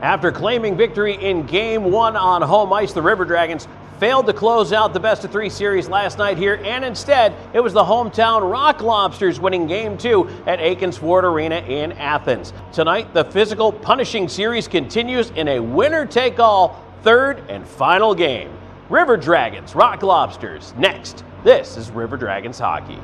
After claiming victory in Game 1 on home ice, the River Dragons failed to close out the best-of-3 series last night here, and instead, it was the hometown Rock Lobsters winning Game 2 at Athens Ford Arena in Athens. Tonight, the physical, punishing series continues in a winner-take-all third and final game. River Dragons, Rock Lobsters, next. This is River Dragons Hockey.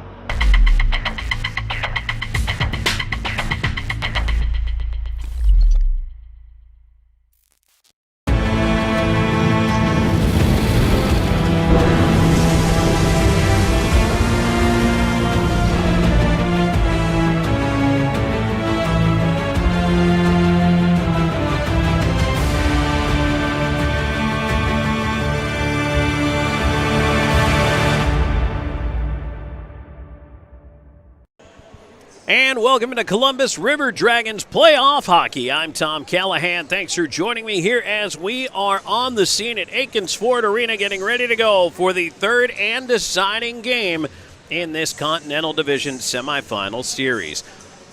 And welcome to Columbus River Dragons playoff hockey. I'm Tom Callahan. Thanks for joining me here as we are on the scene at Athens Ford Arena getting ready to go for the third and deciding game in this Continental Division semifinal series.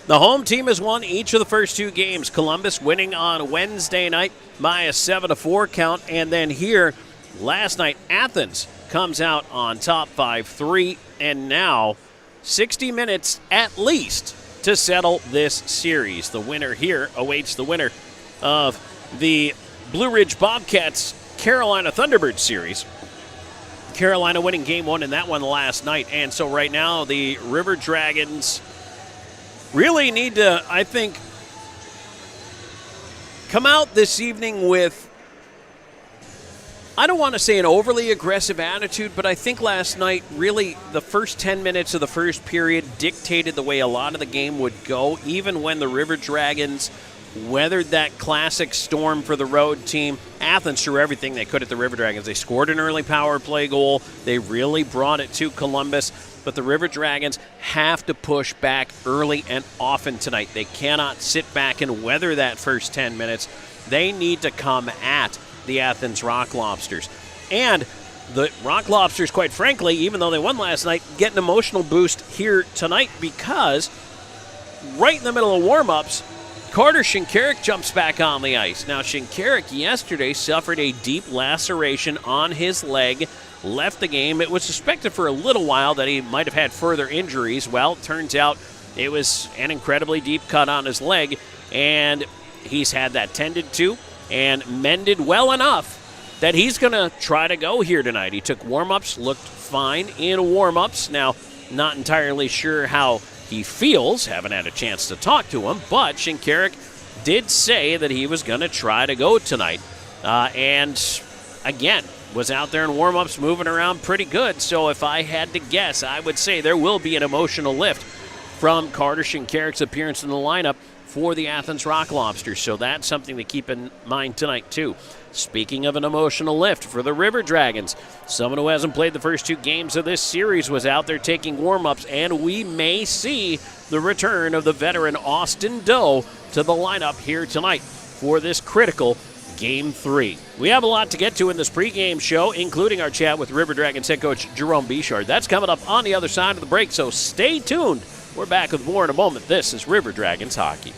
The home team has won each of the first two games. Columbus winning on Wednesday night by a 7-4 count. And then here last night, Athens comes out on top 5-3. And now 60 minutes at least to settle this series. The winner here awaits the winner of the Blue Ridge Bobcats Carolina Thunderbirds series. Carolina winning Game 1 in that one last night. And so right now the River Dragons really need to, I think, come out this evening with, I don't want to say an overly aggressive attitude, but I think last night really the first 10 minutes of the first period dictated the way a lot of the game would go, even when the River Dragons weathered that classic storm for the road team. Athens threw everything they could at the River Dragons. They scored an early power play goal. They really brought it to Columbus, but the River Dragons have to push back early and often tonight. They cannot sit back and weather that first 10 minutes. They need to come at the Athens Rock Lobsters. And the Rock Lobsters, quite frankly, even though they won last night, get an emotional boost here tonight because right in the middle of warm-ups, Carter Shinkarik jumps back on the ice. Now, Shinkarik yesterday suffered a deep laceration on his leg, left the game. It was suspected for a little while that he might have had further injuries. Well, it turns out it was an incredibly deep cut on his leg, and he's had that tended to and mended well enough that he's going to try to go here tonight. He took warm-ups, looked fine in warm-ups. Now, not entirely sure how he feels, haven't had a chance to talk to him, but Shinkarik did say that he was going to try to go tonight. And, again, was out there in warm-ups, moving around pretty good. So if I had to guess, I would say there will be an emotional lift from Carter Shinkarik's appearance in the lineup for the Athens Rock Lobsters. So that's something to keep in mind tonight, too. Speaking of an emotional lift for the River Dragons, someone who hasn't played the first two games of this series was out there taking warm-ups, and we may see the return of the veteran Austin Doe to the lineup here tonight for this critical Game 3. We have a lot to get to in this pregame show, including our chat with River Dragons head coach Jerome Bichard. That's coming up on the other side of the break, so stay tuned. We're back with more in a moment. This is River Dragons Hockey.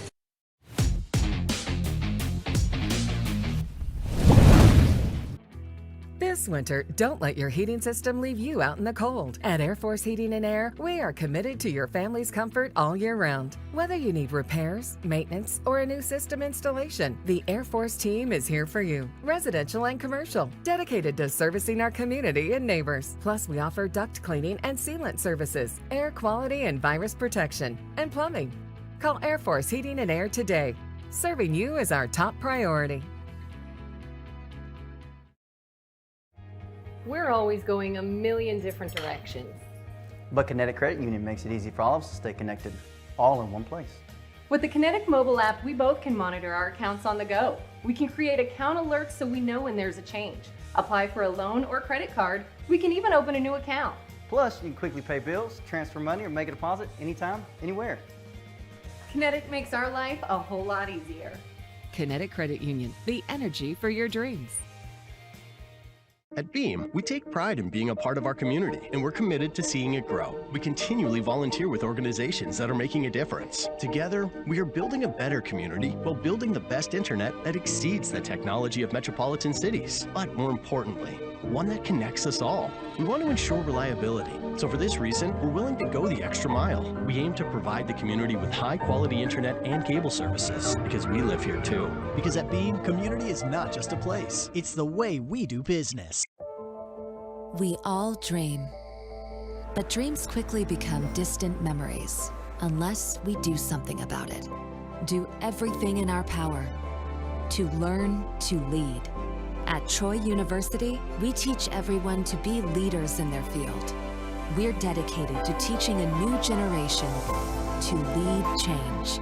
This winter, don't let your heating system leave you out in the cold. At Air Force Heating and Air, we are committed to your family's comfort all year round. Whether you need repairs, maintenance, or a new system installation, the Air Force team is here for you. Residential and commercial, dedicated to servicing our community and neighbors. Plus, we offer duct cleaning and sealant services, air quality and virus protection, and plumbing. Call Air Force Heating and Air today. Serving you is our top priority. We're always going a million different directions. But Kinetic Credit Union makes it easy for all of us to stay connected, all in one place. With the Kinetic mobile app, we both can monitor our accounts on the go. We can create account alerts so we know when there's a change. Apply for a loan or credit card. We can even open a new account. Plus, you can quickly pay bills, transfer money, or make a deposit anytime, anywhere. Kinetic makes our life a whole lot easier. Kinetic Credit Union, the energy for your dreams. At Beam, we take pride in being a part of our community, and we're committed to seeing it grow. We continually volunteer with organizations that are making a difference. Together, we are building a better community while building the best internet that exceeds the technology of metropolitan cities. But more importantly, one that connects us all. We want to ensure reliability. So for this reason, we're willing to go the extra mile. We aim to provide the community with high-quality internet and cable services, because we live here too. Because at Beam, community is not just a place. It's the way we do business. We all dream, but dreams quickly become distant memories unless we do something about it. Do everything in our power to learn to lead. At Troy University, we teach everyone to be leaders in their field. We're dedicated to teaching a new generation to lead change.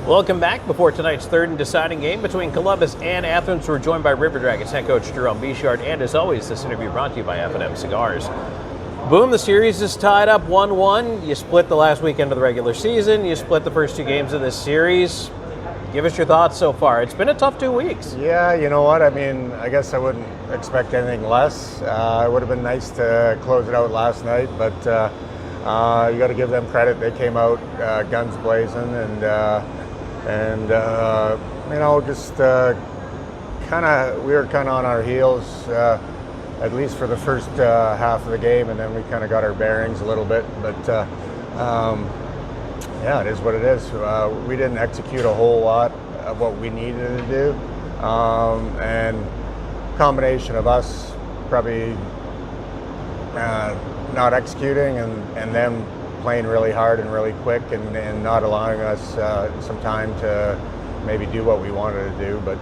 Welcome back. Before tonight's third and deciding game between Columbus and Athens, we're joined by River Dragons head coach Jerome Bichard, and as always, this interview brought to you by F&M Cigars. Boom, the series is tied up 1-1. You split the last weekend of the regular season. You split the first two games of this series. Give us your thoughts so far. It's been a tough 2 weeks. Yeah, you know what? I mean, I guess I wouldn't expect anything less. It would have been nice to close it out last night, but you got to give them credit. They came out guns blazing, and you know, just we were kind of on our heels, at least for the first half of the game, and then we kind of got our bearings a little bit. But yeah, it is what it is. We didn't execute a whole lot of what we needed to do, and combination of us probably not executing and them playing really hard and really quick and not allowing us some time to maybe do what we wanted to do. But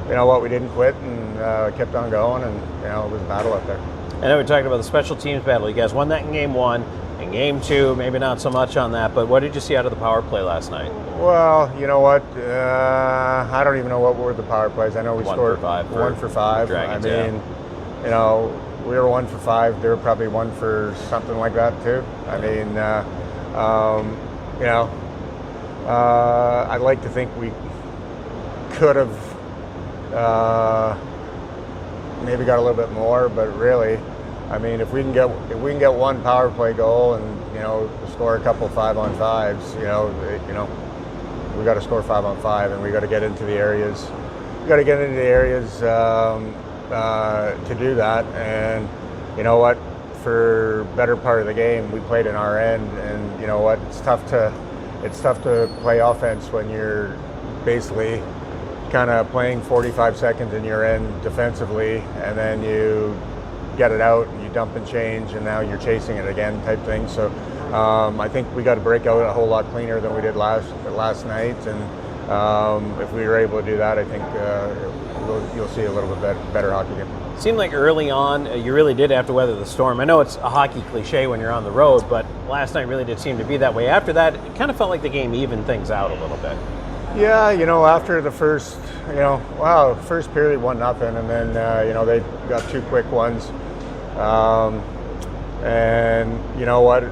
you know what, we didn't quit and kept on going, and you know, it was a battle out there. I know we talked about the special teams battle. You guys won that in game one. In game two, maybe not so much on that, but what did you see out of the power play last night? Well, you know what, I don't even know what were the power plays. I know we scored 1 for 5. Dragons, I mean, you know, we were 1 for 5. They were probably 1 for something like that too. I mean, you know, I'd like to think we could have maybe got a little bit more, but really, I mean, if we can get one power play goal and, you know, score a couple 5-on-5s, you know, we got to score 5-on-5, and we got to get into the areas. We got to get into the areas to do that. And you know what? For better part of the game, we played in our end, and you know what? It's tough to play offense when you're basically kind of playing 45 seconds in your end defensively, and then you get it out and you dump and change, and now you're chasing it again type thing. So I think we got to break out a whole lot cleaner than we did last night, and if we were able to do that, I think you'll see a little bit better hockey game. It seemed like early on you really did have to weather the storm. I know it's a hockey cliche when you're on the road, but last night really did seem to be that way. After that, it kind of felt like the game evened things out a little bit. Yeah, you know, after the first, first period 1-0, and then you know, they got 2 quick ones, and you know what,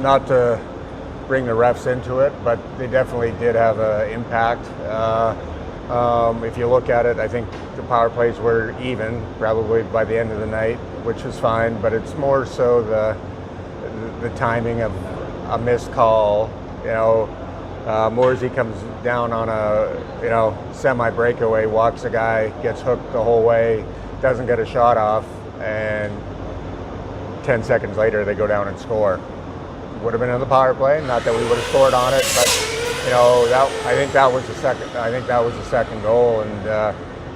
not to bring the refs into it, but they definitely did have an impact. If you look at it, I think the power plays were even probably by the end of the night, which is fine, but it's more so the timing of a missed call. You know, Morsey comes down on a semi breakaway, walks a guy, gets hooked the whole way, doesn't get a shot off, and 10 seconds later they go down and score. Would have been in the power play, not that we would have scored on it, but you know, I think that was the second goal, and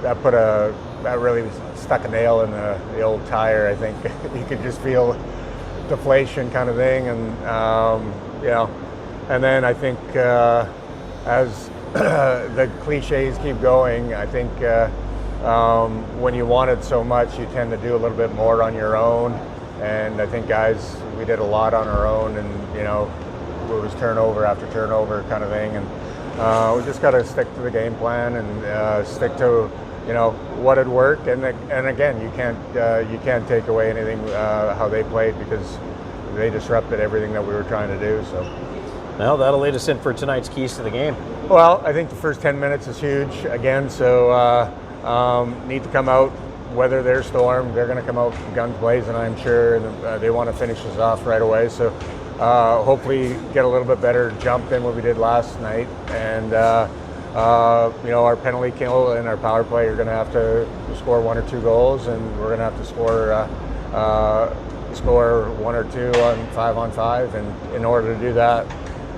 that really stuck a nail in the old tire. I think you could just feel deflation kind of thing, and you know, and then I think as the cliches keep going, I think when you want it so much, you tend to do a little bit more on your own, and I think guys, we did a lot on our own, and you know, it was turnover after turnover kind of thing, and we just got to stick to the game plan and stick to what had worked, and again, you can't take away anything how they played, because they disrupted everything that we were trying to do. So. Well, that'll lead us in for tonight's keys to the game. Well, I think the first 10 minutes is huge again, so need to come out, weather their storm. They're going to come out guns blazing, I'm sure, and they want to finish us off right away. So hopefully get a little bit better jump than what we did last night. And our penalty kill and our power play are going to have to score 1 or 2 goals, and we're going to have to score 1 or 2 on 5-on-5. And in order to do that,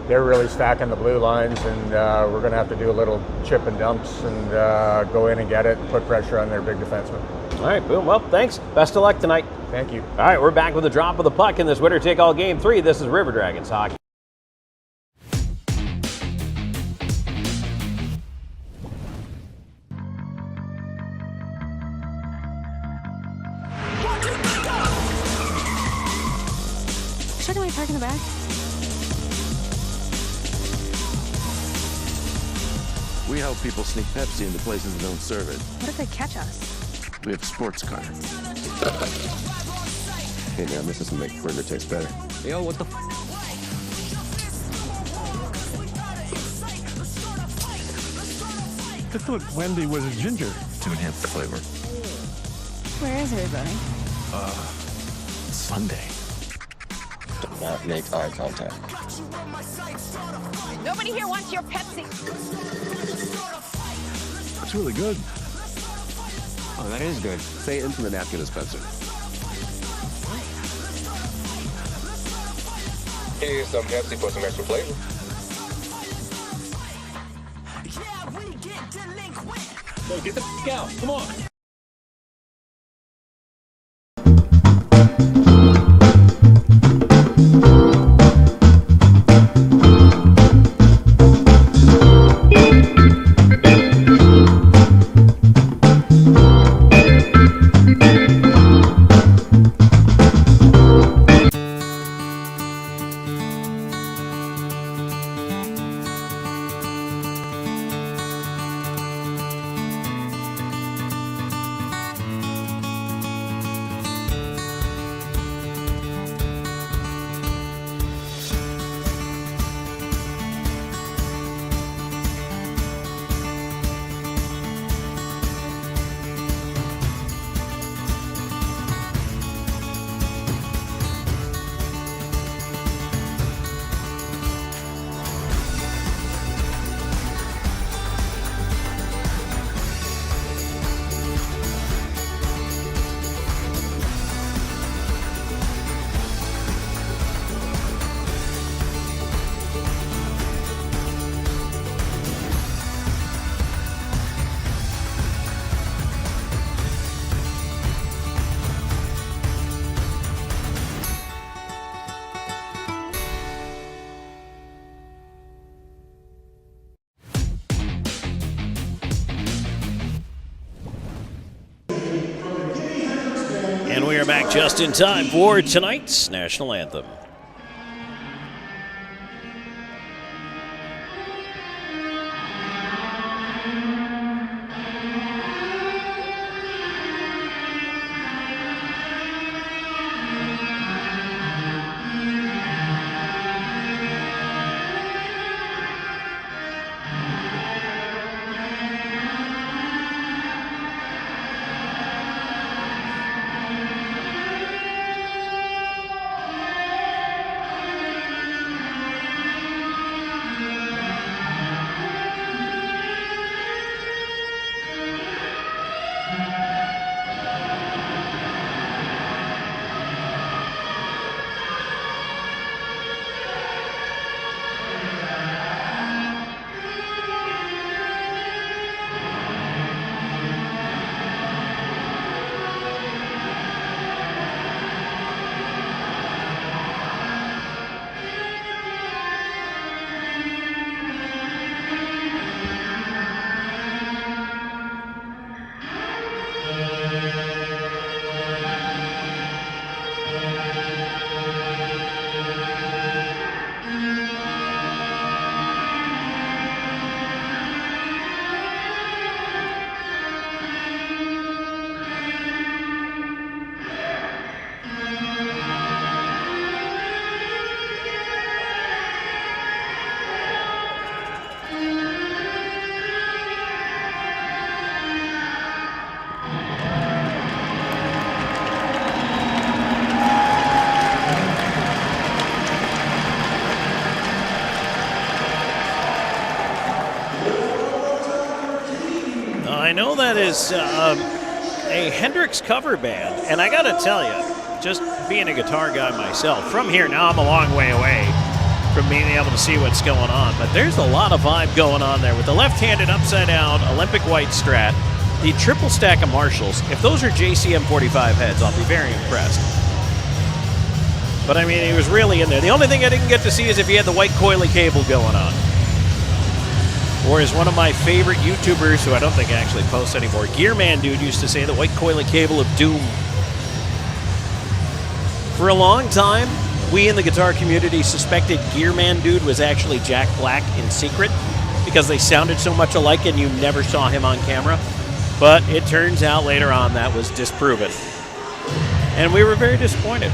they're really stacking the blue lines, and we're going to have to do a little chip and dumps and go in and get it and put pressure on their big defensemen. All right, boom. Well, thanks. Best of luck tonight. Thank you. All right, we're back with a drop of the puck in this winner-take-all Game 3. This is River Dragons hockey. Should I park in the back? We help people sneak Pepsi into places that don't serve it. What if they catch us? We have a sports car. Hey man, this doesn't make burger taste better. Yo, what the I thought Wendy was a ginger. To enhance the flavor. Where is everybody? Sunday. Do not make eye contact. Nobody here wants your Pepsi. It's really good. Oh, that is good. Say into the napkin dispenser. Here's some Pepsi for some extra flavor. So get the f*** out. Come on. And we are back just in time for tonight's national anthem. was a Hendrix cover band, and I got to tell you, just being a guitar guy myself, from here now I'm a long way away from being able to see what's going on, but there's a lot of vibe going on there with the left-handed upside-down Olympic white Strat, the triple stack of Marshalls. If those are JCM 45 heads, I'll be very impressed. But I mean, he was really in there. The only thing I didn't get to see is if he had the white coily cable going on. Or as one of my favorite YouTubers, who I don't think actually posts anymore, Gearman Dude used to say, the white coily cable of doom. For a long time, we in the guitar community suspected Gearman Dude was actually Jack Black in secret because they sounded so much alike and you never saw him on camera. But it turns out later on that was disproven. And we were very disappointed.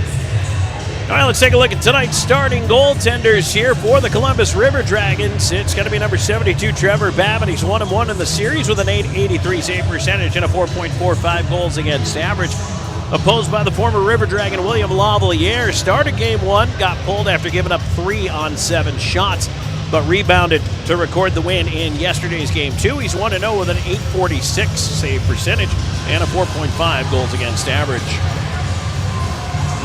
All right, let's take a look at tonight's starting goaltenders here for the Columbus River Dragons. It's going to be number 72, Trevor Babbitt. He's 1-1 in the series with an .883 save percentage and a 4.45 goals against average. Opposed by the former River Dragon, William Lavaliere. Started game one, got pulled after giving up 3 on 7 shots, but rebounded to record the win in yesterday's game two. He's 1-0 with an .846 save percentage and a 4.5 goals against average.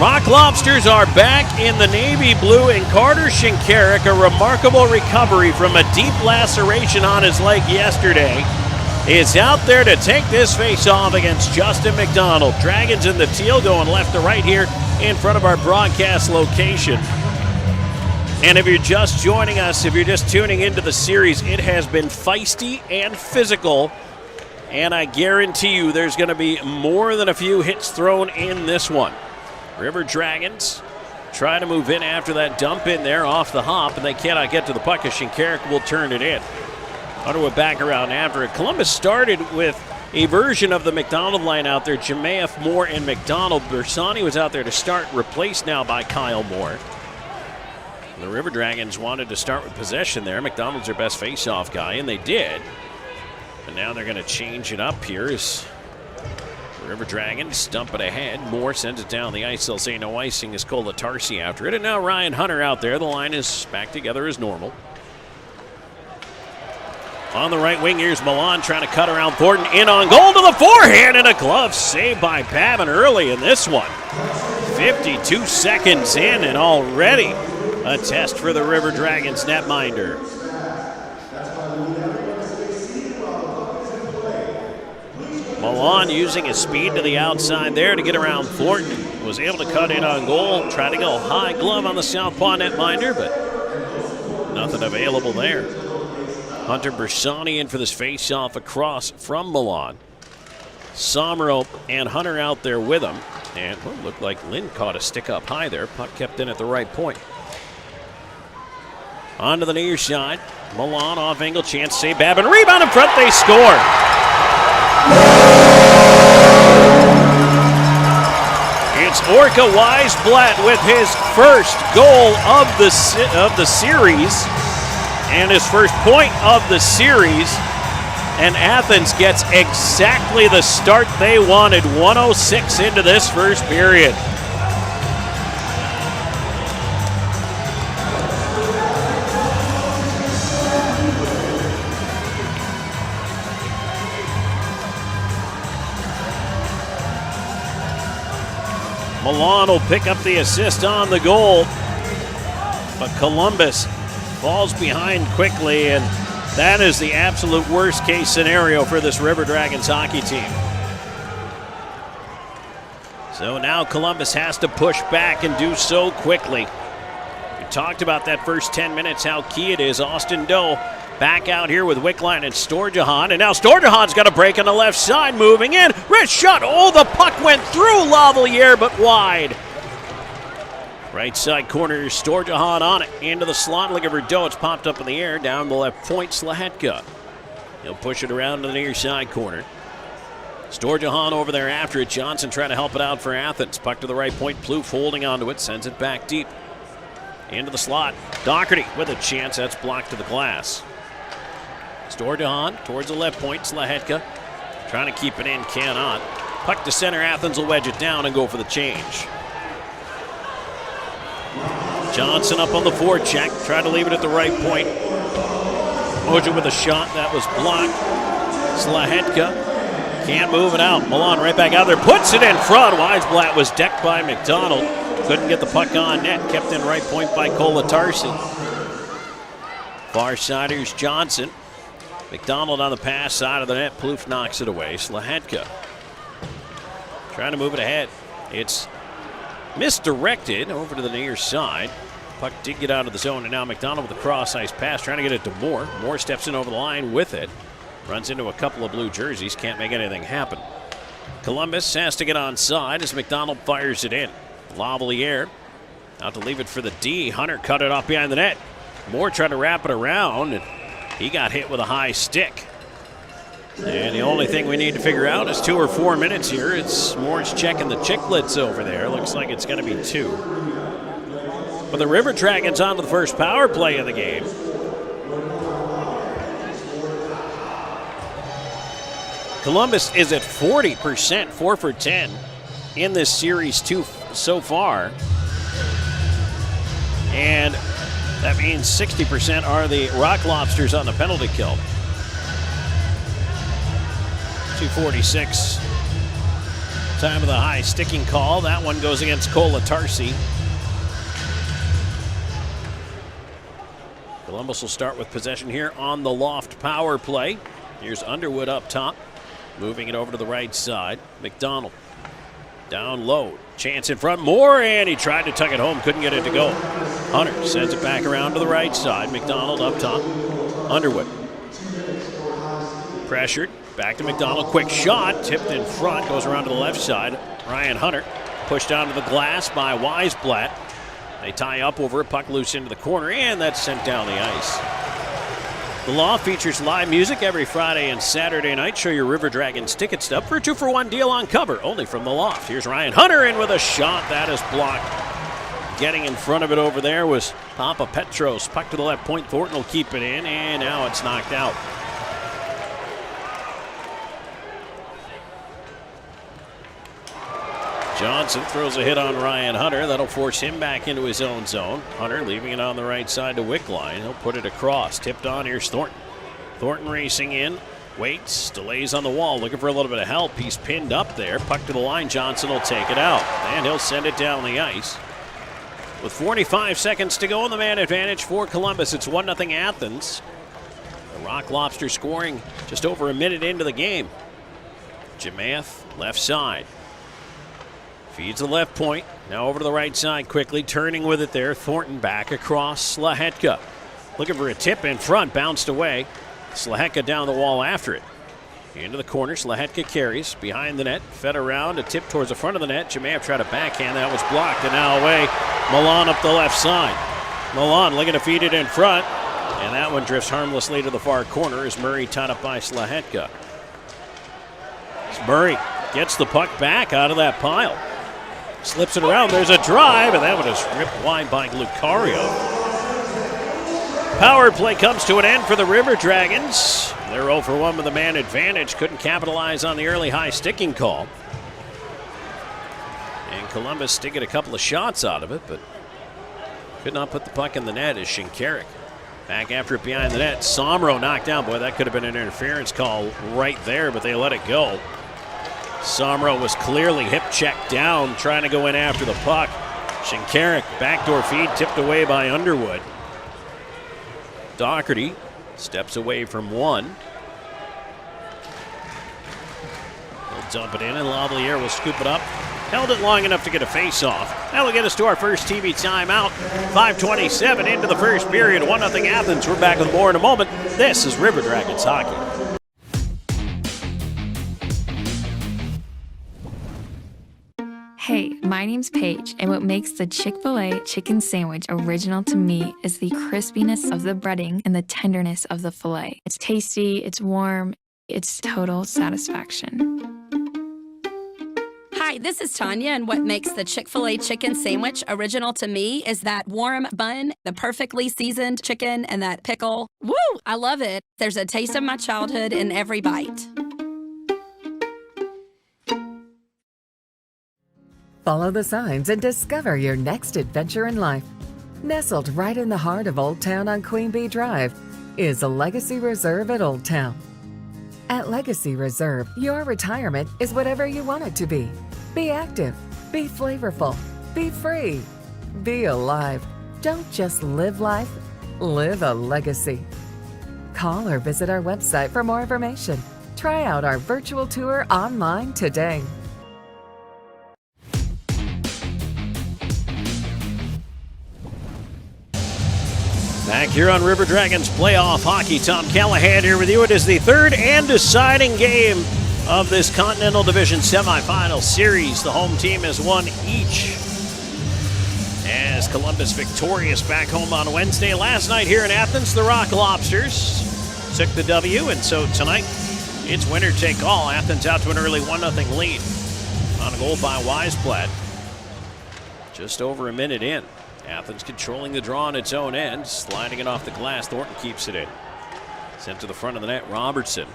Rock Lobsters are back in the navy blue, and Carter Shinkarik, a remarkable recovery from a deep laceration on his leg yesterday, is out there to take this face-off against Justin McDonald. Dragons in the teal going left to right here in front of our broadcast location. And if you're just joining us, if you're just tuning into the series, it has been feisty and physical. And I guarantee you there's going to be more than a few hits thrown in this one. River Dragons try to move in after that dump in there off the hop, and they cannot get to the puck as Shinkarik will turn it in. Underwood back around after it. Columbus started with a version of the McDonald line out there. Jemayev, Moore, and McDonald. Bersani was out there to start, replaced now by Kyle Moore. The River Dragons wanted to start with possession there. McDonald's their best face-off guy, and they did. And now they're going to change it up here as the River Dragons dump it ahead. Moore sends it down the ice. They'll say no icing as Colatarsi after it. And now Ryan Hunter out there. The line is back together as normal. On the right wing, here's Milan trying to cut around Thornton. In on goal to the forehand, and a glove saved by Babin early in this one. 52 seconds in, and already a test for the River Dragons netminder. Milan using his speed to the outside there to get around Thornton. Was able to cut in on goal. Tried to go high glove on the southpaw netminder, but nothing available there. Hunter Bersani in for this face-off across from Milan. Somro and Hunter out there with him. And it looked like Lynn caught a stick up high there. Puck kept in at the right point. On to the near side. Milan off angle, chance save. Babin rebound in front, they score. It's Orca Weisblatt with his first goal of the series. And his first point of the series. And Athens gets exactly the start they wanted. 1:06 into this first period. Milan will pick up the assist on the goal. But Columbus falls behind quickly, and that is the absolute worst case scenario for this River Dragons hockey team. So now Columbus has to push back and do so quickly. We talked about that first 10 minutes, how key it is. Austin Doe back out here with Wickline and Storjahan, and now Storjahan's got a break on the left side, moving in. Wrist shot. Oh, the puck went through Lavaliere, but wide. Right side corner, Storjahan on it. Into the slot, looking for Doe. It's popped up in the air, down the left point, Slahetka. He'll push it around to the near side corner. Storjahan over there after it. Johnson trying to help it out for Athens. Puck to the right point, Plouffe holding onto it, sends it back deep. Into the slot, Doherty with a chance, that's blocked to the glass. Storjahan towards the left point, Slahetka trying to keep it in, cannot. Puck to center, Athens will wedge it down and go for the change. Johnson up on the forecheck, tried to leave it at the right point. Moja with a shot that was blocked. Slahetka Can't move it out. Milan right back out there. Puts it in front. Weisblatt was decked by McDonald. Couldn't get the puck on net. Kept in right point by Kolatarsi. Far siders Johnson. McDonald on the pass side of the net. Plouffe knocks it away. Slahetka trying to move it ahead. It's misdirected over to the near side. Puck did get out of the zone, and now McDonald with a cross-ice pass, trying to get it to Moore. Moore steps in over the line with it. Runs into a couple of blue jerseys. Can't make anything happen. Columbus has to get onside as McDonald fires it in. Lavalier out to leave it for the D. Hunter cut it off behind the net. Moore tried to wrap it around, and he got hit with a high stick. And the only thing we need to figure out is 2 or 4 minutes here. It's Moore's checking the chicklets over there. Looks like it's going to be 2. But the River Dragons on to the first power play of the game. Columbus is at 40%, 4 for 10 in this series so far. And that means 60% are the Rock Lobsters on the penalty kill. 2:46. Time of the high sticking call. That one goes against Kolatarsi. Columbus will start with possession here on the Loft power play. Here's Underwood up top. Moving it over to the right side. McDonald down low. Chance in front. Moore, and he tried to tuck it home. Couldn't get it to go. Hunter sends it back around to the right side. McDonald up top. Underwood. Pressured. Back to McDonald. Quick shot. Tipped in front. Goes around to the left side. Ryan Hunter pushed down to the glass by Weisblatt. They tie up over it. Puck loose into the corner, and that's sent down the ice. The Loft features live music every Friday and Saturday night. Show your River Dragons ticket stub for a 2-for-1 deal on cover, only from the Loft. Here's Ryan Hunter in with a shot. That is blocked. Getting in front of it over there was Papa Petros. Puck to the left point. Thornton will keep it in, and now it's knocked out. Johnson throws a hit on Ryan Hunter. That'll force him back into his own zone. Hunter leaving it on the right side to Wickline. He'll put it across. Tipped on. Here's Thornton. Thornton racing in. Waits. Delays on the wall. Looking for a little bit of help. He's pinned up there. Puck to the line. Johnson will take it out. And he'll send it down the ice. With 45 seconds to go on the man advantage for Columbus, it's 1-0 Athens. The Rock Lobsters scoring just over a minute into the game. Jemaeth, left side. Feeds the left point. Now over to the right side quickly. Turning with it there. Thornton back across. Slahetka looking for a tip in front. Bounced away. Slahetka down the wall after it. Into the corner. Slahetka carries behind the net. Fed around. A tip towards the front of the net. Jemaeth tried to backhand. That was blocked. And now away. Milan up the left side. Milan looking to feed it in front. And that one drifts harmlessly to the far corner as Murray tied up by Slahetka. Murray gets the puck back out of that pile. Slips it around. There's a drive, and that one is ripped wide by Lucario. Power play comes to an end for the River Dragons. They're 0 for 1 with a man advantage. Couldn't capitalize on the early high sticking call. And Columbus did get a couple of shots out of it, but could not put the puck in the net as Shinkarik back after it behind the net. Somro knocked down. Boy, that could have been an interference call right there, but they let it go. Somro was clearly hip checked down, trying to go in after the puck. Shinkarik, backdoor feed, tipped away by Underwood. Doherty steps away from one. He'll dump it in, and Lavalier will scoop it up. Held it long enough to get a face-off. That'll get us to our first TV timeout. 5:27 into the first period. 1-0 Athens. We're back with more in a moment. This is River Dragons Hockey. Hey, my name's Paige, and what makes the Chick-fil-A chicken sandwich original to me is the crispiness of the breading and the tenderness of the filet. It's tasty, it's warm, it's total satisfaction. Hi, this is Tanya, and what makes the Chick-fil-A chicken sandwich original to me is that warm bun, the perfectly seasoned chicken, and that pickle. Woo! I love it. There's a taste of my childhood in every bite. Follow the signs and discover your next adventure in life. Nestled right in the heart of Old Town on Queen Bee Drive is a Legacy Reserve at Old Town. At Legacy Reserve, your retirement is whatever you want it to be. Be active, be flavorful, be free, be alive. Don't just live life, live a legacy. Call or visit our website for more information. Try out our virtual tour online today. Back here on River Dragons playoff hockey, Tom Callahan here with you. It is the third and deciding game of this Continental Division semifinal series. The home team has won each, as Columbus victorious back home on Wednesday. Last night here in Athens, the Rock Lobsters took the W, and so tonight it's winner take all. Athens out to an early 1-0 lead on a goal by Weisblatt. Just over a minute in. Athens controlling the draw on its own end, sliding it off the glass. Thornton keeps it in. Sent to the front of the net, Robertson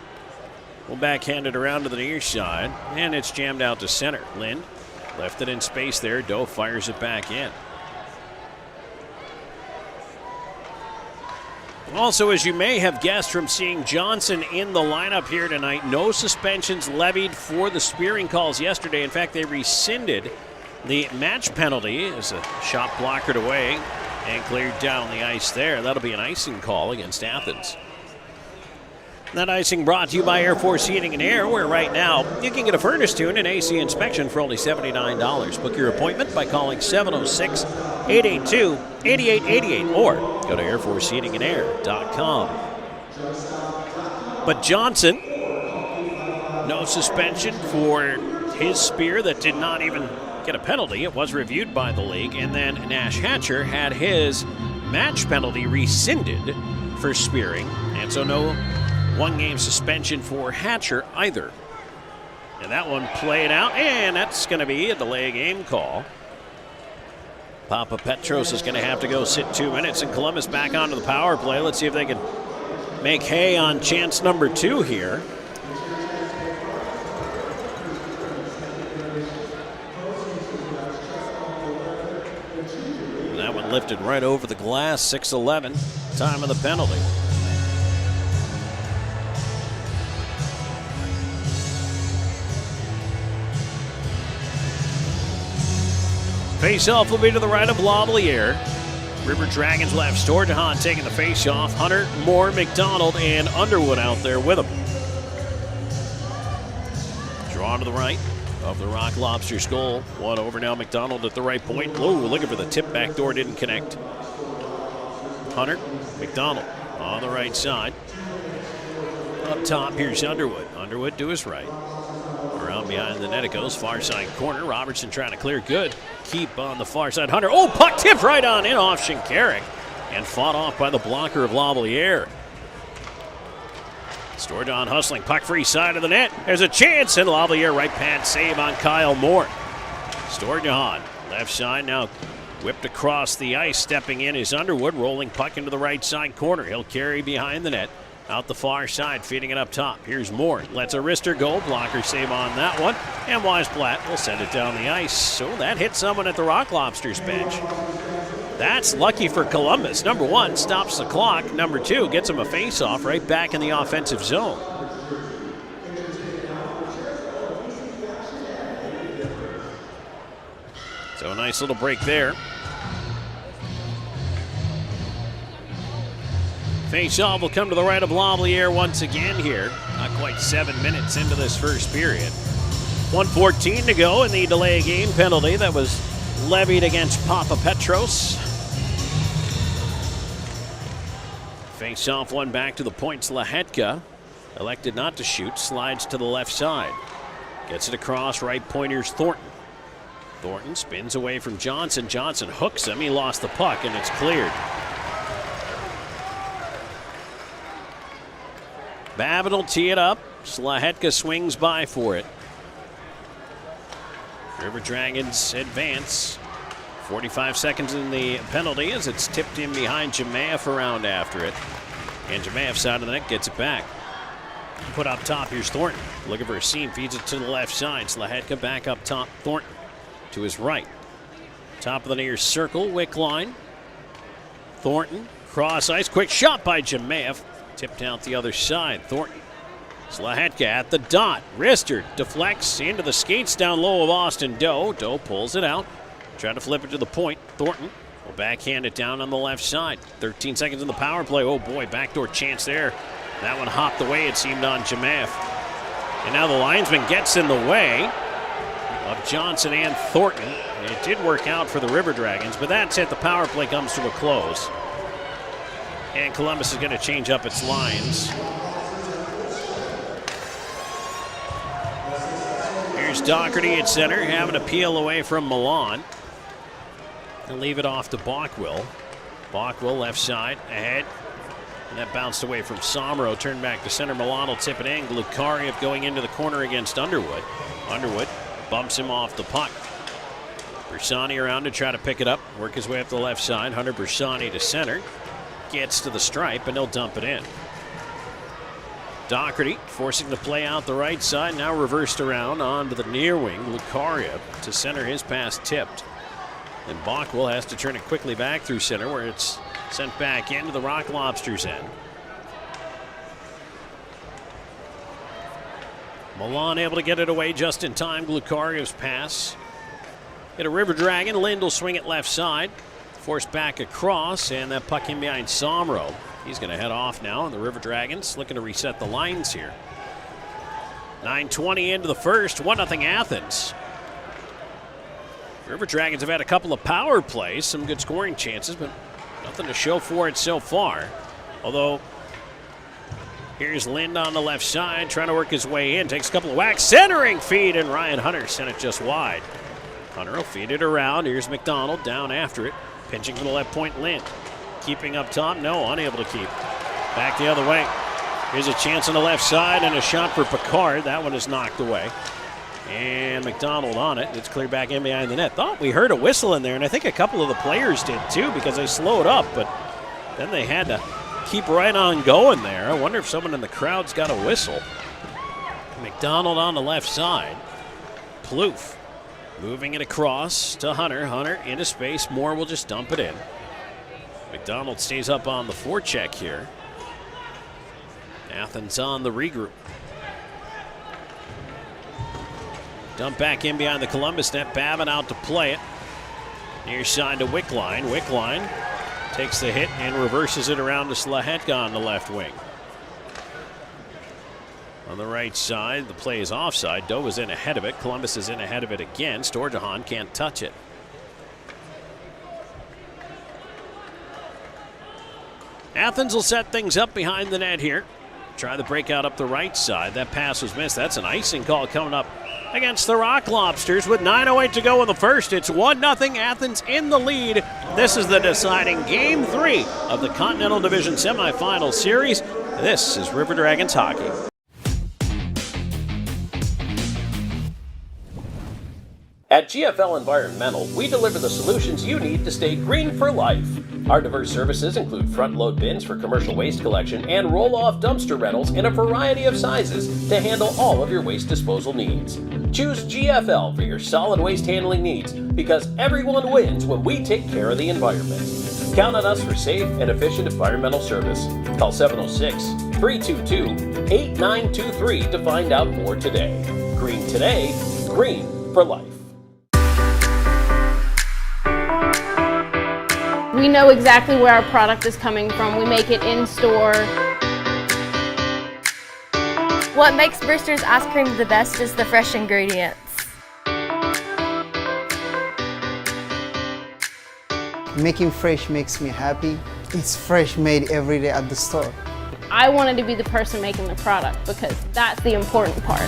will backhand it around to the near side, and it's jammed out to center. Lind left it in space there. Doe fires it back in. Also, as you may have guessed from seeing Johnson in the lineup here tonight, no suspensions levied for the spearing calls yesterday. In fact, they rescinded the match penalty as a shot blockered away and cleared down the ice there. That'll be an icing call against Athens. That icing brought to you by Air Force Heating and Air, where right now you can get a furnace tune and AC inspection for only $79. Book your appointment by calling 706-882-8888 or go to airforceheatingandair.com. But Johnson, no suspension for his spear that did not even get a penalty. It was reviewed by the league. And then Nash Hatcher had his match penalty rescinded for spearing. And so no one-game suspension for Hatcher either. And that one played out, and that's going to be a delay game call. Papa Petros is going to have to go sit 2 minutes, and Columbus back onto the power play. Let's see if they can make hay on chance number 2 here. Lifted right over the glass, 6:11, time of the penalty. Face-off will be to the right of Lavalier. River Dragons left. Storjahan taking the face-off. Hunter, Moore, McDonald, and Underwood out there with him. Draw to the right of the Rock Lobsters goal. One over now. McDonald at the right point. Whoa, looking for the tip back door. Didn't connect. Hunter, McDonald on the right side. Up top, here's Underwood. Underwood to his right. Around behind the net it goes. Far side corner. Robertson trying to clear. Good. Keep on the far side. Hunter. Oh, puck tipped right on in off Shinkarik. And fought off by the blocker of Lavalier. Storjahan hustling, puck free side of the net. There's a chance, and Lavalier right pad save on Kyle Moore. Storjahan left side now whipped across the ice. Stepping in is Underwood, rolling puck into the right side corner. He'll carry behind the net. Out the far side, feeding it up top. Here's Moore. Lets a wrister go. Blocker save on that one. And Weisblatt will send it down the ice. So that hit someone at the Rock Lobsters bench. That's lucky for Columbus. Number 1, stops the clock. Number 2, gets him a face-off right back in the offensive zone. So a nice little break there. Face-off will come to the right of Lavalier once again here. Not quite 7 minutes into this first period. 1:14 to go in the delay game penalty that was levied against Papa Petros. Face-off one back to the points. Lahetka elected not to shoot. Slides to the left side. Gets it across. Right pointers Thornton. Thornton spins away from Johnson. Johnson hooks him. He lost the puck, and it's cleared. Babbitt will tee it up. Lahetka swings by for it. River Dragons advance. 45 seconds in the penalty as it's tipped in behind Jemaev around after it. And Jemaev side of the net gets it back. Put up top, here's Thornton. Looking for a seam, feeds it to the left side. Lahetka back up top, Thornton to his right. Top of the near circle, Wick line. Thornton, cross ice, quick shot by Jemaev. Tipped out the other side, Thornton Slahetka at the dot. Wrister deflects into the skates down low of Austin Doe. Doe pulls it out. Trying to flip it to the point. Thornton will backhand it down on the left side. 13 seconds in the power play. Oh boy, backdoor chance there. That one hopped away, it seemed, on Jamath. And now the linesman gets in the way of Johnson and Thornton. It did work out for the River Dragons, but that's it. The power play comes to a close. And Columbus is going to change up its lines. Here's Doherty at center, having a peel away from Milan. And leave it off to Bockwell. Bockwell left side, ahead. And that bounced away from Somro, turned back to center. Milan will tip it in. Glukariev going into the corner against Underwood. Underwood bumps him off the puck. Bersani around to try to pick it up. Work his way up the left side. Hunter Bersani to center. Gets to the stripe, and he'll dump it in. Doherty forcing the play out the right side. Now reversed around onto the near wing. Glukariev to center. His pass tipped. And Bockwell has to turn it quickly back through center, where it's sent back into the Rock Lobsters end. Milan able to get it away just in time. Glukariev's pass. Get a River Dragon. Lind will swing it left side. Forced back across, and that puck in behind Somro. He's going to head off now, and the River Dragons looking to reset the lines here. 9:20 into the first. 1-0 Athens. River Dragons have had a couple of power plays, some good scoring chances, but nothing to show for it so far. Although, here's Lind on the left side, trying to work his way in. Takes a couple of whacks. Centering feed, and Ryan Hunter sent it just wide. Hunter will feed it around. Here's McDonald down after it. Pinching from the left point, Lind. Keeping up top, no, unable to keep. Back the other way. Here's a chance on the left side and a shot for Picard. That one is knocked away. And McDonald on it. It's cleared back in behind the net. Thought we heard a whistle in there, and I think a couple of the players did too, because they slowed up, but then they had to keep right on going there. I wonder if someone in the crowd's got a whistle. McDonald on the left side. Plouffe moving it across to Hunter. Hunter into space. Moore will just dump it in. McDonald stays up on the forecheck here. Athens on the regroup. Dump back in behind the Columbus net. Babin out to play it. Near side to Wickline. Wickline takes the hit and reverses it around to Slahetka on the left wing. On the right side, the play is offside. Doe is in ahead of it. Columbus is in ahead of it again. Storjahan can't touch it. Athens will set things up behind the net here. Try the breakout up the right side. That pass was missed. That's an icing call coming up against the Rock Lobsters with 9:08 to go in the first. It's 1-0 Athens in the lead. This is the deciding Game 3 of the Continental Division Semifinal Series. This is River Dragons hockey. At GFL Environmental, we deliver the solutions you need to stay green for life. Our diverse services include front-load bins for commercial waste collection and roll-off dumpster rentals in a variety of sizes to handle all of your waste disposal needs. Choose GFL for your solid waste handling needs, because everyone wins when we take care of the environment. Count on us for safe and efficient environmental service. Call 706-322-8923 to find out more today. Green today, green for life. We know exactly where our product is coming from. We make it in store. What makes Brewster's ice cream the best is the fresh ingredients. Making fresh makes me happy. It's fresh made every day at the store. I wanted to be the person making the product because that's the important part.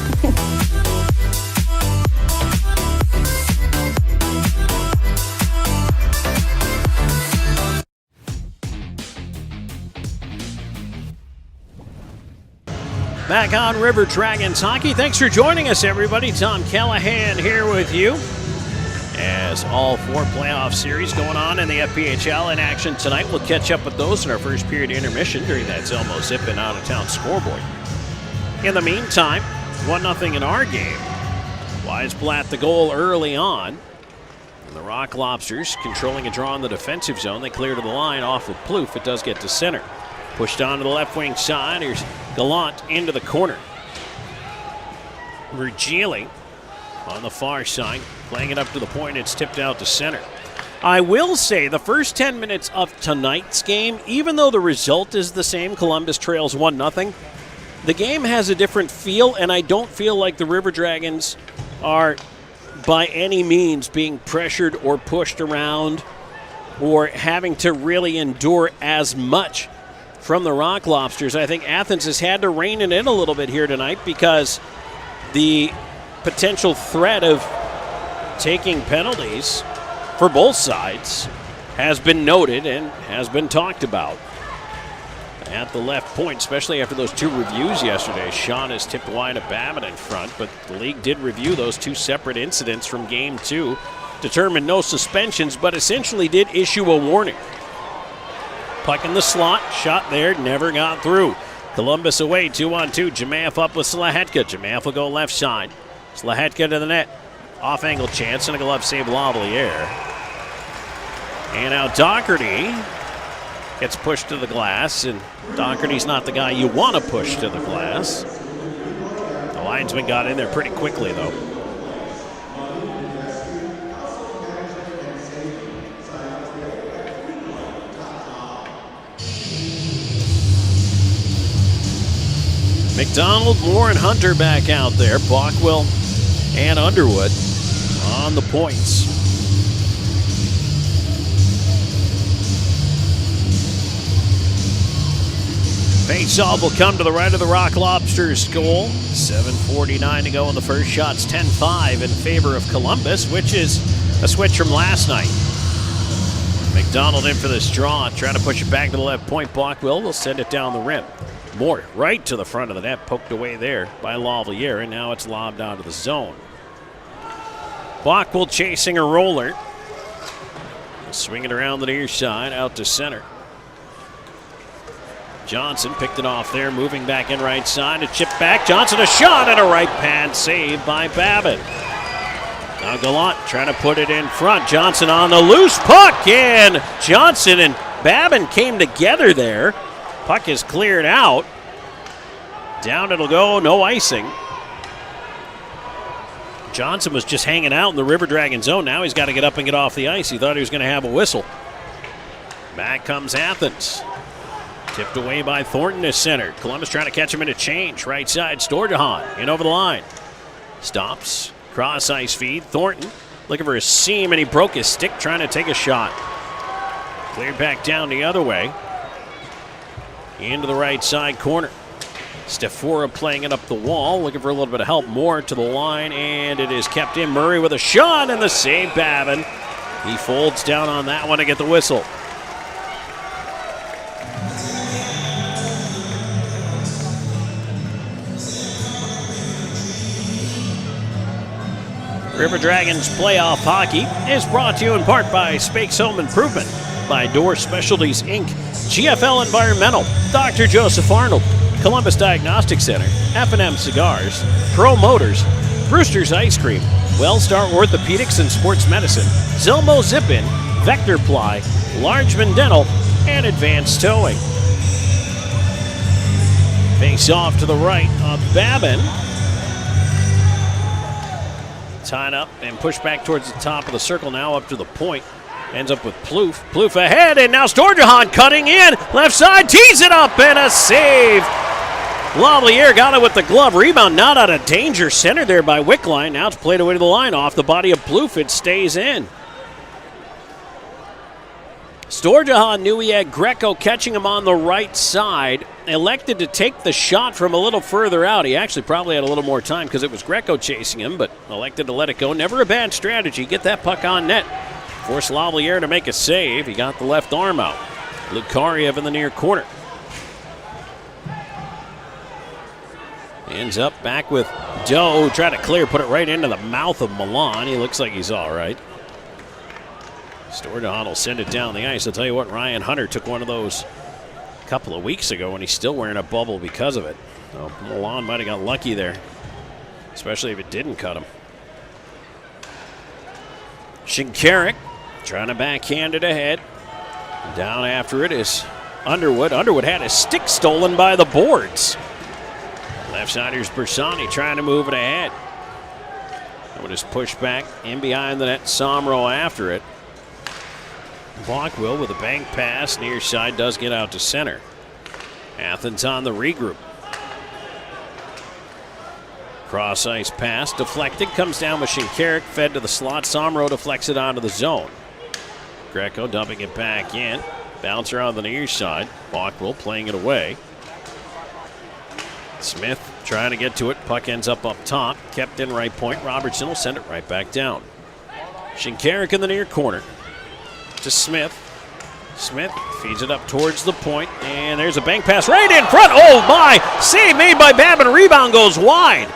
Back on River Dragons hockey. Thanks for joining us, everybody. Tom Callahan here with you. As all four playoff series going on in the FPHL in action tonight. We'll catch up with those in our first period intermission during that Zelmo Zippin out-of-town scoreboard. In the meantime, 1-0 in our game. Weisblatt the goal early on. And the Rock Lobsters controlling a draw in the defensive zone. They clear to the line off of Plouffe. It does get to center. Pushed on to the left wing side. Here's Gallant into the corner. Virgili on the far side, playing it up to the point. It's tipped out to center. I will say the first 10 minutes of tonight's game, even though the result is the same, Columbus trails 1-0, the game has a different feel, and I don't feel like the River Dragons are by any means being pressured or pushed around or having to really endure as much from the Rock Lobsters. I think Athens has had to rein it in a little bit here tonight because the potential threat of taking penalties for both sides has been noted and has been talked about. At the left point, especially after those two reviews yesterday, Sean has tipped wide of Babbitt in front, but the league did review those two separate incidents from Game 2, determined no suspensions, but essentially did issue a warning. Puck in the slot, shot there, never got through. Columbus away, 2-on-2. Jemaev up with Slahetka. Jemaev will go left side. Slahetka to the net. Off-angle chance and a glove save, Lavalier. And now Doherty gets pushed to the glass, and Doherty's not the guy you want to push to the glass. The linesman got in there pretty quickly, though. McDonald, Moore, and Hunter back out there. Bockwell and Underwood on the points. Faceoff will come to the right of the Rock Lobsters goal. 7:49 to go in the first. Shots 10-5 in favor of Columbus, which is a switch from last night. McDonald in for this draw, trying to push it back to the left point. Bockwell will send it down the rim. Moore right to the front of the net, poked away there by Lavalier, and now it's lobbed out of the zone. Bockwell chasing a roller. Swing it around the near side, out to center. Johnson picked it off there, moving back in right side. A chip back. Johnson a shot and a right pad save by Babbitt. Now Gallant trying to put it in front. Johnson on the loose puck, and Johnson and Babbitt came together there. Puck is cleared out. Down it'll go, no icing. Johnson was just hanging out in the River Dragon zone. Now he's got to get up and get off the ice. He thought he was going to have a whistle. Back comes Athens. Tipped away by Thornton to center. Columbus trying to catch him in a change. Right side, Storjahan in over the line. Stops, cross ice feed. Thornton looking for a seam, and he broke his stick trying to take a shot. Cleared back down the other way. Into the right side corner. Stefora playing it up the wall, looking for a little bit of help. Moore to the line, and it is kept in. Murray with a shot, and the save, Babin. He folds down on that one to get the whistle. River Dragons Playoff Hockey is brought to you in part by Spake's Home Improvement, by Door Specialties, Inc., GFL Environmental, Dr. Joseph Arnold, Columbus Diagnostic Center, F&M Cigars, Pro Motors, Brewster's Ice Cream, Wellstar Orthopedics and Sports Medicine, Zelmo Zip-In, Vector Ply, Largeman Dental, and Advanced Towing. Face off to the right of Babin. Tied up and pushed back towards the top of the circle, now up to the point. Ends up with Plouffe. Plouffe ahead, and now Storjahan cutting in. Left side, tees it up, and a save. Lavalier got it with the glove. Rebound not out of danger. Centered there by Wickline. Now it's played away to the line. Off the body of Plouffe, it stays in. Storjahan knew he had Greco catching him on the right side. Elected to take the shot from a little further out. He actually probably had a little more time because it was Greco chasing him, but elected to let it go. Never a bad strategy. Get that puck on net. Force Lavalier to make a save. He got the left arm out. Lukariev in the near corner. Ends up back with Doe. Try to clear, put it right into the mouth of Milan. He looks like he's all right. Storjahan will send it down the ice. I'll tell you what, Ryan Hunter took one of those a couple of weeks ago, and he's still wearing a bubble because of it. So Milan might have got lucky there, especially if it didn't cut him. Shinkarik trying to backhand it ahead. Down after it is Underwood. Underwood had his stick stolen by the boards. Left-siders Bersani trying to move it ahead. It was pushed back in behind the net. Somro after it. Blockwell with a bank pass. Near side does get out to center. Athens on the regroup. Cross ice pass deflected. Comes down with Shinkarik. Fed to the slot. Somro deflects it onto the zone. Greco dumping it back in. Bouncer on the near side. Blockwell playing it away. Smith trying to get to it. Puck ends up top. Kept in right point. Robertson will send it right back down. Shinkarik in the near corner. To Smith. Smith feeds it up towards the point. And there's a bank pass right in front. Oh my! Save made by Babin. Rebound goes wide.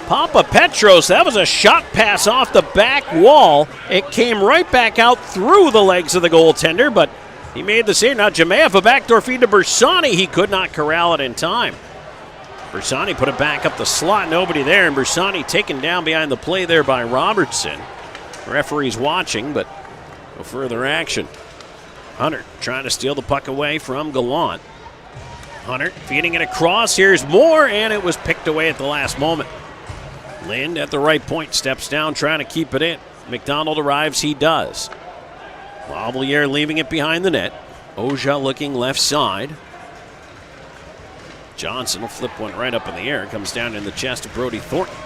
Papa Petros, that was a shot pass off the back wall. It came right back out through the legs of the goaltender, but he made the save. Now Jemayev, a backdoor feed to Bersani. He could not corral it in time. Bersani put it back up the slot. Nobody there, and Bersani taken down behind the play there by Robertson. Referee's watching, but no further action. Hunter trying to steal the puck away from Gallant. Hunter feeding it across. Here's more, and it was picked away at the last moment. Lind at the right point steps down trying to keep it in. McDonald arrives, he does. Lavalier leaving it behind the net. Oja looking left side. Johnson will flip one right up in the air. Comes down in the chest of Brody Thornton.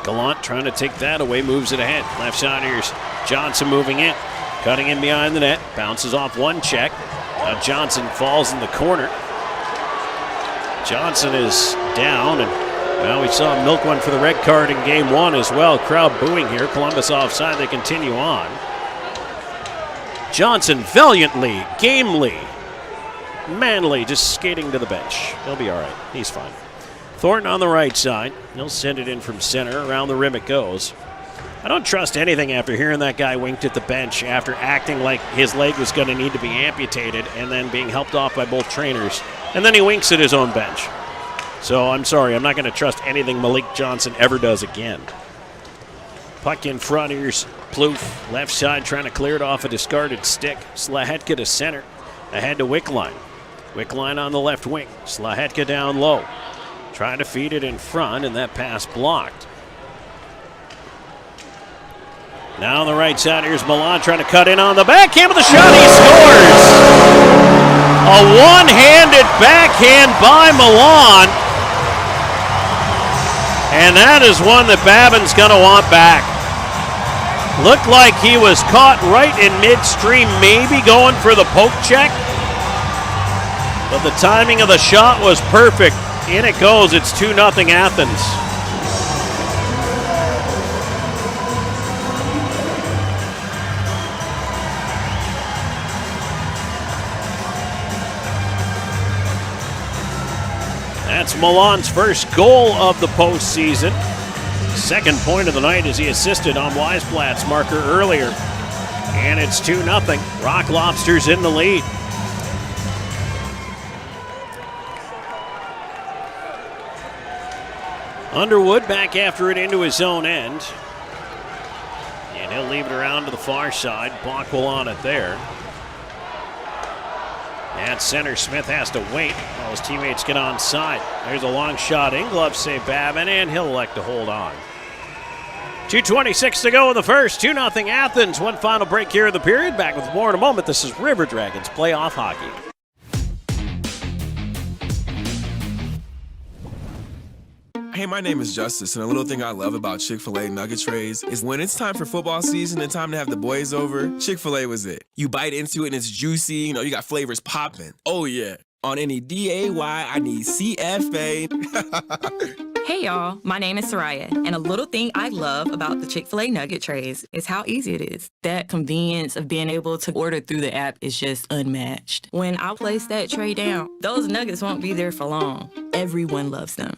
Gallant trying to take that away, moves it ahead. Left side, here's Johnson moving in. Cutting in behind the net. Bounces off one check. Now Johnson falls in the corner. Johnson is down, and well, we saw him milk one for the red card in game one as well. Crowd booing here. Columbus offside. They continue on. Johnson valiantly, gamely, manly, just skating to the bench. He'll be all right. He's fine. Thornton on the right side. He'll send it in from center. Around the rim it goes. I don't trust anything after hearing that guy winked at the bench after acting like his leg was going to need to be amputated and then being helped off by both trainers. And then he winks at his own bench. So I'm sorry, I'm not going to trust anything Malik Johnson ever does again. Puck in front, here's Plouffe. Left side trying to clear it off a discarded stick. Slahetka to center. Ahead to Wickline. Wickline on the left wing. Slahetka down low. Trying to feed it in front, and that pass blocked. Now on the right side, here's Milan trying to cut in on the backhand with the shot. He scores! A one-handed backhand by Milan. And that is one that Babin's going to want back. Looked like he was caught right in midstream, maybe going for the poke check. But the timing of the shot was perfect. In it goes. It's 2-0 Athens. That's Milan's first goal of the postseason. Second point of the night as he assisted on Weisblatt's marker earlier. And it's 2-0. Rock Lobsters in the lead. Underwood back after it into his own end. And he'll leave it around to the far side. Blockwell on it there. At center, Smith has to wait while his teammates get on side. There's a long shot in, glove save Babin, and he'll elect to hold on. 2:26 to go in the first. 2-0 Athens. One final break here in the period. Back with more in a moment. This is River Dragons Playoff Hockey. Hey, my name is Justice, and a little thing I love about Chick-fil-A nugget trays is when it's time for football season and time to have the boys over, Chick-fil-A was it. You bite into it and it's juicy, you got flavors popping. Oh yeah. On any D-A-Y, I need C-F-A. Hey y'all, my name is Soraya, and a little thing I love about the Chick-fil-A nugget trays is how easy it is. That convenience of being able to order through the app is just unmatched. When I place that tray down, those nuggets won't be there for long. Everyone loves them.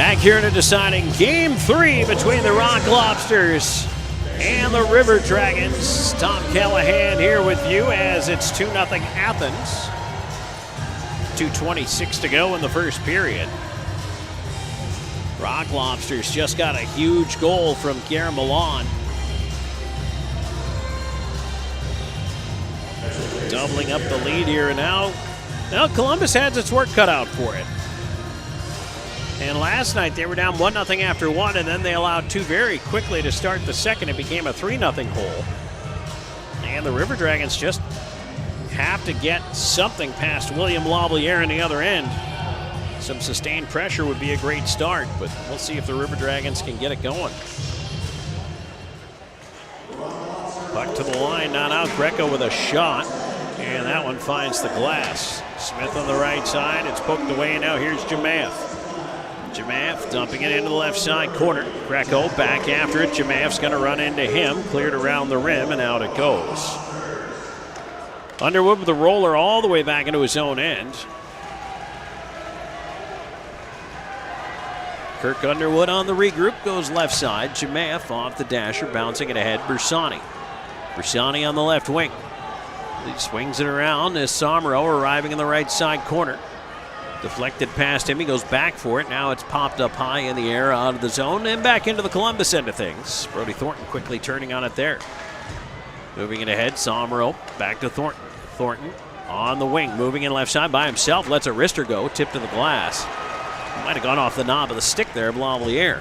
Back here in a deciding Game 3 between the Rock Lobsters and the River Dragons. Tom Callahan here with you as it's 2-0 Athens. 2:26 to go in the first period. Rock Lobsters just got a huge goal from Gary Milan. Doubling up the lead here, and now Columbus has its work cut out for it. And last night they were down 1-0 after one, and then they allowed two very quickly to start the second. It became a 3-0 hole. And the River Dragons just have to get something past William Lavalier on the other end. Some sustained pressure would be a great start, but we'll see if the River Dragons can get it going. Puck to the line, not out. Greco with a shot, and that one finds the glass. Smith on the right side, it's poked away, and now here's Jamath. Jamath dumping it into the left side corner. Greco back after it. Jamath's going to run into him, cleared around the rim, and out it goes. Underwood with the roller all the way back into his own end. Kirk Underwood on the regroup, goes left side. Jamath off the dasher, bouncing it ahead. Bersani on the left wing. He swings it around as Somro arriving in the right side corner. Deflected past him, he goes back for it. Now it's popped up high in the air out of the zone and back into the Columbus end of things. Brody Thornton quickly turning on it there. Moving it ahead, Somro back to Thornton. Thornton on the wing, moving in left side by himself, lets a wrister go, tipped to the glass. Might have gone off the knob of the stick there of Lavalier.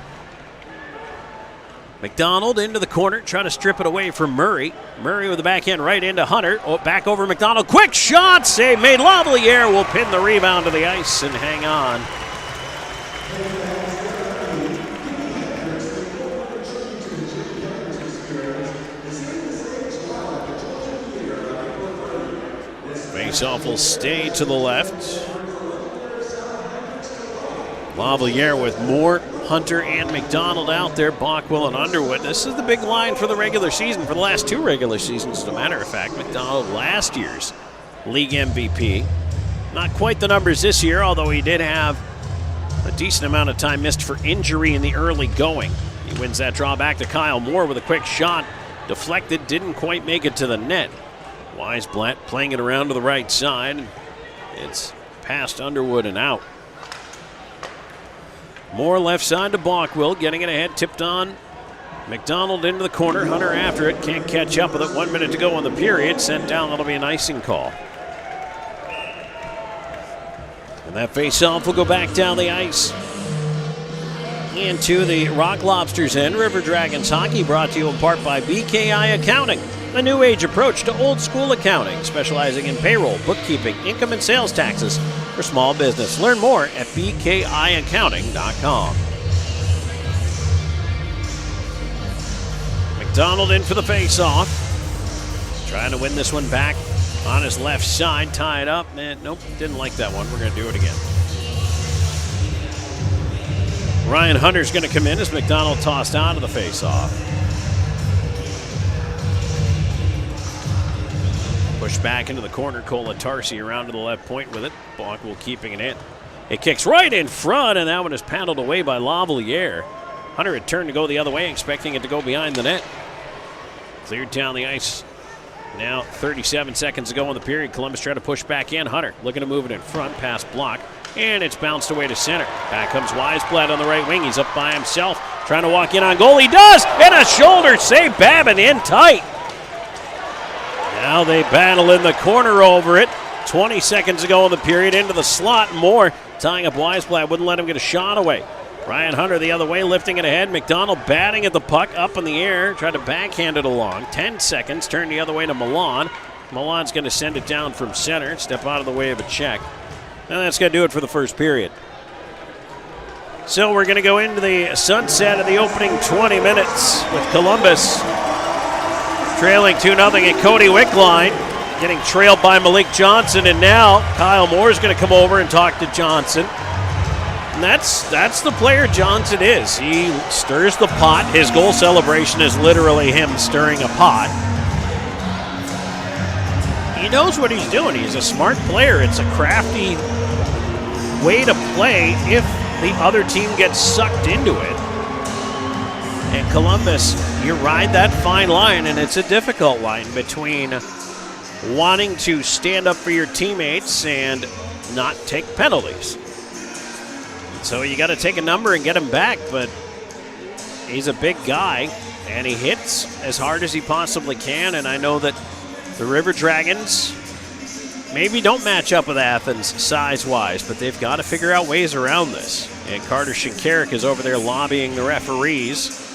McDonald into the corner, trying to strip it away from Murray. Murray with the backhand right into Hunter. Oh, back over McDonald. Quick shot, save made. Lavalier will pin the rebound to the ice and hang on. Faceoff will stay to the left. Lavalier with more. Hunter and McDonald out there, Bockwell and Underwood. This is the big line for the regular season, for the last two regular seasons, as a matter of fact. McDonald, last year's league MVP. Not quite the numbers this year, although he did have a decent amount of time missed for injury in the early going. He wins that draw back to Kyle Moore with a quick shot. Deflected, didn't quite make it to the net. Weisblatt playing it around to the right side. It's past Underwood and out. Moore left side to Bockwell, getting it ahead, tipped on. McDonald into the corner, Hunter after it, can't catch up with it. 1 minute to go in the period, sent down, that'll be an icing call. And that face-off will go back down the ice into the Rock Lobsters end. River Dragons hockey brought to you in part by BKI Accounting, a new age approach to old school accounting, specializing in payroll, bookkeeping, income and sales taxes for small business. Learn more at bkiaccounting.com. McDonald in for the face-off. Trying to win this one back on his left side, tie it up. Nope, didn't like that one. We're going to do it again. Ryan Hunter's going to come in as McDonald tossed out of the face-off. Pushed back into the corner. Colatarsi around to the left point with it. Bockwell keeping it in. It kicks right in front, and that one is paddled away by Lavalier. Hunter had turned to go the other way, expecting it to go behind the net. Cleared down the ice. Now 37 seconds to go in the period. Columbus trying to push back in. Hunter looking to move it in front, past block, and it's bounced away to center. Back comes Weisblatt on the right wing. He's up by himself, trying to walk in on goal. He does, and a shoulder save. Babin in tight. Now they battle in the corner over it. 20 seconds to go in the period, into the slot. Moore tying up Weisblatt, wouldn't let him get a shot away. Ryan Hunter the other way, lifting it ahead. McDonald batting at the puck, up in the air, tried to backhand it along. 10 seconds, turn the other way to Milan. Milan's going to send it down from center, step out of the way of a check. And that's going to do it for the first period. So we're going to go into the sunset of the opening 20 minutes with Columbus trailing 2-0 at Cody Wickline, getting trailed by Malik Johnson, and now Kyle Moore is going to come over and talk to Johnson. And that's the player Johnson is. He stirs the pot. His goal celebration is literally him stirring a pot. He knows what he's doing. He's a smart player. It's a crafty way to play if the other team gets sucked into it. And Columbus, you ride that fine line, and it's a difficult line between wanting to stand up for your teammates and not take penalties. So you got to take a number and get him back, but he's a big guy, and he hits as hard as he possibly can, and I know that the River Dragons maybe don't match up with Athens size-wise, but they've got to figure out ways around this. And Carter Shinkarik is over there lobbying the referees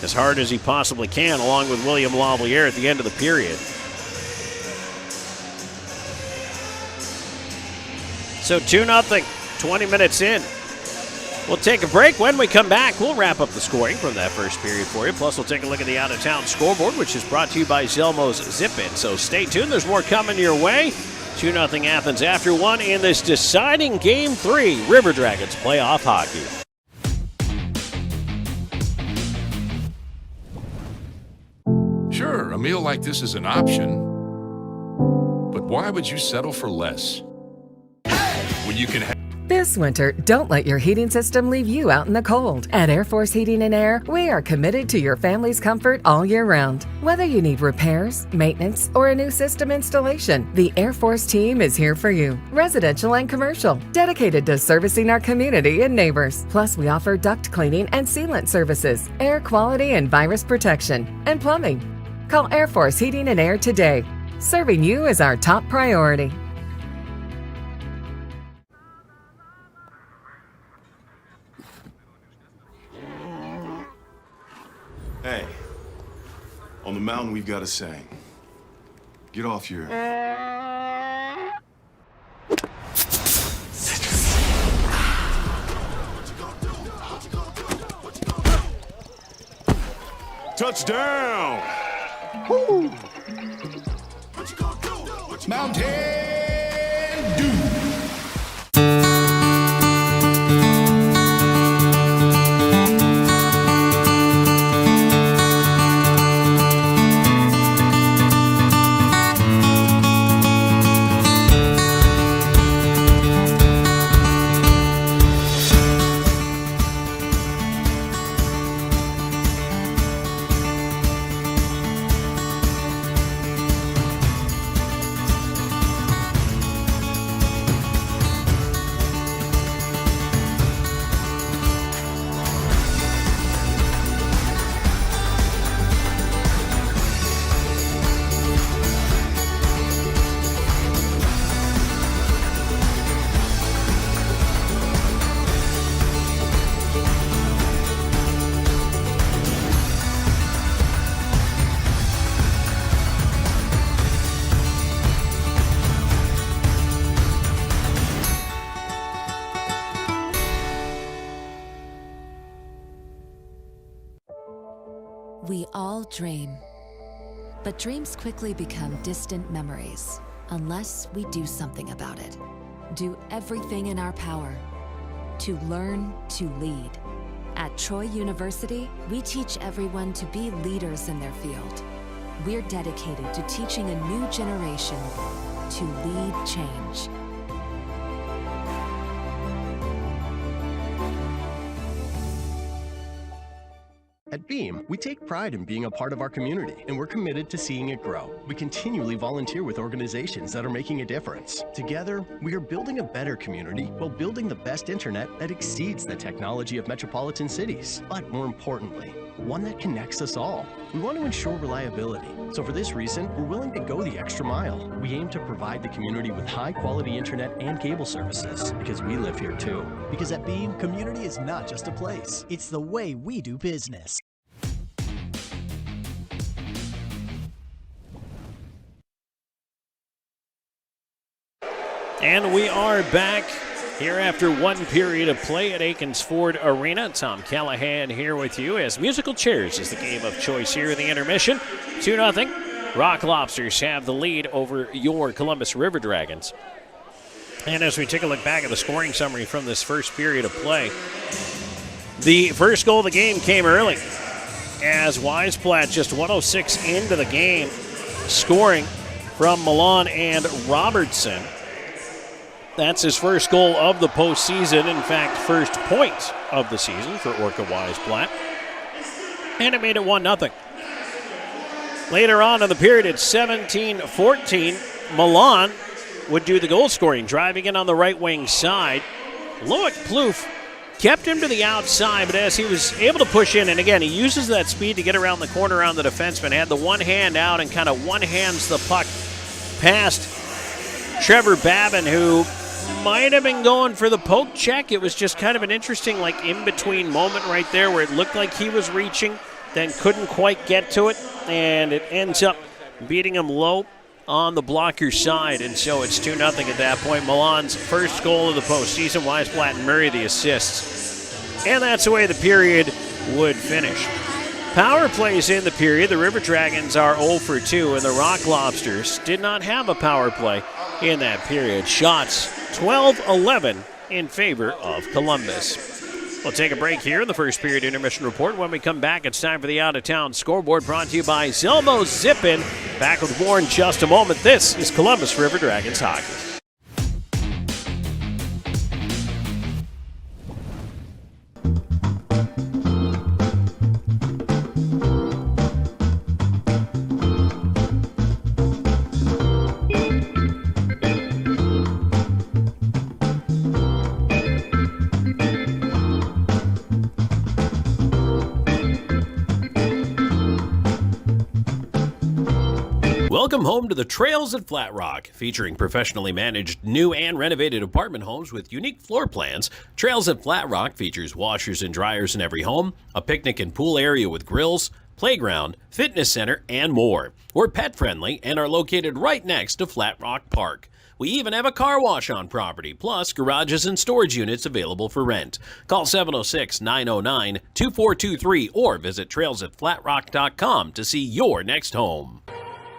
as hard as he possibly can, along with William Lavalier at the end of the period. So 2-0, 20 minutes in. We'll take a break. When we come back, we'll wrap up the scoring from that first period for you. Plus, we'll take a look at the out-of-town scoreboard, which is brought to you by Zelmo's Zip-In. So stay tuned. There's more coming your way. 2-0 Athens after one in this deciding Game 3, River Dragons playoff hockey. Sure, a meal like this is an option, but why would you settle for less? When you can have... This winter, don't let your heating system leave you out in the cold. At Air Force Heating and Air, we are committed to your family's comfort all year round. Whether you need repairs, maintenance, or a new system installation, the Air Force team is here for you. Residential and commercial, dedicated to servicing our community and neighbors. Plus, we offer duct cleaning and sealant services, air quality and virus protection, and plumbing. Call Air Force Heating and Air today. Serving you is our top priority. Hey, on the mountain we've got a saying. Get off your... Touchdown! Woo! Mountain Dew! We all dream, but dreams quickly become distant memories unless we do something about it. Do everything in our power to learn to lead. At Troy University, we teach everyone to be leaders in their field. We're dedicated to teaching a new generation to lead change. At Beam, we take pride in being a part of our community, and we're committed to seeing it grow. We continually volunteer with organizations that are making a difference. Together, we are building a better community while building the best internet that exceeds the technology of metropolitan cities. But more importantly, one that connects us all. We want to ensure reliability. So for this reason, we're willing to go the extra mile. We aim to provide the community with high-quality internet and cable services, because we live here too. Because at Beam, community is not just a place. It's the way we do business. And we are back here after one period of play at Aikens Ford Arena. Tom Callahan here with you as musical chairs is the game of choice here in the intermission. 2-0. Rock Lobsters have the lead over your Columbus River Dragons. And as we take a look back at the scoring summary from this first period of play, the first goal of the game came early as Weisplatt just 1:06 into the game, scoring from Milan and Robertson. That's his first goal of the postseason. In fact, first point of the season for Orca Weisblatt. And it made it 1-0. Later on in the period, it's 17-14. Milan would do the goal scoring, driving in on the right wing side. Loic Plouffe kept him to the outside, but as he was able to push in, and again, he uses that speed to get around the corner around the defenseman, had the one hand out and kind of one-hands the puck past Trevor Babin, who might have been going for the poke check. It was just kind of an interesting, in-between moment right there where it looked like he was reaching, then couldn't quite get to it, and it ends up beating him low on the blocker side, and so it's 2-0 at that point. Milan's first goal of the postseason. Weisblatt and Murray the assists. And that's the way the period would finish. Power plays in the period. The River Dragons are 0 for 2, and the Rock Lobsters did not have a power play in that period. Shots 12-11 in favor of Columbus. We'll take a break here in the first period intermission report. When we come back, it's time for the out-of-town scoreboard brought to you by Zelmo Zip-In. Back with more in just a moment. This is Columbus River Dragons hockey. Welcome home to the Trails at Flat Rock, featuring professionally managed new and renovated apartment homes with unique floor plans. Trails at Flat Rock features washers and dryers in every home, a picnic and pool area with grills, playground, fitness center, and more. We're pet-friendly and are located right next to Flat Rock Park. We even have a car wash on property, plus garages and storage units available for rent. Call 706-909-2423 or visit trailsatflatrock.com to see your next home.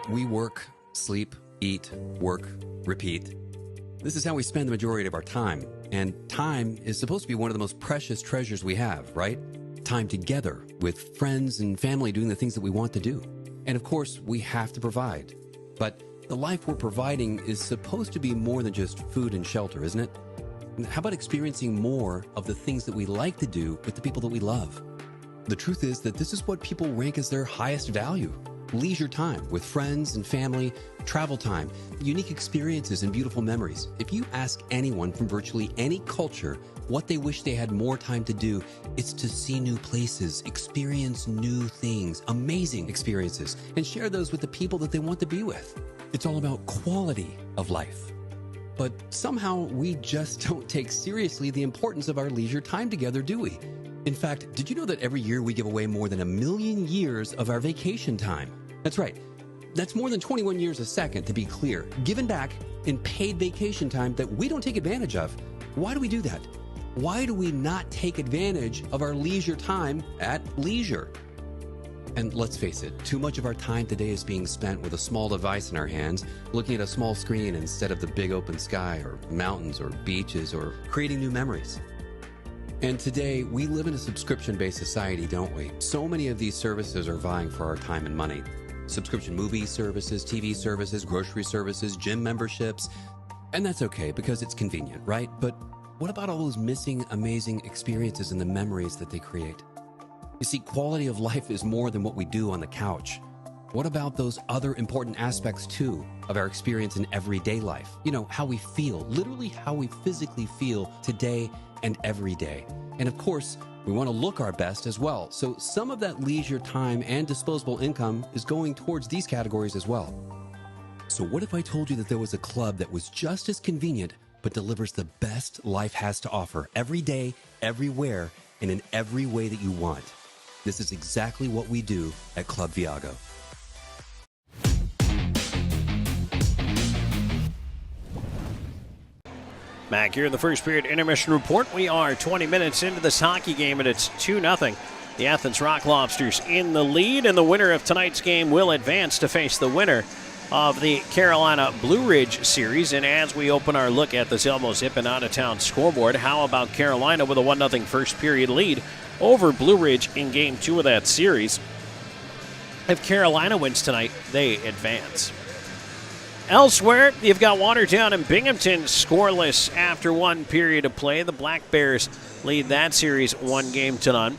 We work, sleep, eat, work, repeat. This is how we spend the majority of our time. And time is supposed to be one of the most precious treasures we have, right? Time together with friends and family doing the things that we want to do. And of course, we have to provide. But the life we're providing is supposed to be more than just food and shelter, isn't it? How about experiencing more of the things that we like to do with the people that we love? The truth is that this is what people rank as their highest value. Leisure time with friends and family, travel time, unique experiences and beautiful memories. If you ask anyone from virtually any culture what they wish they had more time to do, it's to see new places, experience new things, amazing experiences, and share those with the people that they want to be with. It's all about quality of life. But somehow we just don't take seriously the importance of our leisure time together, do we? In fact, did you know that every year we give away more than 1 million years of our vacation time? That's right. That's more than 21 years a second, to be clear, given back in paid vacation time that we don't take advantage of. Why do we do that? Why do we not take advantage of our leisure time at leisure? And let's face it, too much of our time today is being spent with a small device in our hands, looking at a small screen instead of the big open sky or mountains or beaches or creating new memories. And today, we live in a subscription-based society, don't we? So many of these services are vying for our time and money. Subscription movie services, TV services, grocery services, gym memberships. And that's okay because it's convenient, right? But what about all those missing amazing experiences and the memories that they create? You see, quality of life is more than what we do on the couch. What about those other important aspects, too, of our experience in everyday life? You know, how we feel, literally how we physically feel today and every day. And of course, we want to look our best as well. So some of that leisure time and disposable income is going towards these categories as well. So what if I told you that there was a club that was just as convenient, but delivers the best life has to offer every day, everywhere, and in every way that you want? This is exactly what we do at Club Viago. Back here in the first period intermission report. We are 20 minutes into this hockey game, and it's 2-0. The Athens Rock Lobsters in the lead, and the winner of tonight's game will advance to face the winner of the Carolina Blue Ridge series. And as we open our look at the Zelmo Zip-In out-of-town scoreboard, how about Carolina with a 1-0 first period lead over Blue Ridge in Game 2 of that series? If Carolina wins tonight, they advance. Elsewhere, you've got Watertown and Binghamton scoreless after one period of play. The Black Bears lead that series 1-0.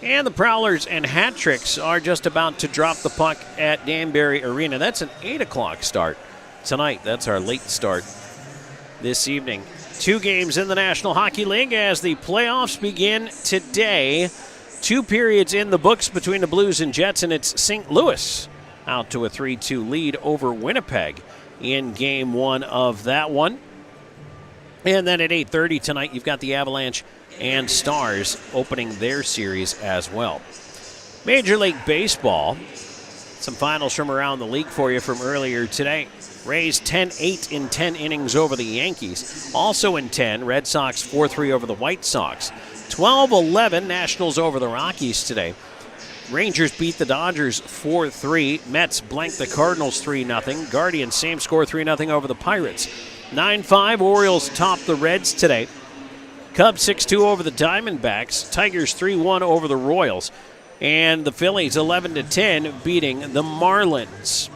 And the Prowlers and Hat Tricks are just about to drop the puck at Danbury Arena. That's an 8 o'clock start tonight. That's our late start this evening. 2 games in the National Hockey League as the playoffs begin today. 2 periods in the books between the Blues and Jets, and it's St. Louis out to a 3-2 lead over Winnipeg in game 1 of that one. And then at 8:30 tonight, you've got the Avalanche and Stars opening their series as well. Major League Baseball, some finals from around the league for you from earlier today. Rays 10-8 in 10 innings over the Yankees. Also in 10, Red Sox 4-3 over the White Sox. 12-11, Nationals over the Rockies today. Rangers beat the Dodgers 4-3. Mets blanked the Cardinals 3-0. Guardians, same score, 3-0 over the Pirates. 9-5, Orioles topped the Reds today. Cubs 6-2 over the Diamondbacks. Tigers 3-1 over the Royals. And the Phillies 11-10 beating the Marlins.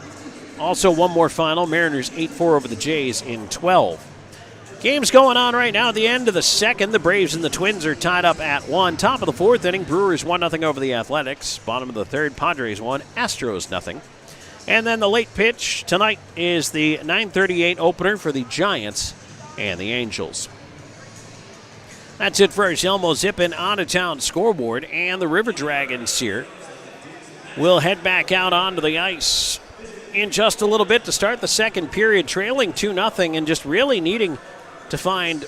Also one more final, Mariners 8-4 over the Jays in 12. Games going on right now at the end of the second. The Braves and the Twins are tied up at 1. Top of the 4th inning, Brewers 1-0 over the Athletics. Bottom of the 3rd, Padres 1, Astros 0. And then the late pitch tonight is the 9:38 opener for the Giants and the Angels. That's it for our Selmo Zippin out-of-town scoreboard, and the River Dragons here will head back out onto the ice in just a little bit to start the second period, trailing 2-0 and just really needing to find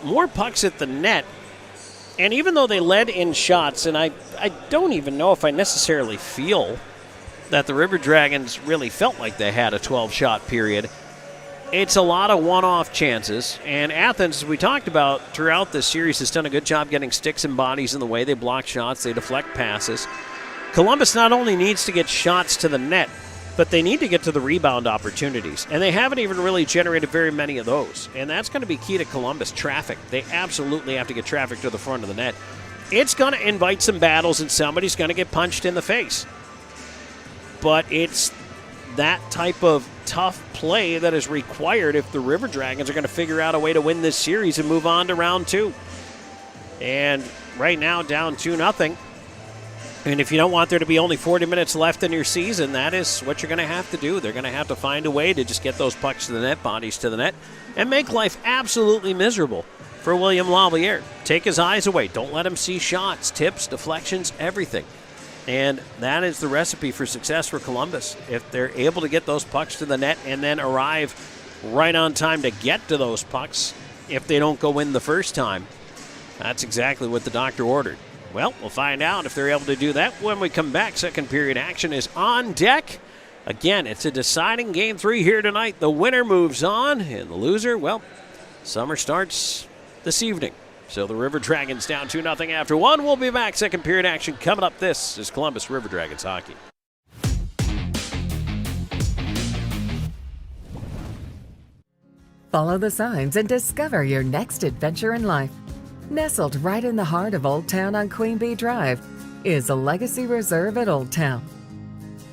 more pucks at the net. And even though they led in shots, and I don't even know if I necessarily feel that the River Dragons really felt like they had a 12-shot period, it's a lot of one-off chances. And Athens, as we talked about throughout this series, has done a good job getting sticks and bodies in the way. They block shots, they deflect passes. Columbus not only needs to get shots to the net, but they need to get to the rebound opportunities. And they haven't even really generated very many of those. And that's going to be key to Columbus, traffic. They absolutely have to get traffic to the front of the net. It's going to invite some battles, and somebody's going to get punched in the face. But it's that type of tough play that is required if the River Dragons are going to figure out a way to win this series and move on to round 2. And right now, down 2-0. And if you don't want there to be only 40 minutes left in your season, that is what you're going to have to do. They're going to have to find a way to just get those pucks to the net, bodies to the net, and make life absolutely miserable for William Lavalier. Take his eyes away. Don't let him see shots, tips, deflections, everything. And that is the recipe for success for Columbus. If they're able to get those pucks to the net and then arrive right on time to get to those pucks, if they don't go in the first time, that's exactly what the doctor ordered. Well, we'll find out if they're able to do that when we come back. Second period action is on deck. Again, it's a deciding Game 3 here tonight. The winner moves on, and the loser, well, summer starts this evening. So the River Dragons down 2-0 after 1. We'll be back. Second period action coming up. This is Columbus River Dragons hockey. Follow the signs and discover your next adventure in life. Nestled right in the heart of Old Town on Queen Bee Drive is a Legacy Reserve at Old Town.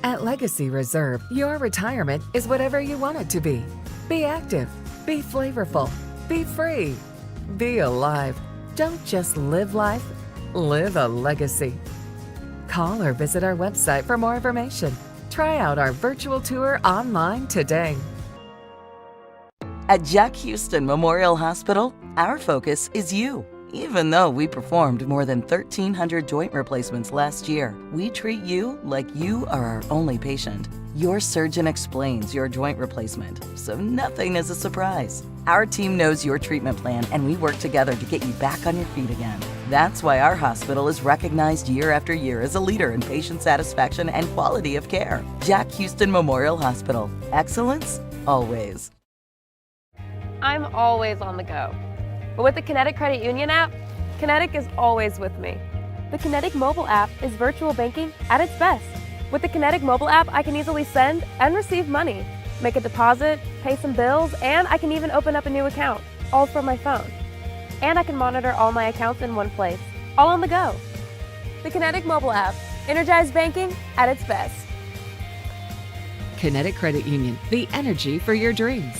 At Legacy Reserve, your retirement is whatever you want it to be. Be active, be flavorful, be free, be alive. Don't just live life, live a legacy. Call or visit our website for more information. Try out our virtual tour online today. At Jack Houston Memorial Hospital, our focus is you. Even though we performed more than 1,300 joint replacements last year, we treat you like you are our only patient. Your surgeon explains your joint replacement, so nothing is a surprise. Our team knows your treatment plan, and we work together to get you back on your feet again. That's why our hospital is recognized year after year as a leader in patient satisfaction and quality of care. Jack Houston Memorial Hospital. Excellence, always. I'm always on the go. But with the Kinetic Credit Union app, Kinetic is always with me. The Kinetic mobile app is virtual banking at its best. With the Kinetic mobile app, I can easily send and receive money, make a deposit, pay some bills, and I can even open up a new account, all from my phone. And I can monitor all my accounts in one place, all on the go. The Kinetic mobile app, energized banking at its best. Kinetic Credit Union, the energy for your dreams.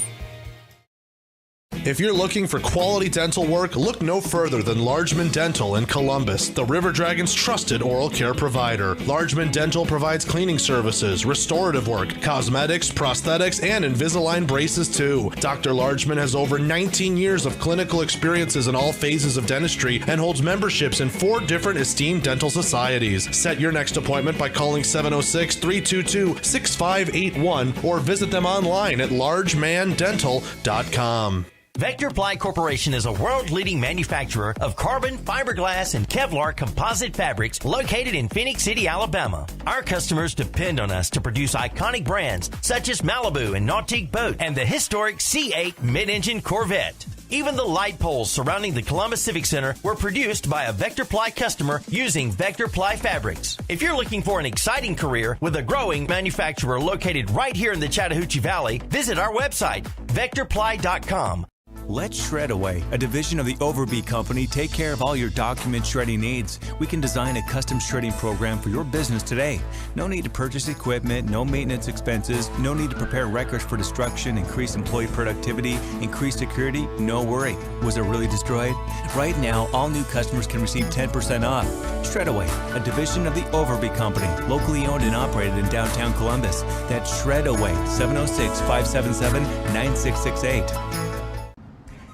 If you're looking for quality dental work, look no further than Largeman Dental in Columbus, the River Dragon's trusted oral care provider. Largeman Dental provides cleaning services, restorative work, cosmetics, prosthetics, and Invisalign braces too. Dr. Largeman has over 19 years of clinical experiences in all phases of dentistry and holds memberships in 4 different esteemed dental societies. Set your next appointment by calling 706-322-6581 or visit them online at largemandental.com. Vector Ply Corporation is a world-leading manufacturer of carbon, fiberglass, and Kevlar composite fabrics located in Phoenix City, Alabama. Our customers depend on us to produce iconic brands such as Malibu and Nautique Boat and the historic C8 mid-engine Corvette. Even the light poles surrounding the Columbus Civic Center were produced by a Vector Ply customer using Vector Ply fabrics. If you're looking for an exciting career with a growing manufacturer located right here in the Chattahoochee Valley, visit our website, vectorply.com. Let Shredaway, a division of the Overbee Company, take care of all your document shredding needs. We can design a custom shredding program for your business today. No need to purchase equipment, no maintenance expenses, no need to prepare records for destruction, increase employee productivity, increase security, no worry. Was it really destroyed? Right now, all new customers can receive 10% off. Shredaway, a division of the Overbee Company, locally owned and operated in downtown Columbus. That's Shredaway, 706-577-9668.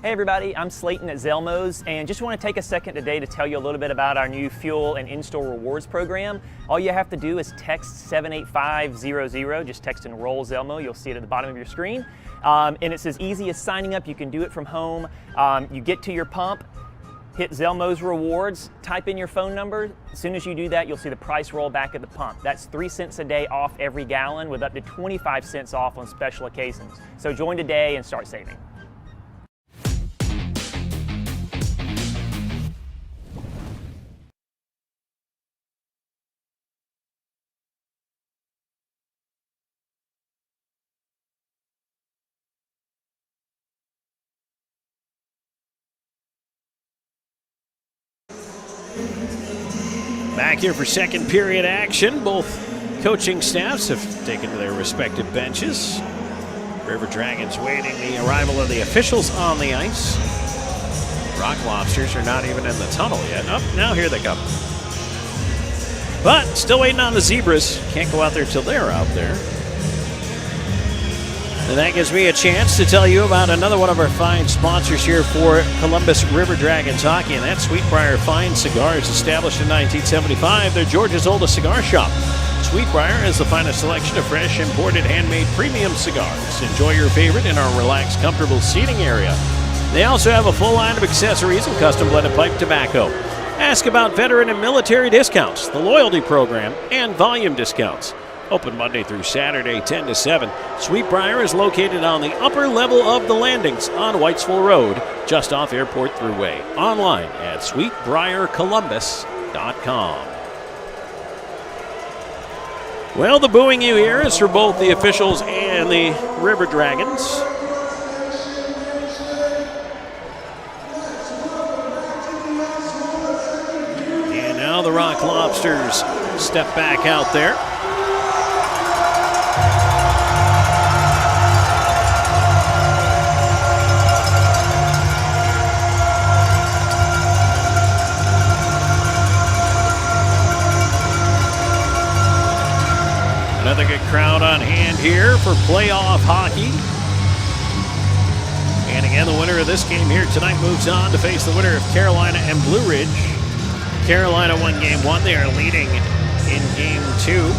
Hey everybody, I'm Slayton at Zelmos, and just want to take a second today to tell you a little bit about our new fuel and in-store rewards program. All you have to do is text 78500, just text enroll Zelmo, you'll see it at the bottom of your screen. And it's as easy as signing up. You can do it from home. You get to your pump, hit Zelmos rewards, type in your phone number. As soon as you do that, you'll see the price roll back at the pump. That's 3 cents a day off every gallon with up to 25 cents off on special occasions. So join today and start saving. Back here for second period action. Both coaching staffs have taken to their respective benches. River Dragons waiting the arrival of the officials on the ice. Rock Lobsters are not even in the tunnel yet. Oh, now here they come. But still waiting on the Zebras. Can't go out there till they're out there. And that gives me a chance to tell you about another one of our fine sponsors here for Columbus River Dragons hockey, and that's Sweetbriar Fine Cigars. Established in 1975, they're Georgia's oldest cigar shop. Sweetbriar has the finest selection of fresh, imported, handmade premium cigars. Enjoy your favorite in our relaxed, comfortable seating area. They also have a full line of accessories and custom blended pipe tobacco. Ask about veteran and military discounts, the loyalty program, and volume discounts. Open Monday through Saturday, 10 to 7. Sweetbriar is located on the upper level of the landings on Whitesville Road, just off Airport Thruway. Online at sweetbriarcolumbus.com. Well, the booing you hear is for both the officials and the River Dragons. And now the Rock Lobsters step back out there. Another good crowd on hand here for playoff hockey. And again, the winner of this game here tonight moves on to face the winner of Carolina and Blue Ridge. Carolina won game one. They are leading in game two.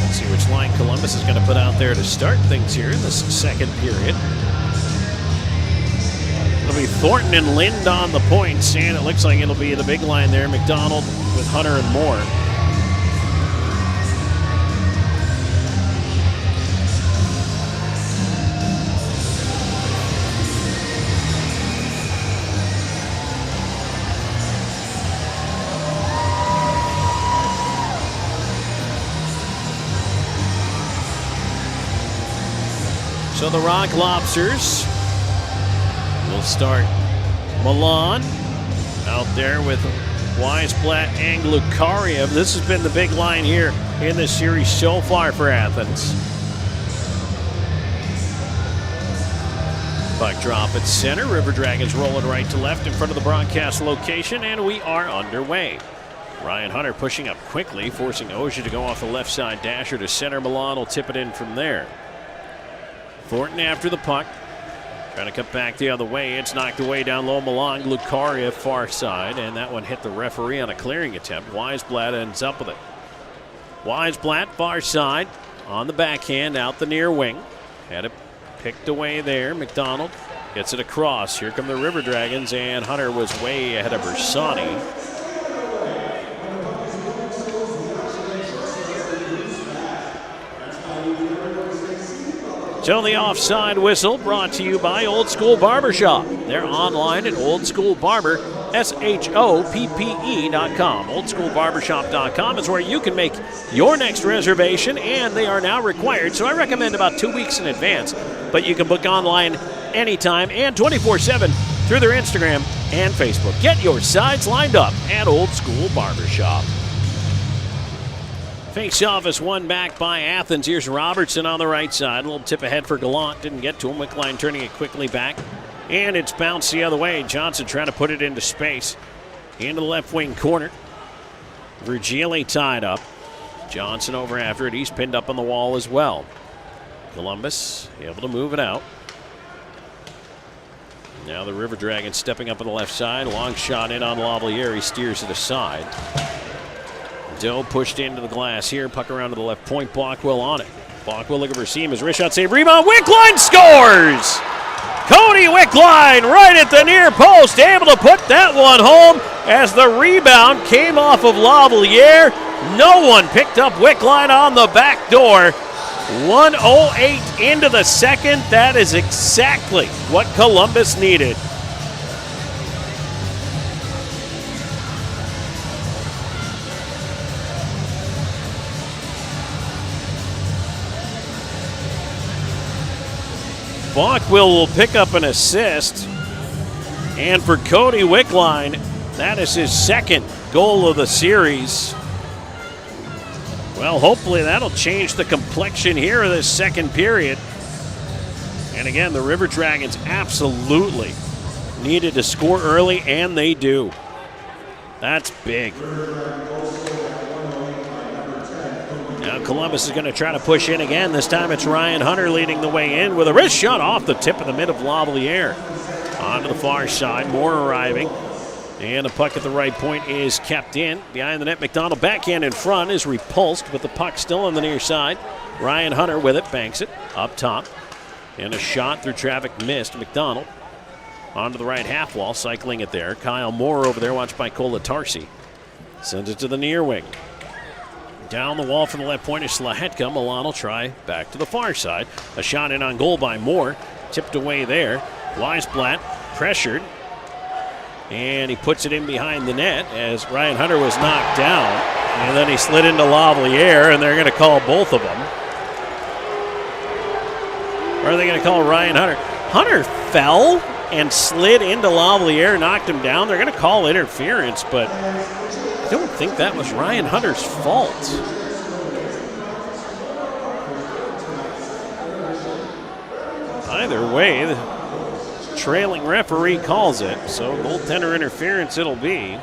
Let's see which line Columbus is going to put out there to start things here in this second period. It'll be Thornton and Lind on the points, and it looks like it'll be the big line there, McDonald with Hunter and Moore. So the Rock Lobsters will start Milan Out there with Weisblatt and Lukariev. This has been the big line here in this series so far for Athens. Puck drop at center. River Dragons rolling right to left in front of the broadcast location, and we are underway. Ryan Hunter pushing up quickly, forcing Oja to go off the left side dasher to center. Milan will tip it in from there. Thornton after the puck. Trying to cut back the other way. It's knocked away down low. Milan. Lukariev far side, and that one hit the referee on a clearing attempt. Weisblatt ends up with it. Weisblatt far side on the backhand out the near wing. Had it picked away there. McDonald gets it across. Here come the River Dragons, and Hunter was way ahead of Bersani. So the offside whistle brought to you by Old School Barbershop. They're online at oldschoolbarber.com. Oldschoolbarbershop.com is where you can make your next reservation, and they are now required. So I recommend about 2 weeks in advance, but you can book online anytime and 24/7 through their Instagram and Facebook. Get your sides lined up at Old School Barbershop. Face-off is won back by Athens. Here's Robertson on the right side. A little tip ahead for Gallant. Didn't get to him. Wickline turning it quickly back. And it's bounced the other way. Johnson trying to put it into space. Into the left wing corner. Virgili tied up. Johnson over after it. He's pinned up on the wall as well. Columbus able to move it out. Now the River Dragons stepping up on the left side. Long shot in on Lavalier. He steers it aside. Doe pushed into the glass here. Puck around to the left point. Blockwell on it. Blockwell looking for seam. His wrist shot save. Rebound. Wickline scores! Cody Wickline right at the near post. Able to put that one home as the rebound came off of Lavalier. No one picked up Wickline on the back door. 1:08 into the second. That is exactly what Columbus needed. Blockwell will pick up an assist. And for Cody Wickline, that is his second goal of the series. Well, hopefully that'll change the complexion here of this second period. And again, the River Dragons absolutely needed to score early, and they do. That's big. Now Columbus is going to try to push in again. This time it's Ryan Hunter leading the way in with a wrist shot off the tip of the mid of Lavalier. Onto the far side, Moore arriving. And the puck at the right point is kept in. Behind the net, McDonald backhand in front is repulsed, but the puck still on the near side. Ryan Hunter with it, banks it up top. And a shot through traffic missed. McDonald onto the right half wall, cycling it there. Kyle Moore over there, watched by Kolatarsi. Sends it to the near wing. Down the wall from the left point is Slahetka. Milan will try back to the far side. A shot in on goal by Moore. Tipped away there. Weisblatt pressured. And he puts it in behind the net as Ryan Hunter was knocked down. And then he slid into Lavalier, and they're going to call both of them. Or are they going to call Ryan Hunter? Hunter fell and slid into Lavalier, knocked him down. They're going to call interference, but I don't think that was Ryan Hunter's fault. Either way, the trailing referee calls it, so goaltender interference it'll be.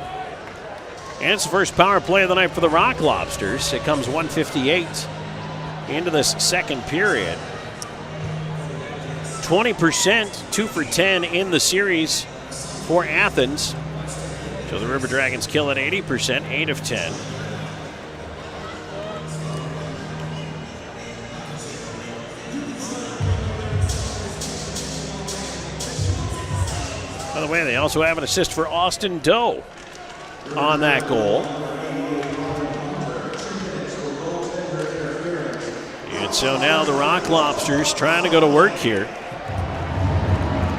And it's the first power play of the night for the Rock Lobsters. It comes 1:58 into this second period. 20%, 2 for 10 in the series for Athens. So the River Dragons kill at 80%, 8 of 10. By the way, they also have an assist for Austin Doe on that goal. And so now the Rock Lobsters trying to go to work here.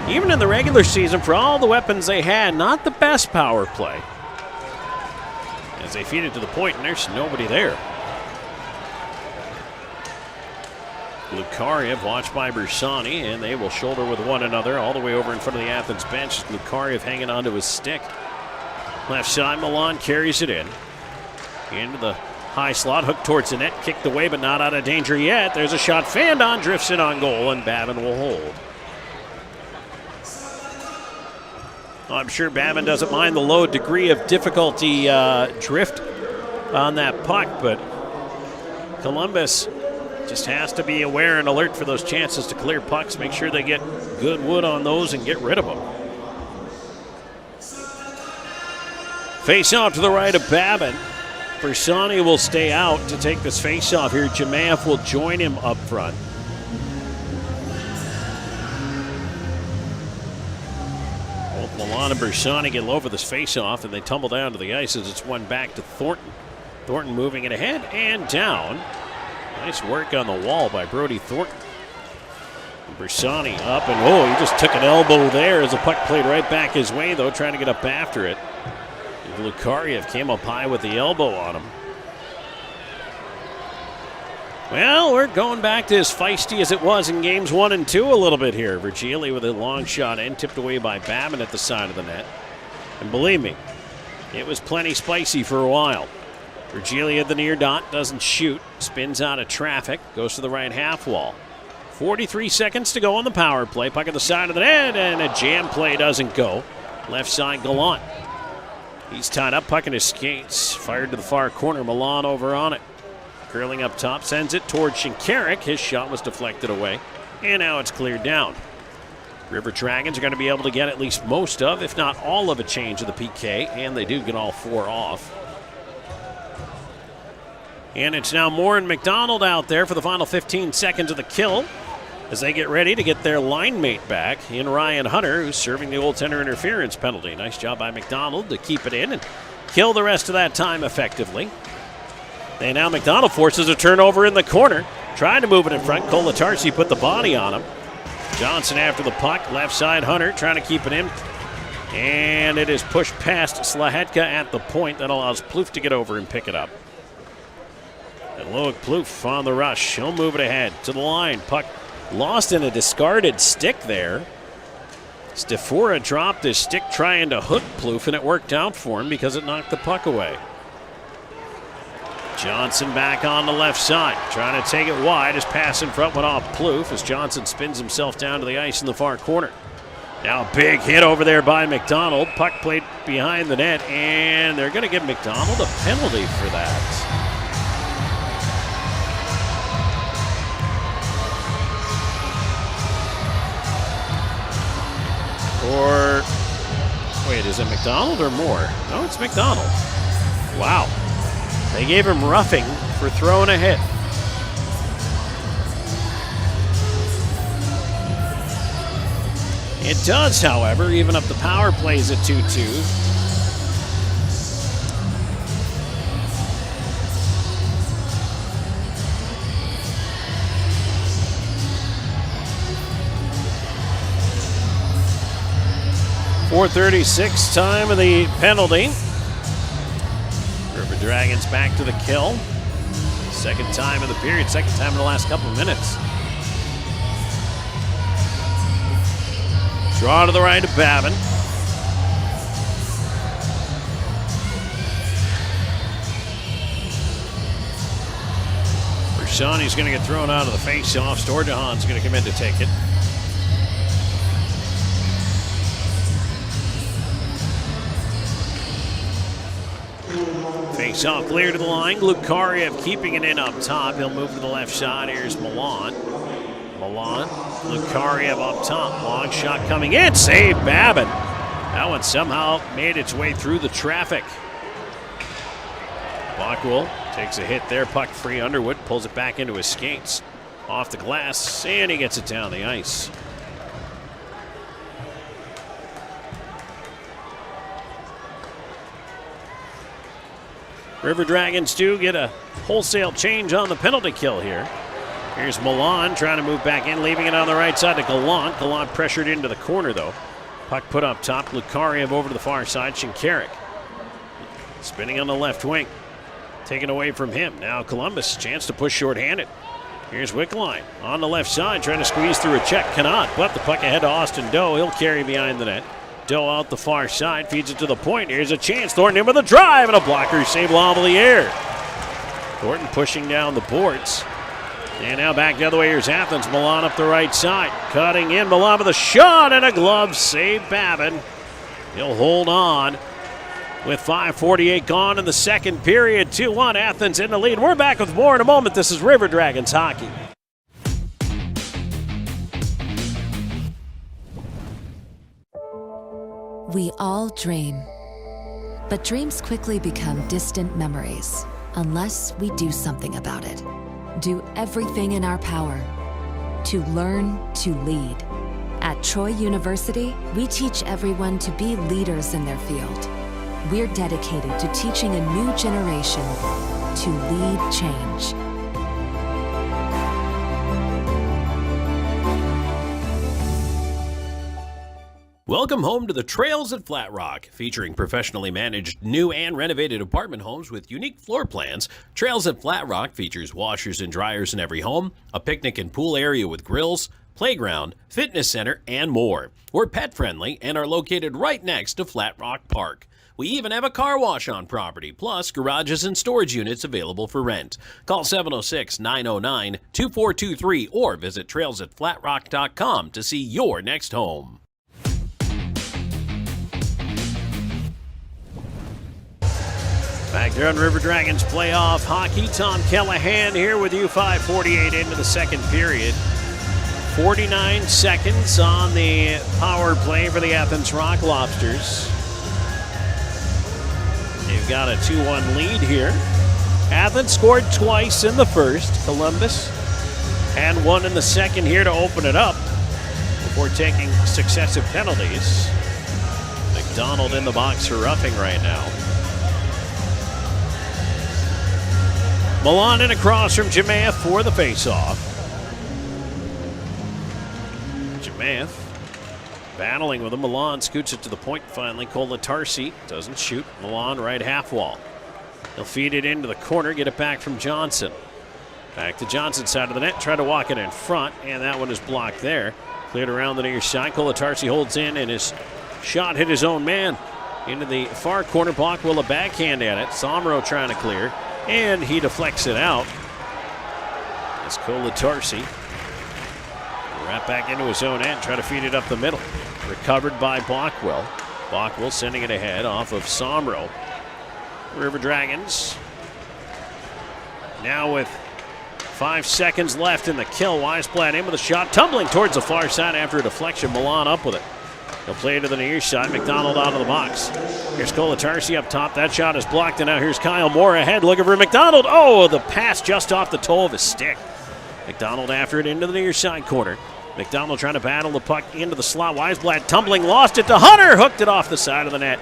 Even in the regular season, for all the weapons they had, not the best power play. As they feed it to the point, and there's nobody there. Lukariev watched by Bersani, and they will shoulder with one another all the way over in front of the Athens bench. Lukariev hanging onto his stick. Left side, Milan carries it in. Into the high slot, hook towards the net, kicked away, but not out of danger yet. There's a shot, Fandon drifts in on goal, and Babin will hold. I'm sure Babin doesn't mind the low degree of difficulty drift on that puck, but Columbus just has to be aware and alert for those chances to clear pucks, make sure they get good wood on those and get rid of them. Face off to the right of Babin. Bersani will stay out to take this face-off here. Jemayev will join him up front. Both Milan and Bersani get low for this face-off, and they tumble down to the ice as it's one back to Thornton. Thornton moving it ahead and down. Nice work on the wall by Brody Thornton. Bersani up, and he just took an elbow there as the puck played right back his way, though, trying to get up after it. Lukariev came up high with the elbow on him. Well, we're going back to as feisty as it was in games 1 and 2 a little bit here. Virgili with a long shot in, tipped away by Babin at the side of the net. And believe me, it was plenty spicy for a while. Virgili at the near dot, doesn't shoot, spins out of traffic, goes to the right half wall. 43 seconds to go on the power play. Puck at the side of the net, and a jam play doesn't go. Left side, Gallant. He's tied up, puck in his skates. Fired to the far corner, Milan over on it. Curling up top, sends it towards Shinkarik. His shot was deflected away, and now it's cleared down. River Dragons are going to be able to get at least most of, if not all of a change of the PK, and they do get all 4 off. And it's now Moore and McDonald out there for the final 15 seconds of the kill as they get ready to get their line mate back in Ryan Hunter, who's serving the goaltender interference penalty. Nice job by McDonald to keep it in and kill the rest of that time effectively. And now McDonald forces a turnover in the corner, trying to move it in front. Kolatarsi put the body on him. Johnson after the puck, left side Hunter trying to keep it in. And it is pushed past Slahetka at the point. That allows Plouffe to get over and pick it up. And Loic Plouffe on the rush. He'll move it ahead to the line. Puck lost in a discarded stick there. Stefura dropped his stick trying to hook Plouffe, and it worked out for him because it knocked the puck away. Johnson back on the left side, trying to take it wide. His pass in front went off Plouffe as Johnson spins himself down to the ice in the far corner. Now a big hit over there by McDonald. Puck played behind the net, and they're going to give McDonald a penalty for that. Or, wait, is it McDonald or Moore? No, it's McDonald. Wow. They gave him roughing for throwing a hit. It does, however, even up the power plays at 2-2. .436 time of the penalty. River Dragons back to the kill. Second time of the period, second time in the last couple of minutes. Draw to the right of Babin. Bersani's going to get thrown out of the face-off. Storjahan's going to come in to take it. Face-off clear to the line. Lukariev keeping it in up top. He'll move to the left side. Here's Milan. Lukariev up top. Long shot coming in. Save Babin. That one somehow made its way through the traffic. Bockwell takes a hit there. Puck free. Underwood pulls it back into his skates. Off the glass, and he gets it down the ice. River Dragons do get a wholesale change on the penalty kill here. Here's Milan trying to move back in, leaving it on the right side to Gallant. Gallant pressured into the corner, though. Puck put up top. Lukariev over to the far side. Shinkarik spinning on the left wing. Taken away from him. Now Columbus, chance to push shorthanded. Here's Wickline on the left side, trying to squeeze through a check. Cannot, but the puck ahead to Austin Doe. He'll carry behind the net. Doe out the far side, feeds it to the point. Here's a chance. Thornton in with a drive and a blocker save Lavalier. Thornton pushing down the boards. And now back the other way. Here's Athens. Milan up the right side. Cutting in. Milan with a shot and a glove save. Babin. He'll hold on with 5:48 gone in the second period. 2-1 Athens in the lead. We're back with more in a moment. This is River Dragons hockey. We all dream, but dreams quickly become distant memories unless we do something about it. Do everything in our power to learn to lead. At Troy University, we teach everyone to be leaders in their field. We're dedicated to teaching a new generation to lead change. Welcome home to the Trails at Flat Rock, featuring professionally managed new and renovated apartment homes with unique floor plans. Trails at Flat Rock features washers and dryers in every home, a picnic and pool area with grills, playground, fitness center, and more. We're pet-friendly and are located right next to Flat Rock Park. We even have a car wash on property, plus garages and storage units available for rent. Call 706-909-2423 or visit trailsatflatrock.com to see your next home. Back there on River Dragons playoff hockey, Tom Callahan here with you, 5:48 into the second period. 49 seconds on the power play for the Athens Rock Lobsters. They've got a 2-1 lead here. Athens scored twice in the first. Columbus had one in the second here to open it up before taking successive penalties. McDonald in the box for roughing right now. Milan in across from Jemayev for the faceoff. Jemayev battling with him. Milan scoots it to the point finally. Kolatarsi doesn't shoot. Milan right half wall. He'll feed it into the corner, get it back from Johnson. Back to Johnson's side of the net, try to walk it in front, and that one is blocked there. Cleared around the near side. Kolatarsi holds in, and his shot hit his own man. Into the far corner, block will a backhand at it. Somro trying to clear. And he deflects it out. It's Kolatarsi. Right back into his own end, try to feed it up the middle. Recovered by Blockwell. Blockwell sending it ahead off of Somro. River Dragons now with 5 seconds left in the kill. Weisblatt in with a shot, tumbling towards the far side after a deflection. Milan up with it. He'll play it to the near side. McDonald out of the box. Here's Kolatarsi up top. That shot is blocked, and now here's Kyle Moore ahead looking for McDonald. Oh, the pass just off the toe of his stick. McDonald after it into the near side corner. McDonald trying to battle the puck into the slot. Weisblatt tumbling, lost it to Hunter. Hooked it off the side of the net.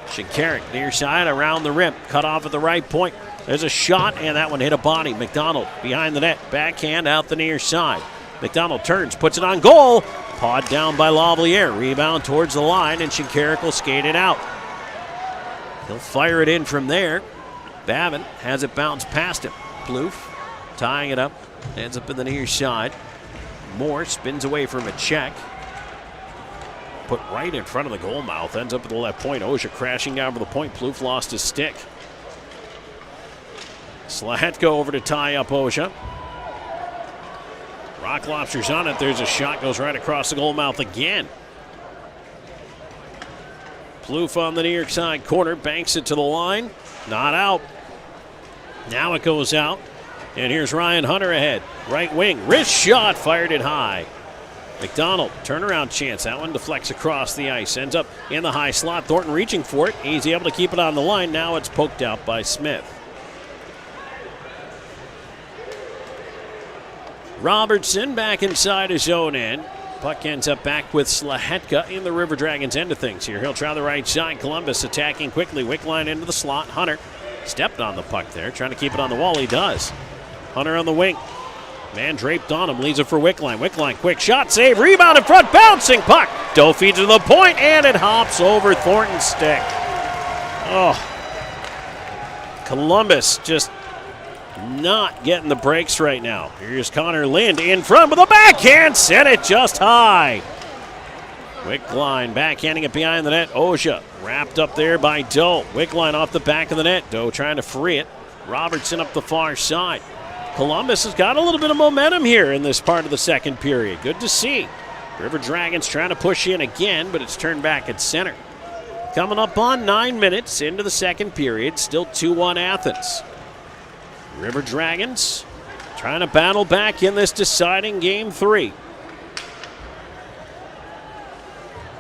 Shinkarik near side around the rim. Cut off at the right point. There's a shot, and that one hit a body. McDonald behind the net. Backhand out the near side. McDonald turns, puts it on goal. Pawed down by Lavalier. Rebound towards the line, and Shinkarik will skate it out. He'll fire it in from there. Babin has it bounce past him. Plouffe tying it up. Ends up in the near side. Moore spins away from a check. Put right in front of the goal mouth. Ends up at the left point. Osha crashing down for the point. Plouffe lost his stick. Slahatko over to tie up Osha. Rock Lobsters on it. There's a shot. Goes right across the goal mouth again. Plouffe on the near side corner. Banks it to the line. Not out. Now it goes out. And here's Ryan Hunter ahead. Right wing. Wrist shot. Fired it high. McDonald. Turnaround chance. That one deflects across the ice. Ends up in the high slot. Thornton reaching for it. He's able to keep it on the line. Now it's poked out by Smith. Robertson back inside his own end. Puck ends up back with Slahetka in the River Dragons end of things here. He'll try the right side. Columbus attacking quickly. Wickline into the slot. Hunter stepped on the puck there. Trying to keep it on the wall. He does. Hunter on the wing. Man draped on him. Leaves it for Wickline. Wickline quick shot. Save. Rebound in front. Bouncing puck. Doe feeds to the point. And it hops over Thornton's stick. Oh. Columbus just not getting the breaks right now. Here's Connor Lind in front with a backhand. Sent it just high. Wickline backhanding it behind the net. Oja wrapped up there by Doe. Wickline off the back of the net. Doe trying to free it. Robertson up the far side. Columbus has got a little bit of momentum here in this part of the second period. Good to see. River Dragons trying to push in again, but it's turned back at center. Coming up on 9 minutes into the second period. Still 2-1 Athens. River Dragons trying to battle back in this deciding Game 3.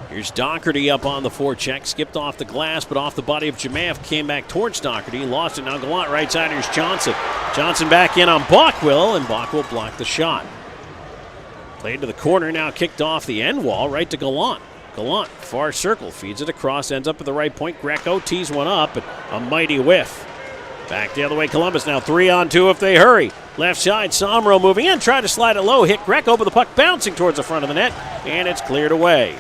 Here's Doherty up on the forecheck. Skipped off the glass, but off the body of Jemaev. Came back towards Doherty. Lost it. Now Gallant right side. Here's Johnson. Johnson back in on Bockwell, and Bockwell blocked the shot. Played to the corner. Now kicked off the end wall right to Gallant. Gallant, far circle. Feeds it across. Ends up at the right point. Greco tees one up, and a mighty whiff. Back the other way. Columbus now 3-on-2 if they hurry. Left side. Somro moving in. Tried to slide it low. Hit Greco, but the puck bouncing towards the front of the net, and it's cleared away.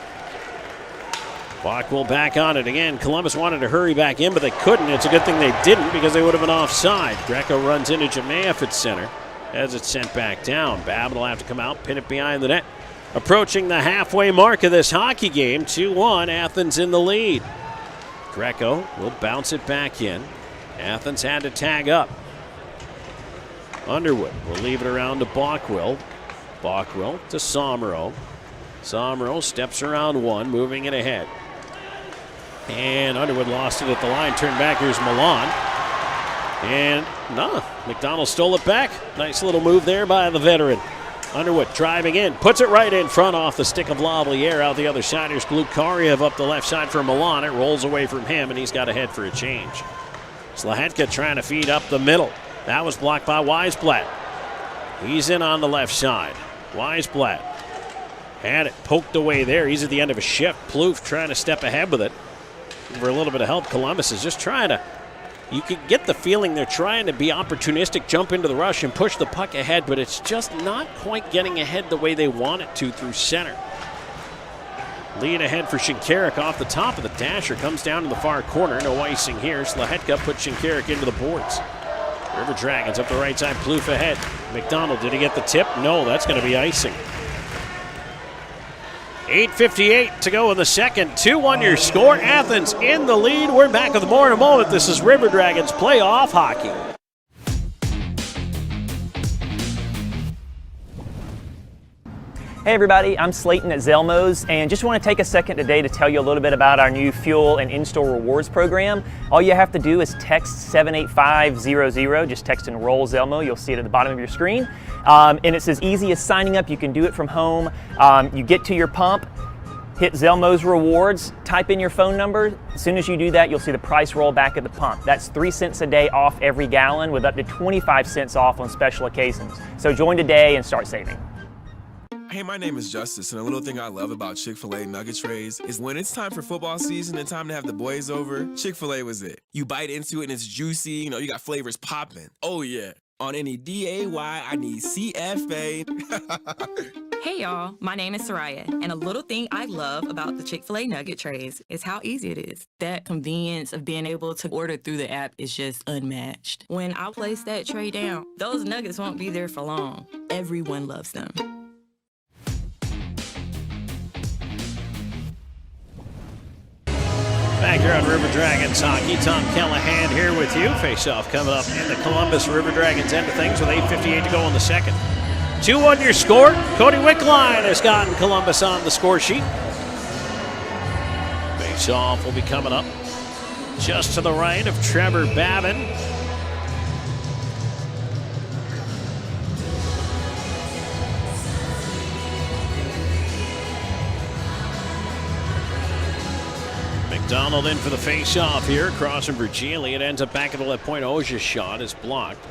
Bockwell back on it again. Columbus wanted to hurry back in, but they couldn't. It's a good thing they didn't because they would have been offside. Greco runs into Jemaev at center as it's sent back down. Babbitt will have to come out, pin it behind the net. Approaching the halfway mark of this hockey game, 2-1, Athens in the lead. Greco will bounce it back in. Athens had to tag up. Underwood will leave it around to Bockwell. Bockwell to Somro. Somro steps around one, moving it ahead. And Underwood lost it at the line. Turned back. Here's Milan. And McDonald stole it back. Nice little move there by the veteran. Underwood driving in. Puts it right in front off the stick of Lavaliere. Out the other side. Here's Glukariev up the left side for Milan. It rolls away from him, and he's got to head for a change. Slahetka trying to feed up the middle. That was blocked by Weisblatt. He's in on the left side. Weisblatt had it poked away there. He's at the end of a shift. Plouffe trying to step ahead with it. For a little bit of help, Columbus is just trying to, you could get the feeling they're trying to be opportunistic, jump into the rush and push the puck ahead, but it's just not quite getting ahead the way they want it to through center. Lead ahead for Shinkarik off the top of the dasher, comes down in the far corner, no icing here. Slahetka puts Shinkarik into the boards. River Dragons up the right side, Plouffe ahead. McDonald, did he get the tip? No, that's going to be icing. 8:58 to go in the second. 2-1 your score. Athens in the lead. We're back with more in a moment. This is River Dragons playoff hockey. Hey everybody, I'm Slayton at Zelmo's, and just want to take a second today to tell you a little bit about our new fuel and in-store rewards program. All you have to do is text 78500. Just text Enroll Zelmo. You'll see it at the bottom of your screen. And it's as easy as signing up. You can do it from home. You get to your pump, hit Zelmo's Rewards, type in your phone number. As soon as you do that, you'll see the price roll back at the pump. That's 3 cents a day off every gallon with up to 25 cents off on special occasions. So join today and start saving. Hey, my name is Justice, and a little thing I love about Chick-fil-A nugget trays is when it's time for football season and time to have the boys over, Chick-fil-A was it. You bite into it and it's juicy, you got flavors popping. Oh yeah. On any D-A-Y, I need CFA. Hey y'all, my name is Soraya, and a little thing I love about the Chick-fil-A nugget trays is how easy it is. That convenience of being able to order through the app is just unmatched. When I place that tray down, those nuggets won't be there for long. Everyone loves them. Back here on River Dragons hockey, Tom Callahan here with you. Face-off coming up in the Columbus River Dragons end of things with 8:58 to go in the second. 2-1 your score. Cody Wickline has gotten Columbus on the score sheet. Face-off will be coming up just to the right of Trevor Babbitt. McDonald in for the face-off here, across from Virgili. It ends up back at the left point. Oja's shot is blocked.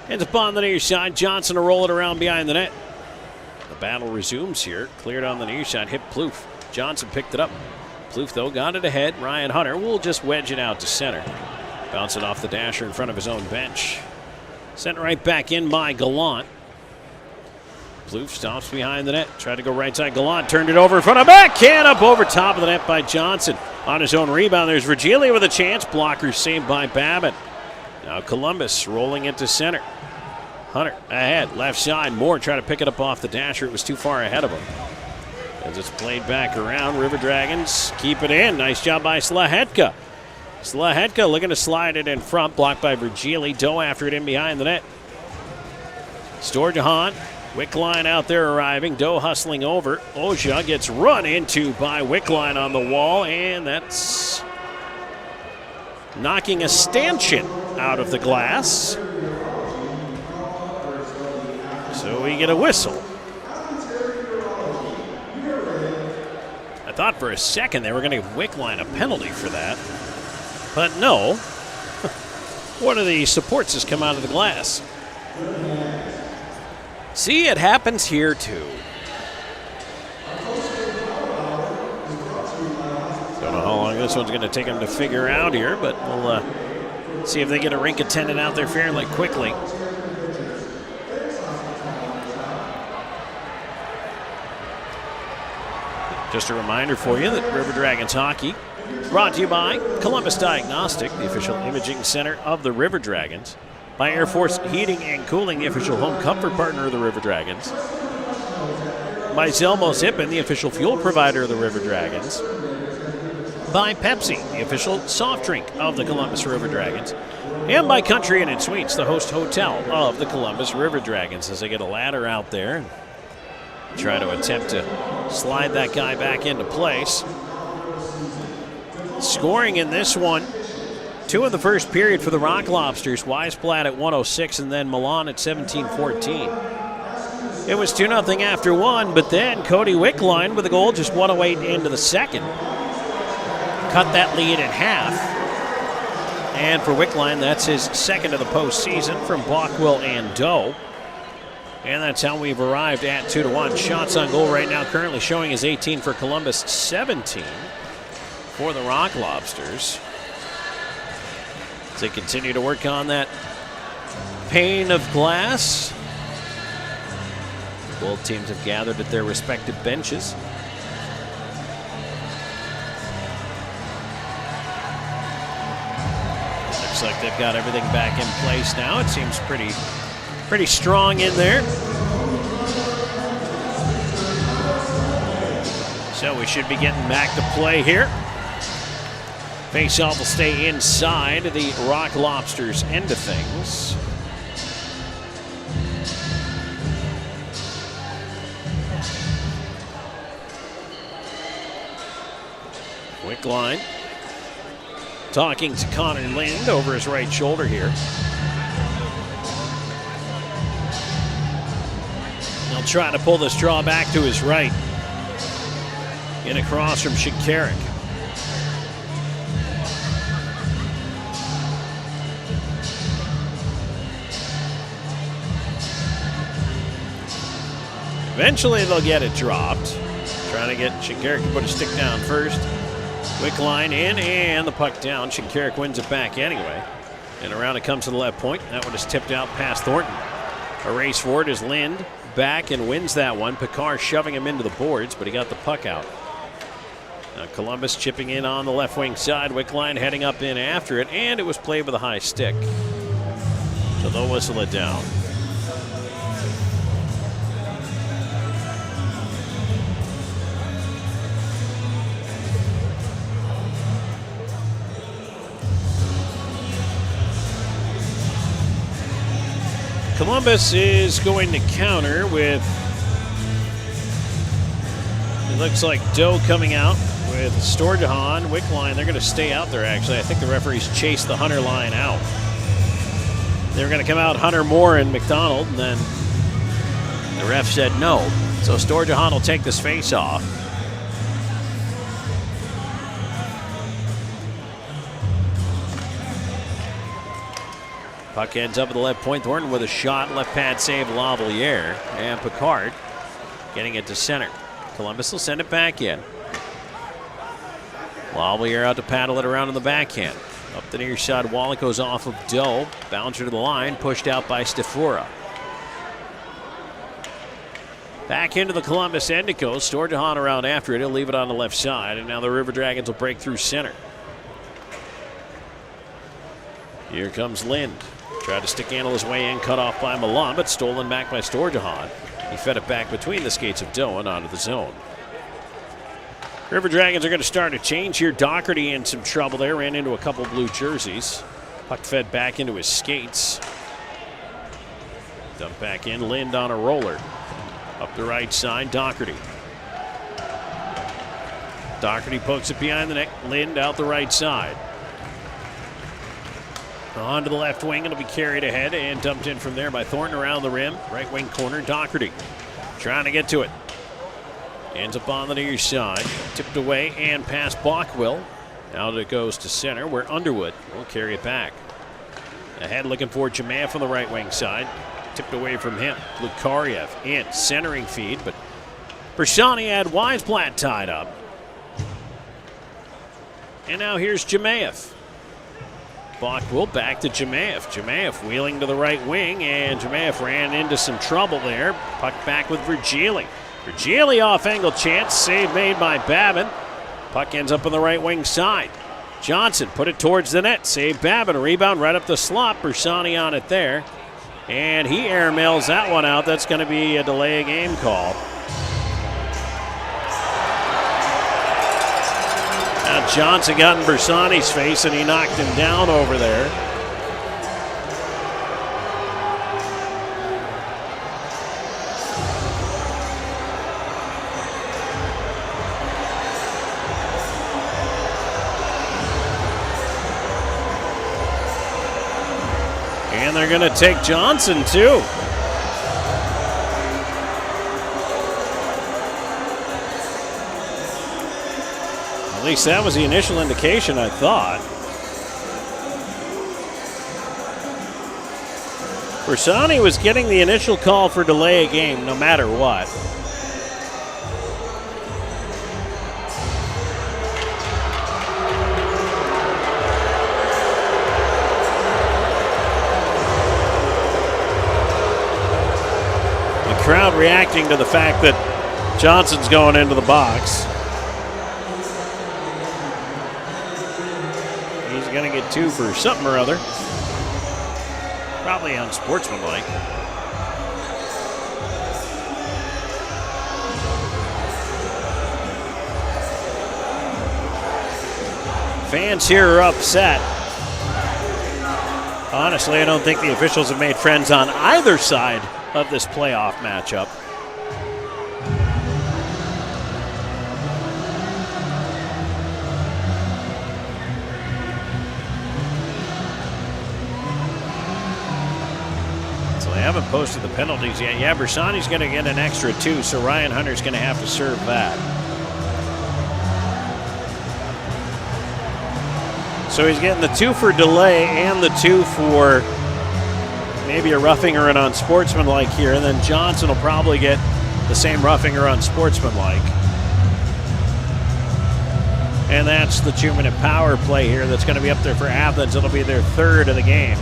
Ends up on the near side. Johnson to roll it around behind the net. The battle resumes here. Cleared on the near side. Hit Plouffe. Johnson picked it up. Plouffe, though, got it ahead. Ryan Hunter will just wedge it out to center. Bounce it off the dasher in front of his own bench. Sent right back in by Gallant. Plouffe stops behind the net. Tried to go right side. Gallant turned it over in front of backhand up over top of the net by Johnson. On his own rebound, there's Virgili with a chance. Blocker saved by Babbitt. Now Columbus rolling into center. Hunter ahead, left side. Moore trying to pick it up off the dasher. It was too far ahead of him. As it's played back around, River Dragons keep it in. Nice job by Slahetka. Slahetka looking to slide it in front, blocked by Virgili. Doe after it in behind the net. Storjahan, Wickline out there arriving. Doe hustling over. Oja gets run into by Wickline on the wall, and that's knocking a stanchion out of the glass. So we get a whistle. I thought for a second they were going to give Wickline a penalty for that. But no. One of the supports has come out of the glass. See, it happens here too. Don't know how long this one's going to take them to figure out here, but we'll see if they get a rink attendant out there fairly quickly. Just a reminder for you that River Dragons hockey brought to you by Columbus Diagnostic, the official imaging center of the River Dragons, by Air Force Heating and Cooling, the official home comfort partner of the River Dragons, by Zelmo Zippin, the official fuel provider of the River Dragons, by Pepsi, the official soft drink of the Columbus River Dragons, and by Country Inn & Suites, the host hotel of the Columbus River Dragons, as they get a ladder out there and try to attempt to slide that guy back into place. Scoring in this one, 2 in the first period for the Rock Lobsters. Weisblatt at 106 and then Milan at 17-14. It was 2-0 after 1, but then Cody Wickline with a goal just 1:08 into the second. Cut that lead in half. And for Wickline, that's his second of the postseason from Bockwell and Doe. And that's how we've arrived at 2-1. Shots on goal right now currently showing is 18 for Columbus, 17 for the Rock Lobsters. As they continue to work on that pane of glass. Both teams have gathered at their respective benches. Looks like they've got everything back in place now. It seems pretty strong in there. So we should be getting back to play here. Faceoff will stay inside the Rock Lobsters end of things. Wickline talking to Connor Lind over his right shoulder here. He'll try to pull this draw back to his right. In across from Shinkarik. Eventually they'll get it dropped. Trying to get Shinkarik to put a stick down first. Quick line in and the puck down. Shinkarik wins it back anyway. And around it comes to the left point. That one is tipped out past Thornton. A race forward is Lind back and wins that one. Picard shoving him into the boards, but he got the puck out. Now Columbus chipping in on the left wing side. Wickline heading up in after it, and it was played with a high stick. So they'll whistle it down. Columbus is going to counter with, it looks like Doe coming out with Storjahan, Wickline. They're going to stay out there, actually. I think the referees chased the Hunter line out. They were going to come out Hunter, Moore, and McDonald, and then the ref said no. So Storjahan will take this face off. Puck ends up at the left point. Thornton with a shot. Left pad save, Lavalier. And Picard getting it to center. Columbus will send it back in. Lavalier out to paddle it around in the backhand. Up the near side, Wallach goes off of Doe. Bouncer to the line, pushed out by Stefura. Back into the Columbus end it goes. Storjahan around after it. He'll leave it on the left side. And now the River Dragons will break through center. Here comes Lind. Tried to stick handle his way in, cut off by Milan, but stolen back by Storjahan. He fed it back between the skates of Doe and onto the zone. River Dragons are going to start a change here. Doherty in some trouble there. Ran into a couple blue jerseys. Puck fed back into his skates. Dumped back in. Lind on a roller. Up the right side, Doherty. Doherty pokes it behind the net. Lind out the right side. On to the left wing. It'll be carried ahead and dumped in from there by Thornton around the rim. Right wing corner, Doherty. Trying to get to it. Ends up on the near side. Tipped away and past Bockwell. Out it goes to center where Underwood will carry it back. Ahead looking for Jemayev on the right wing side. Tipped away from him. Lukariev in. Centering feed, but Bersani had Weisblatt tied up. And now here's Jemayev. Bockwell back to Jemayev. Jemayev wheeling to the right wing, and Jemayev ran into some trouble there. Puck back with Virgili. Virgili off angle chance. Save made by Babin. Puck ends up on the right wing side. Johnson put it towards the net. Save Babin. Rebound right up the slot. Bersani on it there. And he airmails that one out. That's going to be a delay of game call. Now Johnson got in Bersani's face and he knocked him down over there. And they're going to take Johnson, too. At least that was the initial indication, I thought. Bersani was getting the initial call for delay of game no matter what. Crowd reacting to the fact that Johnson's going into the box. He's going to get 2 for something or other. Probably unsportsmanlike. Fans here are upset. Honestly, I don't think the officials have made friends on either side of this playoff matchup. So they haven't posted the penalties yet. Yeah, Bersani's going to get an extra 2, so Ryan Hunter's going to have to serve that. So he's getting the 2 for delay and the 2 for maybe a roughing or an unsportsmanlike here, and then Johnson will probably get the same roughing or unsportsmanlike. And that's the 2-minute power play here that's going to be up there for Athens. It'll be their 3rd of the game.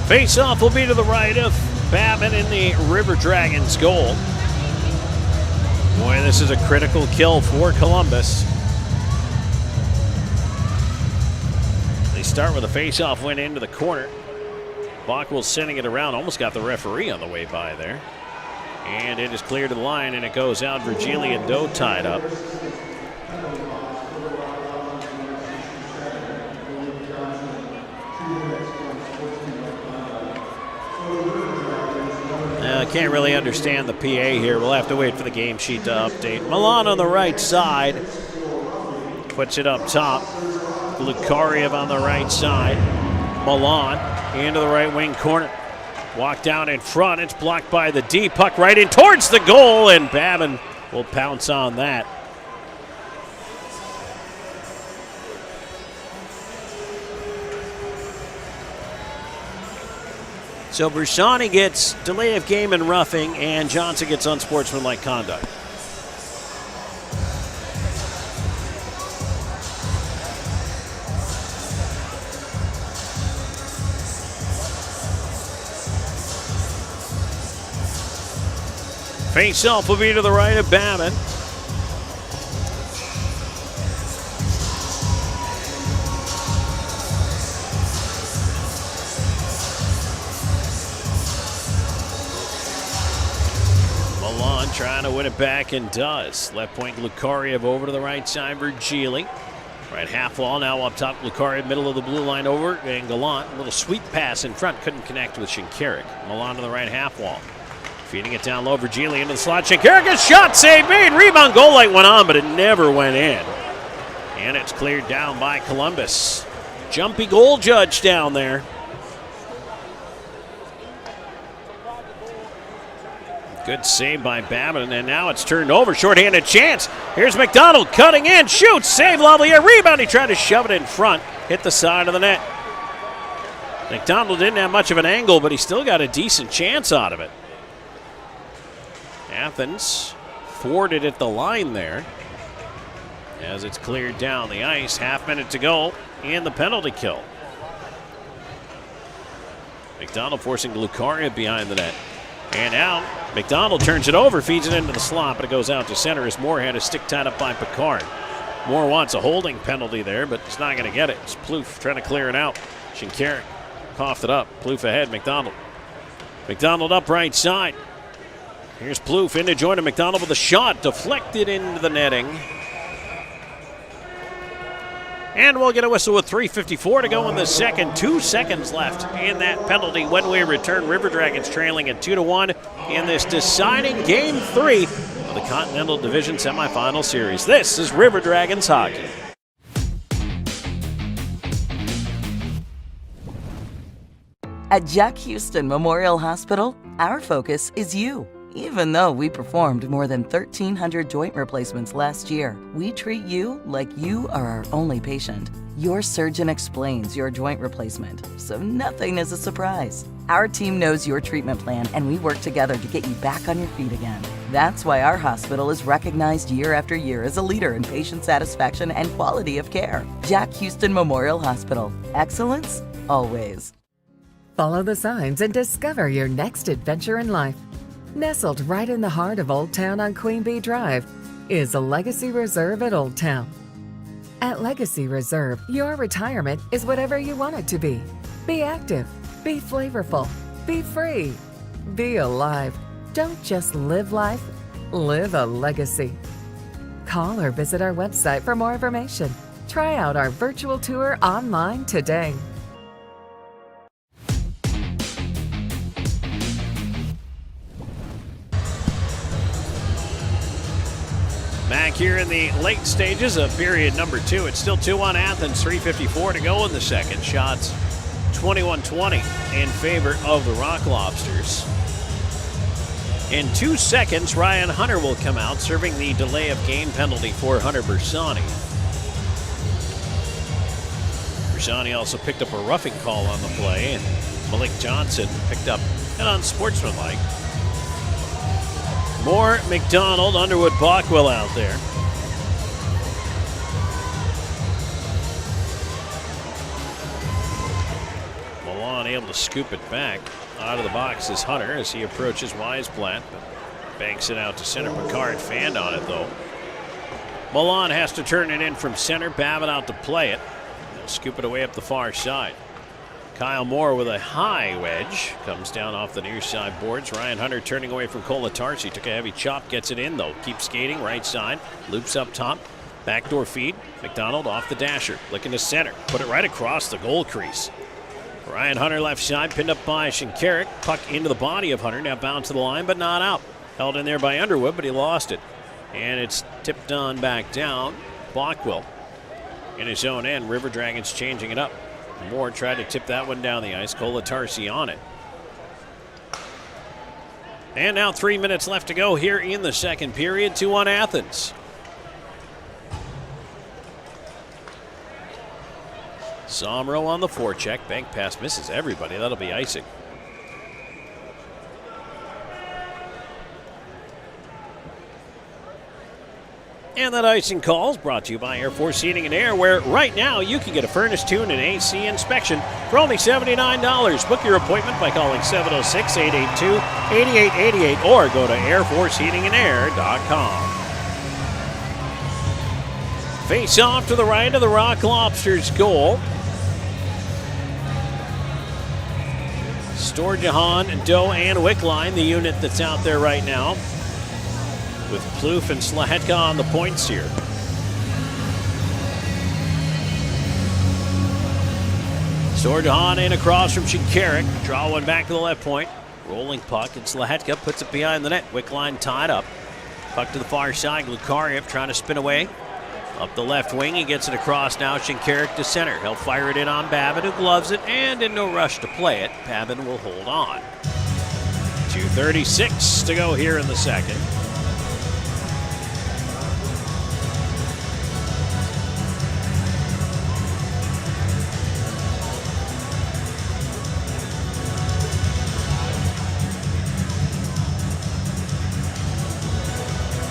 Face-off will be to the right of Babin in the River Dragons goal. Boy, this is a critical kill for Columbus. They start with a face-off win into the corner. Bockwell sending it around, almost got the referee on the way by there. And it is cleared to the line, and it goes out. Virgili and Doe tied up. Can't really understand the PA here. We'll have to wait for the game sheet to update. Milan on the right side. Puts it up top. Lukariev on the right side. Milan into the right wing corner. Walk down in front. It's blocked by the D. Puck right in towards the goal, and Babin will pounce on that. So Bersani gets delay of game and roughing, and Johnson gets unsportsmanlike conduct. Face-off will be to the right of Babbitt. Milan trying to win it back and does. Left point Lukariev over to the right side for Gili. Right half wall now up top. Lukariev middle of the blue line over. And Gallant, a little sweep pass in front. Couldn't connect with Shinkarik. Milan to the right half wall. Feeding it down low for Gili into the slot. Shinkarik, a shot, save made. Rebound, goal light went on, but it never went in. And it's cleared down by Columbus. Jumpy goal judge down there. Good save by Babbitt, and now it's turned over. Short-handed chance. Here's McDonald cutting in, shoots, save Lavalier, rebound. He tried to shove it in front, hit the side of the net. McDonald didn't have much of an angle, but he still got a decent chance out of it. Athens forwarded at the line there as it's cleared down the ice. Half minute to go and the penalty kill. McDonald forcing Lukariev behind the net. And now McDonald turns it over, feeds it into the slot, but it goes out to center as Moore had a stick tied up by Picard. Moore wants a holding penalty there, but it's not going to get it. It's Plouffe trying to clear it out. Shinkarik coughed it up. Plouffe ahead, McDonald. McDonald up right side. Here's Plouffe into join of McDonald with a shot, deflected into the netting. And we'll get a whistle with 3:54 to go in the second. 2 seconds left in that penalty when we return. River Dragons trailing at 2-1 in this deciding Game 3 of the Continental Division Semifinal Series. This is River Dragons hockey. At Jack Houston Memorial Hospital, our focus is you. Even though we performed more than 1,300 joint replacements last year, we treat you like you are our only patient. Your surgeon explains your joint replacement, so nothing is a surprise. Our team knows your treatment plan, and we work together to get you back on your feet again. That's why our hospital is recognized year after year as a leader in patient satisfaction and quality of care. Jack Houston Memorial Hospital. Excellence, always. Follow the signs and discover your next adventure in life. Nestled right in the heart of Old Town on Queen Bee Drive is a Legacy Reserve at Old Town. At Legacy Reserve, your retirement is whatever you want it to be. Be active, be flavorful, be free, be alive. Don't just live life, live a legacy. Call or visit our website for more information. Try out our virtual tour online today. Back here in the late stages of period number 2. It's still 2-1 Athens, 3:54 to go in the second. Shots 21-20 in favor of the Rock Lobsters. In 2 seconds, Ryan Hunter will come out, serving the delay of game penalty for Hunter Bersani. Bersani also picked up a roughing call on the play, and Malik Johnson picked up an unsportsmanlike. Moore, McDonald, Underwood, Bockwell out there. Milan able to scoop it back out of the box is Hunter as he approaches Weisblatt, but banks it out to center. Picard fanned on it though. Milan has to turn it in from center. Babbitt out to play it. And scoop it away up the far side. Kyle Moore with a high wedge. Comes down off the near side boards. Ryan Hunter turning away from Kolatarsi. Took a heavy chop. Gets it in though. Keeps skating right side. Loops up top. Backdoor feed. McDonald off the dasher. Looking to center. Put it right across the goal crease. Ryan Hunter left side. Pinned up by Shinkarik. Puck into the body of Hunter. Now bound to the line but not out. Held in there by Underwood but he lost it. And it's tipped on back down. Bockwell in his own end. River Dragons changing it up. Moore tried to tip that one down the ice. Kolatarsi on it. And now 3 minutes left to go here in the second period. 2-1 Athens. Somro on the forecheck. Bank pass misses everybody. That'll be icing. And that icing call is brought to you by Air Force Heating and Air, where right now you can get a furnace tune and AC inspection for only $79. Book your appointment by calling 706-882-8888 or go to airforceheatingandair.com. Face off to the right of the Rock Lobsters goal. Sturgeon, Doe, and Wickline, the unit that's out there right now, with Plouffe and Slahetka on the points here. Sturgeon in across from Shinkarik. Draw one back to the left point. Rolling puck, and Slahetka puts it behind the net. Wickline tied up. Puck to the far side. Lukariev trying to spin away. Up the left wing, he gets it across now. Shinkarik to center. He'll fire it in on Babin, who gloves it, and in no rush to play it. Babin will hold on. 2:36 to go here in the second.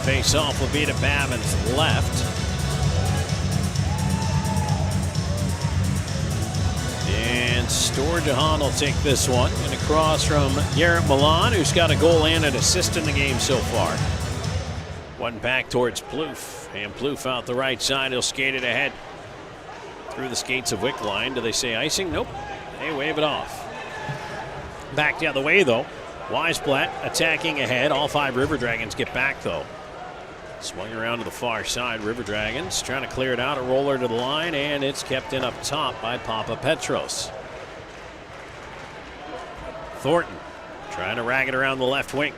Face-off will be to Babin's left. And Sturgeon will take this one. And across from Garrett Milan, who's got a goal and an assist in the game so far. One back towards Plouffe. And Plouffe out the right side. He'll skate it ahead through the skates of Wickline. Do they say icing? Nope. They wave it off. Back the other way, though. Weisblatt attacking ahead. All 5 River Dragons get back, though. Swung around to the far side. River Dragons trying to clear it out. A roller to the line, and it's kept in up top by Papa Petros. Thornton trying to rag it around the left wing.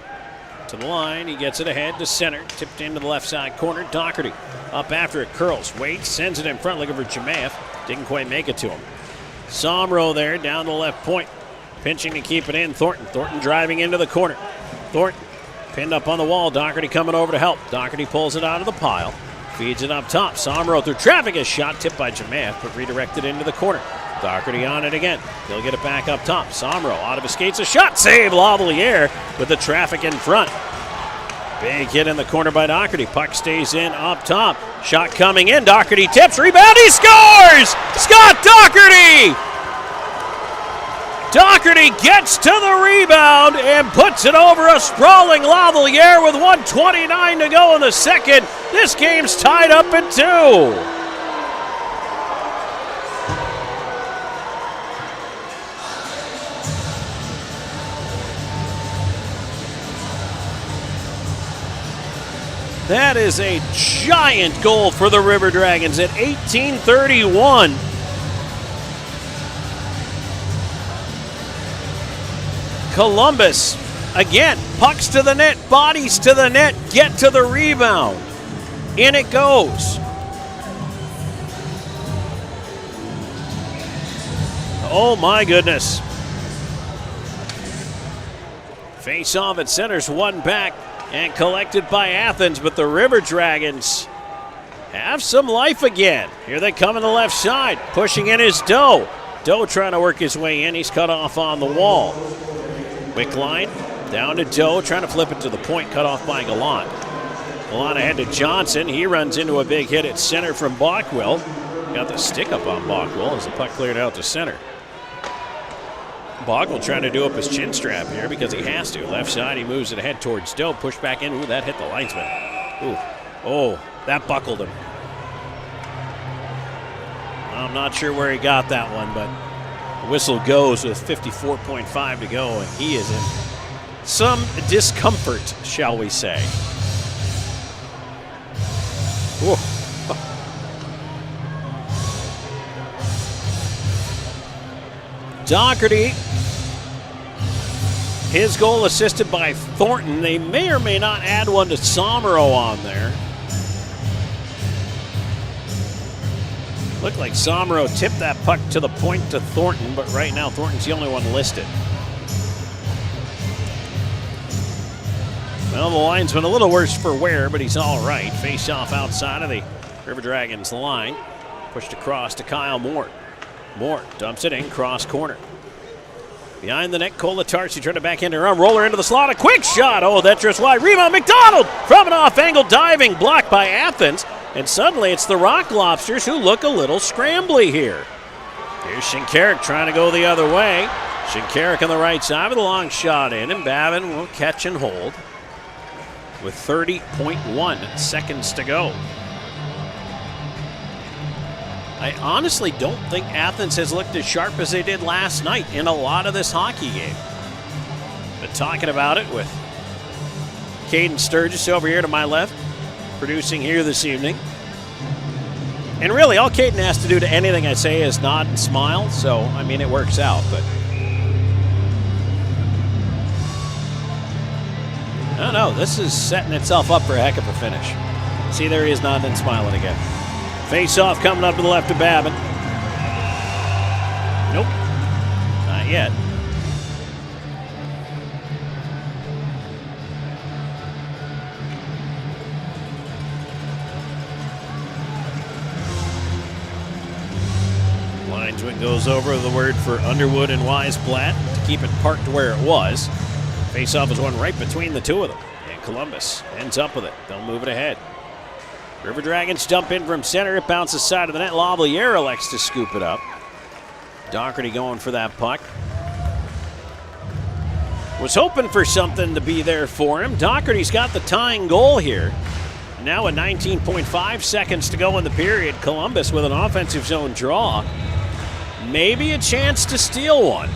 To the line, he gets it ahead to center. Tipped into the left side corner. Doherty up after it, curls. Waits, sends it in front looking for Jemaev. Didn't quite make it to him. Somro there down the left point. Pinching to keep it in. Thornton driving into the corner. Thornton pinned up on the wall. Doherty coming over to help. Doherty pulls it out of the pile. Feeds it up top. Somro through traffic. A shot tipped by Jemaev, but redirected into the corner. Doherty on it again. He'll get it back up top. Somro out of his skates. A shot save. Lavalier with the traffic in front. Big hit in the corner by Doherty. Puck stays in up top. Shot coming in. Doherty tips. Rebound. He scores! Scott Doherty! Doherty gets to the rebound and puts it over a sprawling Lavalier with 1:29 to go in the second. This game's tied up at 2. That is a giant goal for the River Dragons at 18:31. Columbus, again, pucks to the net, bodies to the net, get to the rebound. In it goes. Oh my goodness. Face off at center's one back and collected by Athens, but the River Dragons have some life again. Here they come on the left side. Pushing in is Doe. Doe trying to work his way in. He's cut off on the wall. Wickline down to Doe, trying to flip it to the point, cut off by Gallant. Gallant ahead to Johnson. He runs into a big hit at center from Bockwell. Got the stick up on Bockwell as the puck cleared out to center. Bockwell trying to do up his chin strap here because he has to. Left side, he moves it ahead towards Doe. Push back in. Ooh, that hit the linesman. Ooh, oh, that buckled him. I'm not sure where he got that one, but the whistle goes with 54.5 to go, and he is in some discomfort, shall we say. Ooh. Doherty, his goal assisted by Thornton. They may or may not add one to Somro on there. Looked like Somro tipped that puck to the point to Thornton, but right now Thornton's the only one listed. Well, the linesman a little worse for wear, but he's all right. Face off outside of the River Dragons line. Pushed across to Kyle Moore. Moore dumps it in, cross corner. Behind the net, Colatarsi trying to back into her arm. Roller into the slot. A quick shot. Oh, that drifts wide. Rebound, McDonald from an off-angle diving block by Athens. And suddenly it's the Rock Lobsters who look a little scrambly here. Here's Shinkarik trying to go the other way. Shinkarik on the right side with a long shot in, and Babin will catch and hold with 30.1 seconds to go. I honestly don't think Athens has looked as sharp as they did last night in a lot of this hockey game. But talking about it with Caden Sturgis over here to my left, producing here this evening. And really, all Caden has to do to anything I say is nod and smile. So, I mean, it works out. But I don't know. This is setting itself up for a heck of a finish. See, there he is nodding and smiling again. Face-off coming up to the left of Babin. Nope. Not yet. Linesman goes over the word for Underwood and Weisblatt to keep it parked where it was. Face-off is one right between the two of them. And Columbus ends up with it. They'll move it ahead. River Dragons jump in from center. It bounces side of the net. Lavalier elects to scoop it up. Doherty going for that puck. Was hoping for something to be there for him. Doherty's got the tying goal here. Now at 19.5 seconds to go in the period. Columbus with an offensive zone draw. Maybe a chance to steal one.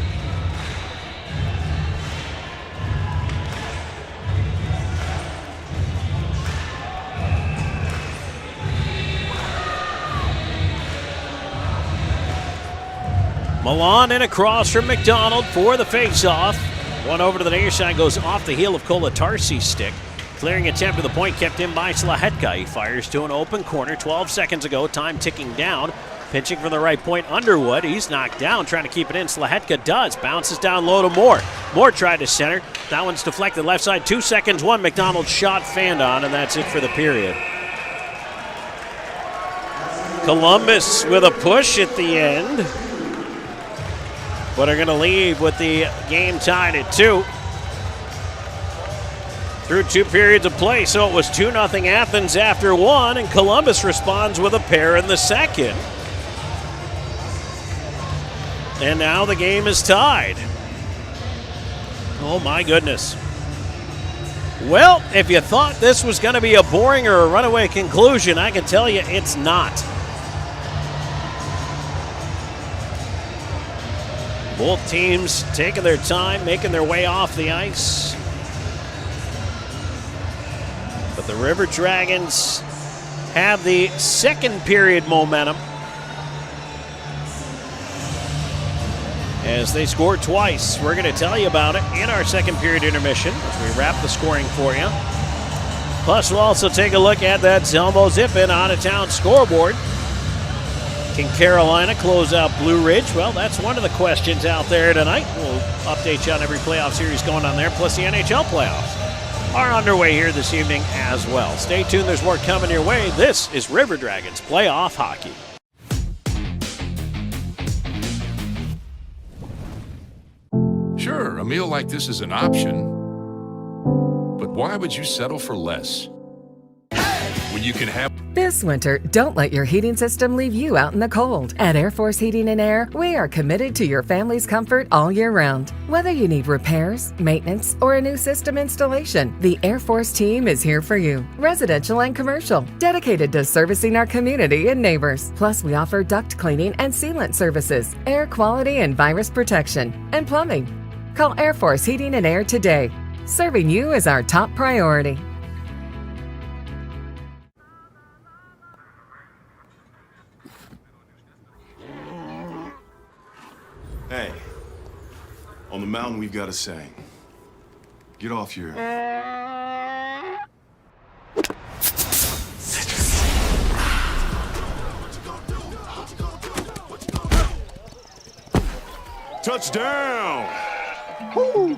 Milan in across from McDonald for the face-off. One over to the near side, goes off the heel of Colatarsi's stick. Clearing attempt to the point kept in by Slahetka. He fires to an open corner 12 seconds ago, time ticking down. Pitching from the right point, Underwood. He's knocked down, trying to keep it in. Slahetka does. Bounces down low to Moore. Moore tried to center. That one's deflected left side. 2 seconds, one. McDonald shot fanned on, and that's it for the period. Columbus with a push at the end, but are going to leave with the game tied at 2. Through 2 periods of play, so it was 2-0 Athens after 1, and Columbus responds with a pair in the second. And now the game is tied. Oh my goodness. Well, if you thought this was going to be a boring or a runaway conclusion, I can tell you it's not. Both teams taking their time, making their way off the ice. But the River Dragons have the second period momentum as they scored twice. We're going to tell you about it in our second period intermission as we wrap the scoring for you. Plus, we'll also take a look at that Zelmo Zip-In out-of-town scoreboard. Can Carolina close out Blue Ridge? Well, that's one of the questions out there tonight. We'll update you on every playoff series going on there, plus the NHL playoffs are underway here this evening as well. Stay tuned, there's more coming your way. This is River Dragons Playoff Hockey. Sure, a meal like this is an option, but why would you settle for less? When you can have... This winter, don't let your heating system leave you out in the cold. At Air Force Heating and Air, we are committed to your family's comfort all year round. Whether you need repairs, maintenance, or a new system installation, the Air Force team is here for you. Residential and commercial, dedicated to servicing our community and neighbors. Plus, we offer duct cleaning and sealant services, air quality and virus protection, and plumbing. Call Air Force Heating and Air today. Serving you is our top priority. Hey, on the mountain we've got a saying. Get off your... Touchdown! Woo!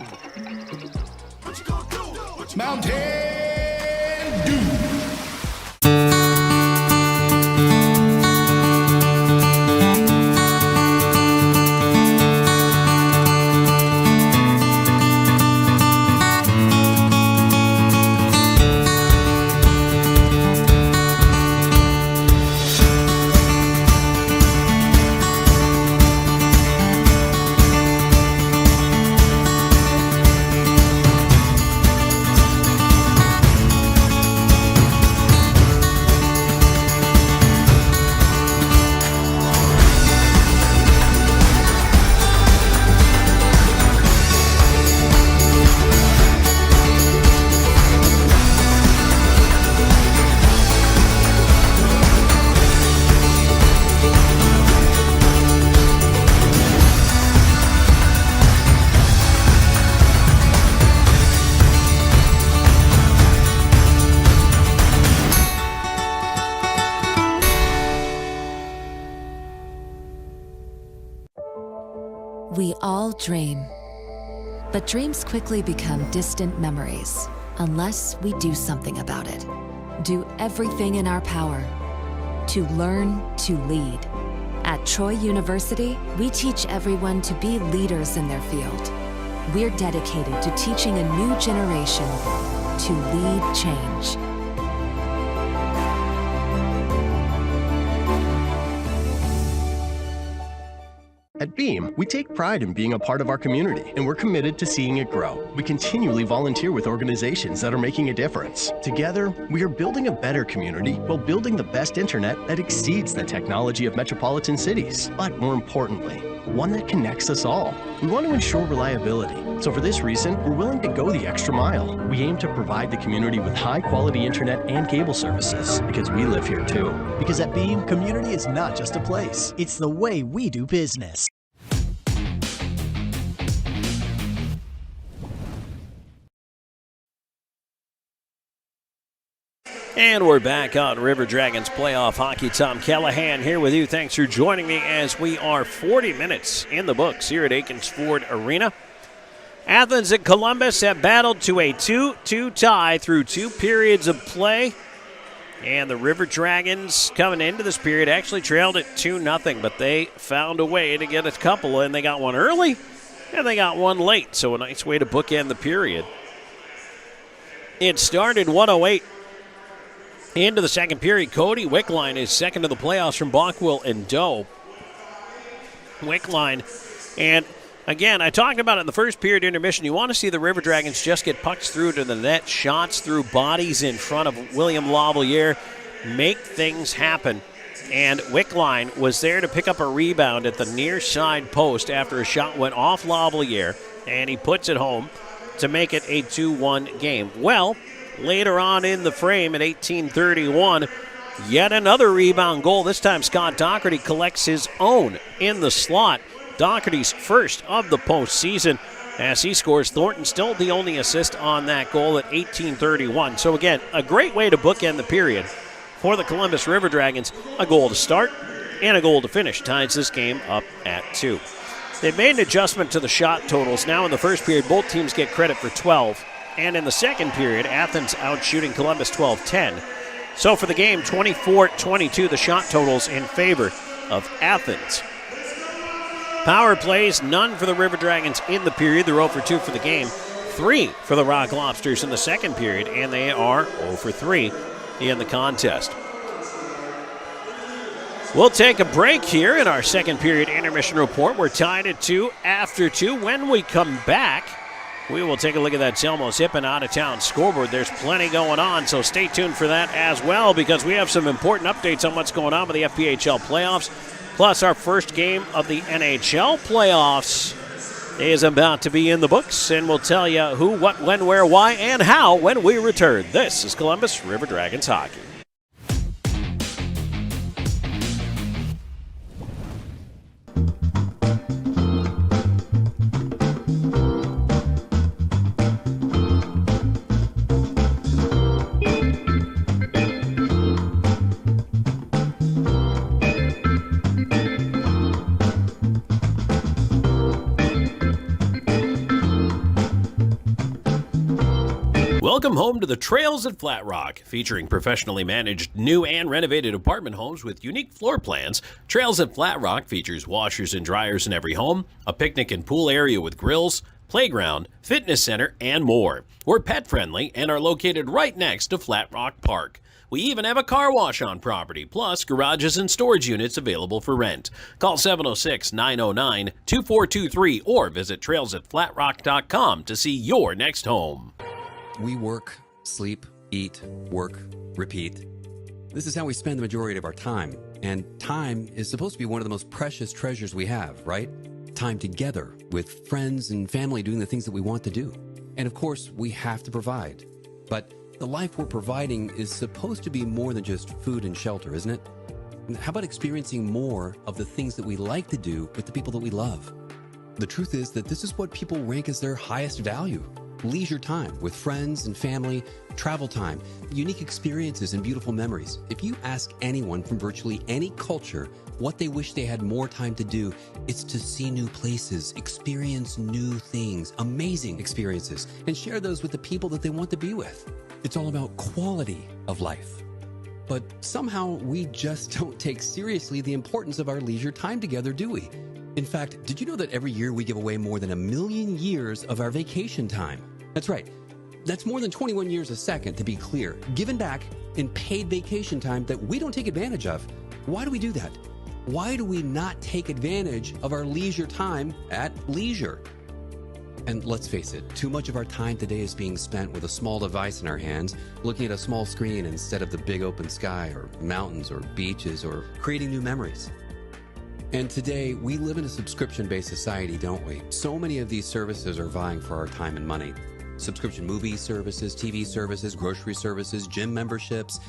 Mountain Dew! dream. But dreams quickly become distant memories unless we do something about it. Do everything in our power to learn to lead. At Troy University, we teach everyone to be leaders in their field. We're dedicated to teaching a new generation to lead change. At Beam, we take pride in being a part of our community, and we're committed to seeing it grow. We continually volunteer with organizations that are making a difference. Together, we are building a better community while building the best internet that exceeds the technology of metropolitan cities. But more importantly, one that connects us all. We want to ensure reliability. So for this reason, we're willing to go the extra mile. We aim to provide the community with high-quality internet and cable services, because we live here too. Because at Beam, community is not just a place. It's the way we do business. And we're back on River Dragons Playoff Hockey. Tom Callahan here with you. Thanks for joining me as we are 40 minutes in the books here at Aikens Ford Arena. Athens and Columbus have battled to a 2-2 tie through 2 periods of play. And the River Dragons coming into this period actually trailed at 2-0, but they found a way to get a couple, and they got one early and they got one late. So a nice way to bookend the period. It started 1:08. Into the second period, Cody Wickline is second to the playoffs from Bockwell and Doe. Wickline, and again, I talked about it in the first period intermission. You want to see the River Dragons just get pucks through to the net, shots through bodies in front of William Lavalier, make things happen. And Wickline was there to pick up a rebound at the near side post after a shot went off Lavalier, and he puts it home to make it a 2-1 game. Well, later on in the frame at 18:31, yet another rebound goal. This time Scott Doherty collects his own in the slot. Doherty's first of the postseason as he scores. Thornton still the only assist on that goal at 18:31. So again, a great way to bookend the period for the Columbus River Dragons. A goal to start and a goal to finish ties this game up at 2. They've made an adjustment to the shot totals. Now in the first period, both teams get credit for 12. And in the second period, Athens out shooting Columbus 12-10. So for the game, 24-22, the shot totals in favor of Athens. Power plays, none for the River Dragons in the period. They're 0 for 2 for the game. 3 for the Rock Lobsters in the second period, and they are 0 for 3 in the contest. We'll take a break here in our second period intermission report. We're tied at 2 after 2. When we come back, we will take a look at that Selmos Hippen out-of-town scoreboard. There's plenty going on, so stay tuned for that as well, because we have some important updates on what's going on with the FPHL playoffs. Plus, our first game of the NHL playoffs is about to be in the books, and we'll tell you who, what, when, where, why, and how when we return. This is Columbus River Dragons Hockey. Welcome home to the Trails at Flat Rock, featuring professionally managed new and renovated apartment homes with unique floor plans. Trails at Flat Rock features washers and dryers in every home, a picnic and pool area with grills, playground, fitness center, and more. We're pet-friendly and are located right next to Flat Rock Park. We even have a car wash on property, plus garages and storage units available for rent. Call 706-909-2423 or visit trailsatflatrock.com to see your next home. We work, sleep, eat, work, repeat. This is how we spend the majority of our time. And time is supposed to be one of the most precious treasures we have, right? Time together with friends and family doing the things that we want to do. And of course, we have to provide. But the life we're providing is supposed to be more than just food and shelter, isn't it? How about experiencing more of the things that we like to do with the people that we love? The truth is that this is what people rank as their highest value. leisure time with friends and family, travel time, unique experiences and beautiful memories. If you ask anyone from virtually any culture what they wish they had more time to do, it's to see new places, experience new things, amazing experiences, and share those with the people that they want to be with. It's all about quality of life. But somehow we just don't take seriously the importance of our leisure time together, do we? In fact, did you know that every year we give away more than 1 million years of our vacation time? That's right. That's more than 21 years a second, to be clear, given back in paid vacation time that we don't take advantage of. Why do we do that? Why do we not take advantage of our leisure time at leisure? And let's face it, too much of our time today is being spent with a small device in our hands, looking at a small screen instead of the big open sky or mountains or beaches or creating new memories. And today, we live in a subscription-based society, don't we? So many of these services are vying for our time and money. Subscription movie services, TV services, grocery services, gym memberships.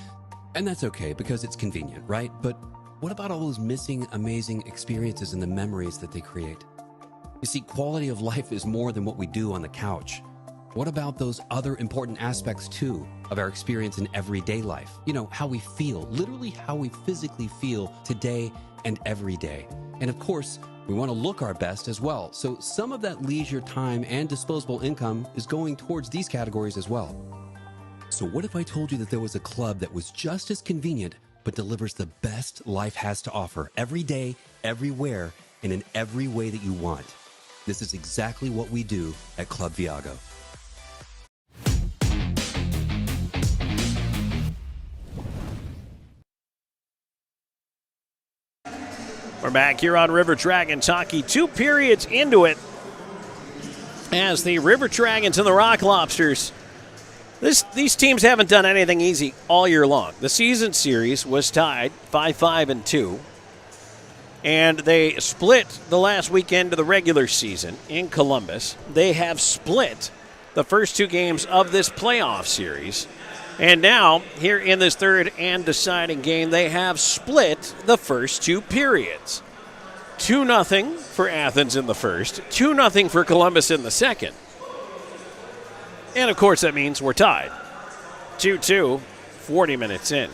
And that's okay because it's convenient, right? But what about all those missing, amazing experiences and the memories that they create? You see, quality of life is more than what we do on the couch. What about those other important aspects, too, of our experience in everyday life? You know, how we feel, literally how we physically feel today and every day. And of course, we want to look our best as well. So some of that leisure time and disposable income is going towards these categories as well. So what if I told you that there was a club that was just as convenient, but delivers the best life has to offer every day, everywhere, and in every way that you want? This is exactly what we do at Club Viago. We're back here on River Dragons hockey, 2 periods into it, as the River Dragons and the Rock Lobsters. These teams haven't done anything easy all year long. The season series was tied 5-5-2, and they split the last weekend of the regular season in Columbus. They have split the first 2 games of this playoff series. And now, here in this third and deciding game, they have split the first 2 periods. 2-0 for Athens in the first, 2-0 for Columbus in the second. And, of course, that means we're tied. 2-2, 40 minutes in.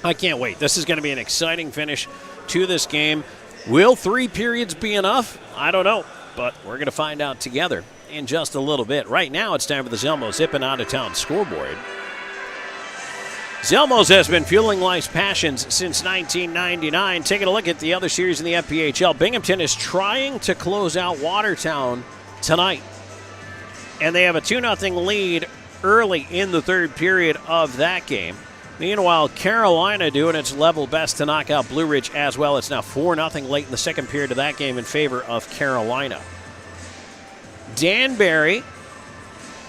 I can't wait. This is going to be an exciting finish to this game. Will 3 periods be enough? I don't know, but we're going to find out together in just a little bit. Right now, it's time for the Zelmo Zippin' Out of Town scoreboard. Zelmo's has been fueling life's passions since 1999. Taking a look at the other series in the FPHL. Binghamton is trying to close out Watertown tonight, and they have a 2-0 lead early in the third period of that game. Meanwhile, Carolina doing its level best to knock out Blue Ridge as well. It's now 4-0 late in the second period of that game in favor of Carolina. Danbury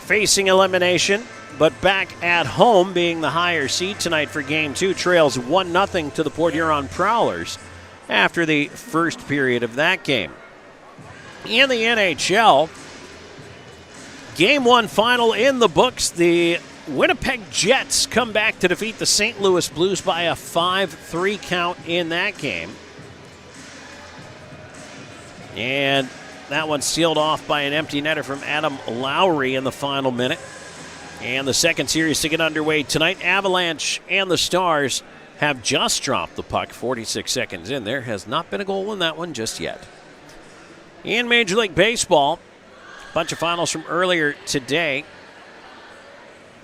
facing elimination, but back at home, being the higher seed tonight for Game 2, trails 1-0 to the Port Huron Prowlers after the first period of that game. In the NHL, Game 1 final in the books. The Winnipeg Jets come back to defeat the St. Louis Blues by a 5-3 count in that game. And that one sealed off by an empty netter from Adam Lowry in the final minute. And the second series to get underway tonight, Avalanche and the Stars have just dropped the puck 46 seconds in. There has not been a goal in that one just yet. In Major League Baseball, a bunch of finals from earlier today.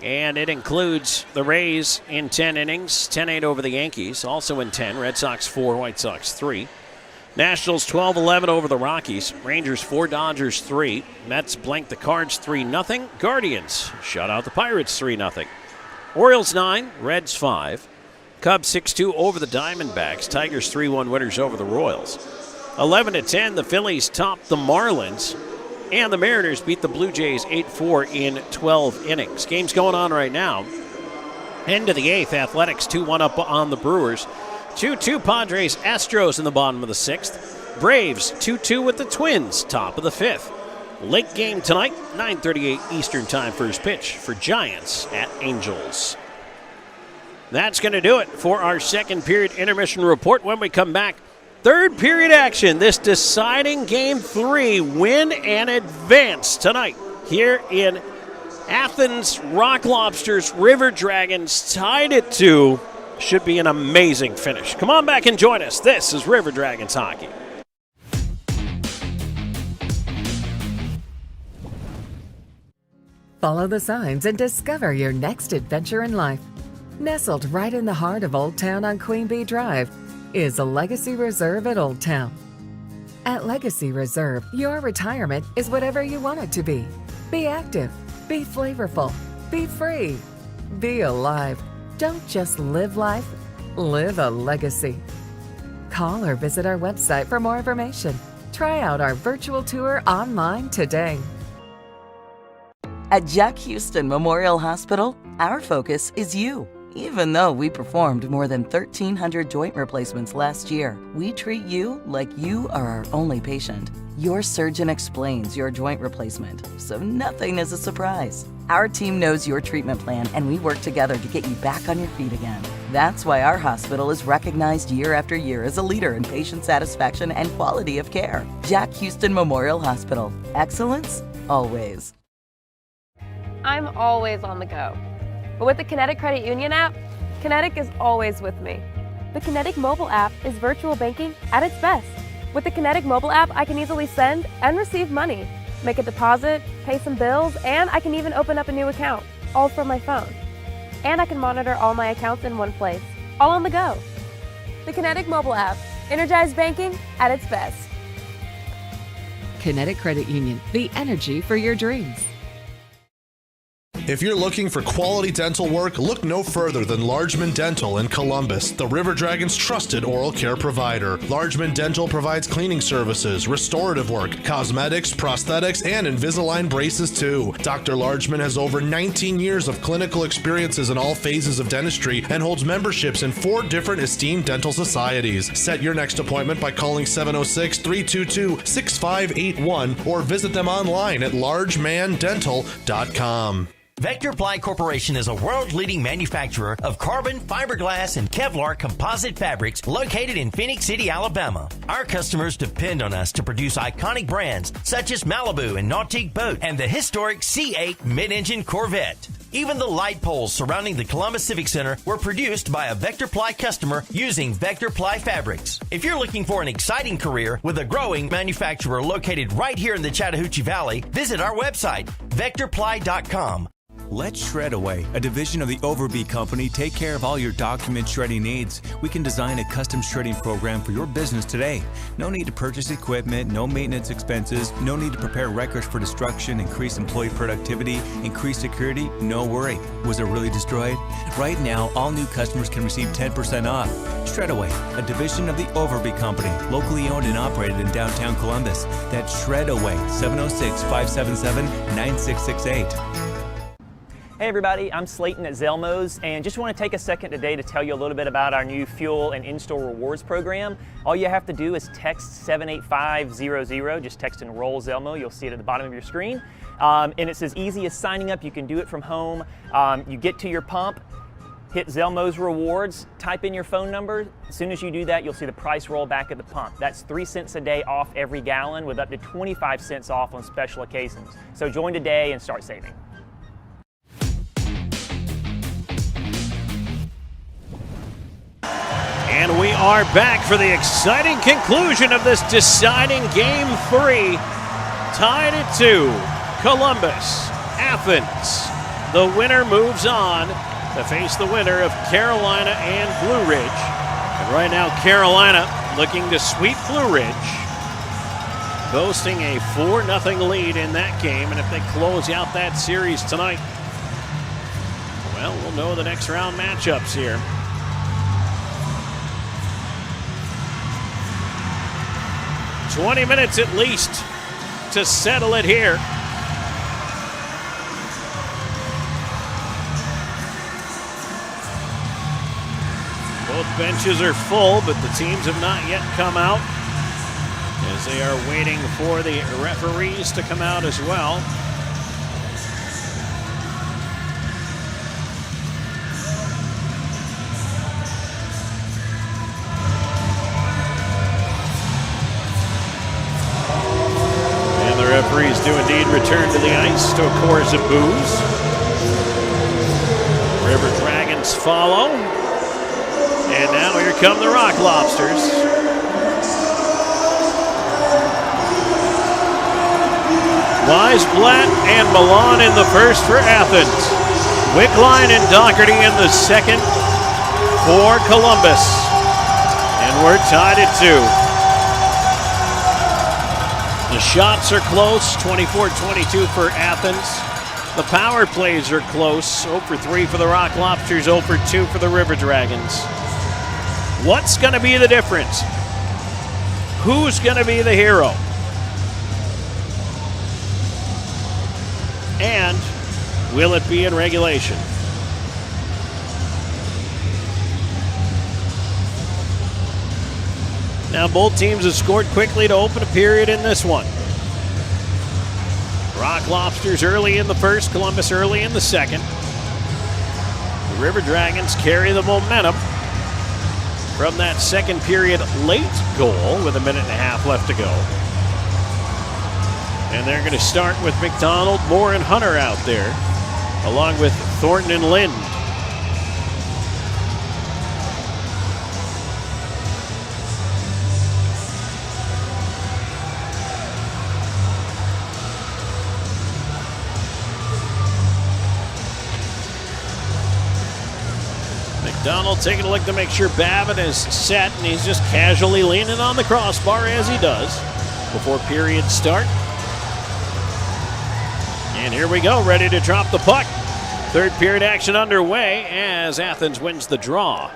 And it includes the Rays in 10 innings, 10-8 over the Yankees. Also in 10, Red Sox 4, White Sox 3. Nationals 12-11 over the Rockies. Rangers 4, Dodgers 3. Mets blanked the Cards 3-0. Guardians shut out the Pirates 3-0. Orioles 9, Reds 5. Cubs 6-2 over the Diamondbacks. Tigers 3-1 winners over the Royals. 11-10, the Phillies topped the Marlins. And the Mariners beat the Blue Jays 8-4 in 12 innings. Game's going on right now. End of the 8th, Athletics 2-1 up on the Brewers. 2-2 Padres, Astros in the bottom of the 6th. Braves 2-2 with the Twins, top of the 5th. Late game tonight, 9:38 Eastern Time, first pitch for Giants at Angels. That's going to do it for our second period intermission report. When we come back, third period action. This deciding Game 3, win and advance tonight here in Athens. Rock Lobsters, River Dragons tied at 2. Should be an amazing finish. Come on back and join us. This is River Dragons hockey. Follow the signs and discover your next adventure in life. Nestled right in the heart of Old Town on Queen Bee Drive is a Legacy Reserve at Old Town. At Legacy Reserve, your retirement is whatever you want it to be. Be active, be flavorful, be free, be alive. Don't just live life, live a legacy. Call or visit our website for more information. Try out our virtual tour online today. At Jack Houston Memorial Hospital, our focus is you. Even though we performed more than 1,300 joint replacements last year, we treat you like you are our only patient. Your surgeon explains your joint replacement, so nothing is a surprise. Our team knows your treatment plan, and we work together to get you back on your feet again. That's why our hospital is recognized year after year as a leader in patient satisfaction and quality of care. Jack Houston Memorial Hospital. Excellence, always. I'm always on the go. But with the Kinetic Credit Union app, Kinetic is always with me. The Kinetic mobile app is virtual banking at its best. With the Kinetic mobile app, I can easily send and receive money, make a deposit, pay some bills, and I can even open up a new account, all from my phone. And I can monitor all my accounts in one place, all on the go. The Kinetic mobile app, energized banking at its best. Kinetic Credit Union, the energy for your dreams. If you're looking for quality dental work, look no further than Largeman Dental in Columbus, the River Dragons' trusted oral care provider. Largeman Dental provides cleaning services, restorative work, cosmetics, prosthetics, and Invisalign braces too. Dr. Largeman has over 19 years of clinical experiences in all phases of dentistry and holds memberships in 4 different esteemed dental societies. Set your next appointment by calling 706-322-6581 or visit them online at largemandental.com. Vector Ply Corporation is a world-leading manufacturer of carbon, fiberglass, and Kevlar composite fabrics located in Phoenix City, Alabama. Our customers depend on us to produce iconic brands such as Malibu and Nautique Boat and the historic C8 mid-engine Corvette. Even the light poles surrounding the Columbus Civic Center were produced by a Vector Ply customer using Vector Ply fabrics. If you're looking for an exciting career with a growing manufacturer located right here in the Chattahoochee Valley, visit our website, vectorply.com. Let Shredaway, a division of the Overbee Company, take care of all your document shredding needs. We can design a custom shredding program for your business today. No need to purchase equipment, no maintenance expenses, no need to prepare records for destruction, increase employee productivity, increase security, no worry. Was it really destroyed? Right now, all new customers can receive 10% off. Shredaway, a division of the Overbee Company, locally owned and operated in downtown Columbus. That's Shredaway, 706-577-9668. Hey everybody, I'm Slayton at Zelmo's, and just want to take a second today to tell you a little bit about our new fuel and in-store rewards program. All you have to do is text 78500, just text Enroll Zelmo, you'll see it at the bottom of your screen. And it's as easy as signing up, you can do it from home. You get to your pump, hit Zelmo's Rewards, type in your phone number. As soon as you do that, you'll see the price roll back at the pump. That's 3 cents a day off every gallon with up to 25 cents off on special occasions. So join today and start saving. And we are back for the exciting conclusion of this deciding Game 3. Tied at 2, Columbus, Athens. The winner moves on to face the winner of Carolina and Blue Ridge. And right now, Carolina looking to sweep Blue Ridge, boasting a 4-0 lead in that game. And if they close out that series tonight, well, we'll know the next round matchups here. $20 minutes at least to settle it here. Both benches are full, but the teams have not yet come out as they are waiting for the referees to come out as well. Referees Lobsters do indeed return to the ice to a chorus of boos. River Dragons follow. And now here come the Rock Lobsters. Weisblatt and Milan in the first for Athens. Wickline and Doherty in the second for Columbus. And we're tied at 2. The shots are close, 24-22 for Athens. The power plays are close, 0 for 3 for the Rock Lobsters, 0 for 2 for the River Dragons. What's going to be the difference? Who's going to be the hero? And will it be in regulation? Now both teams have scored quickly to open a period in this one. Rock Lobsters early in the first, Columbus early in the second. The River Dragons carry the momentum from that second period late goal with 1.5 minutes left to go. And they're going to start with McDonald, Moore, and Hunter out there, along with Thornton and Lind. McDonald taking a look to make sure Babin is set, and he's just casually leaning on the crossbar as he does before period start. And here we go, ready to drop the puck. Third period action underway as Athens wins the draw.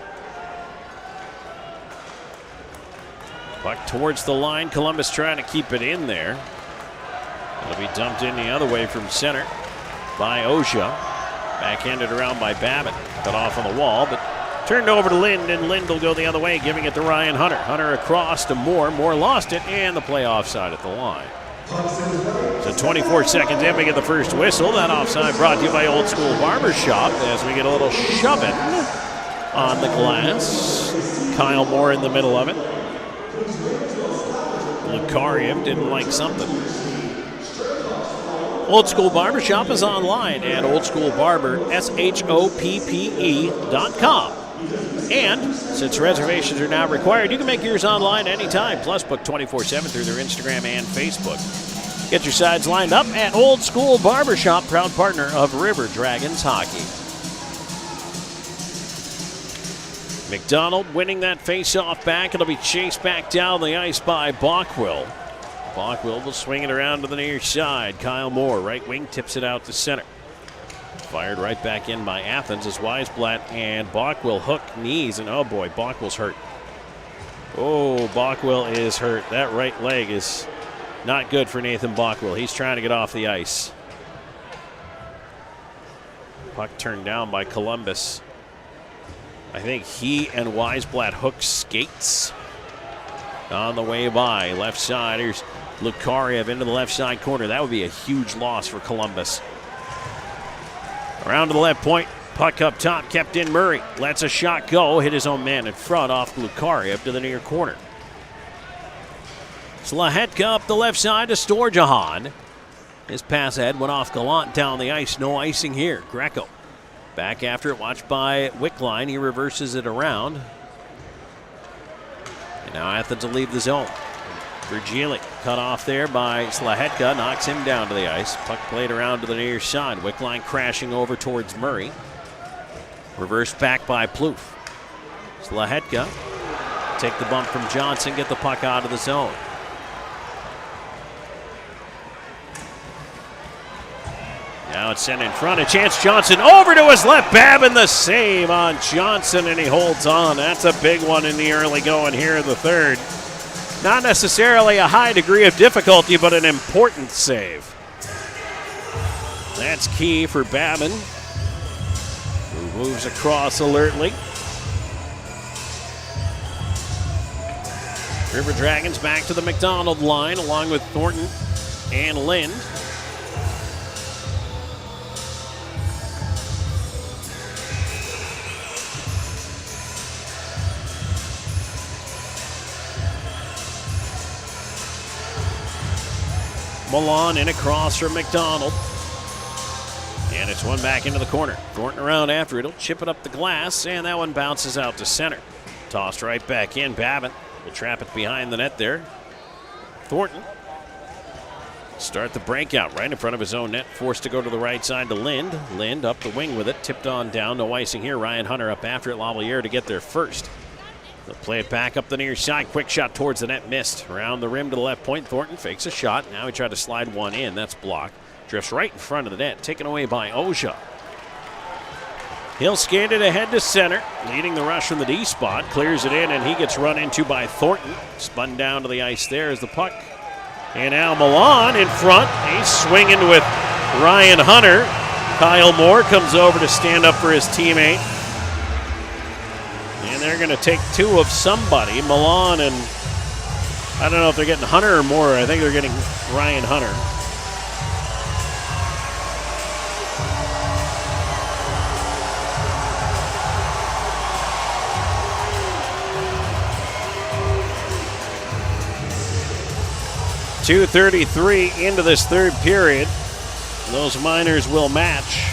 Puck towards the line, Columbus trying to keep it in there. It'll be dumped in the other way from center by Osha. Backhanded around by Babin. Cut off on the wall, but turned over to Lind, and Lind will go the other way, giving it to Ryan Hunter. Hunter across to Moore. Moore lost it, and the play offside at the line. So 24 seconds in, we get the first whistle. That offside brought to you by Old School Barber Shop as we get a little shoving on the glass. Kyle Moore in the middle of it. Lukariev didn't like something. Old School Barber Shop is online at oldschoolbarber.com. And since reservations are now required, you can make yours online anytime. Plus, book 24/7 through their Instagram and Facebook. Get your sides lined up at Old School Barber Shop, proud partner of River Dragons Hockey. McDonald winning that face-off back. It'll be chased back down the ice by Bockwell. Bockwell will swing it around to the near side. Kyle Moore, right wing, tips it out to center. Fired right back in by Athens as Weisblatt and Bockwell hook knees. And oh boy, Bockwell's hurt. Oh, Bockwell is hurt. That right leg is not good for Nathan Bockwell. He's trying to get off the ice. Puck turned down by Columbus. I think he and Weisblatt hook skates on the way by. Left side, here's Lukariev into the left side corner. That would be a huge loss for Columbus. Around to the left point, puck up top, kept in Murray. Lets a shot go, hit his own man in front off Lukariev to the near corner. Slahetka up the left side to Storjahan. His pass ahead went off Gallant down the ice. No icing here. Greco back after it, watched by Wickline. He reverses it around. And now Athens will leave the zone. Virgili cut off there by Slahetka, knocks him down to the ice. Puck played around to the near side. Wickline crashing over towards Murray. Reversed back by Plouffe. Slahetka take the bump from Johnson, get the puck out of the zone. Now it's sent in front. A chance, Johnson over to his left. Babin the save on Johnson, and he holds on. That's a big one in the early going here in the third. Not necessarily a high degree of difficulty, but an important save. That's key for Babin, who moves across alertly. River Dragons back to the McDonald line along with Thornton and Lind. Milan in across from McDonald. And it's one back into the corner. Thornton around after it. He'll chip it up the glass, and that one bounces out to center. Tossed right back in. Babbitt will trap it behind the net there. Thornton start the breakout right in front of his own net. Forced to go to the right side to Lind. Lind up the wing with it. Tipped on down. No icing here. Ryan Hunter up after it. Lavalier to get there first. They'll play it back up the near side. Quick shot towards the net. Missed. Around the rim to the left point. Thornton fakes a shot. Now he tried to slide one in. That's blocked. Drifts right in front of the net. Taken away by Oja. He'll skate it ahead to center. Leading the rush from the D spot. Clears it in, and he gets run into by Thornton. Spun down to the ice there as the puck. And now Milan in front. He's swinging with Ryan Hunter. Kyle Moore comes over to stand up for his teammate. And they're going to take two of somebody. Milan and I don't know if they're getting Hunter or Moore. I think they're getting Ryan Hunter. .233 into this third period. Those Miners will match.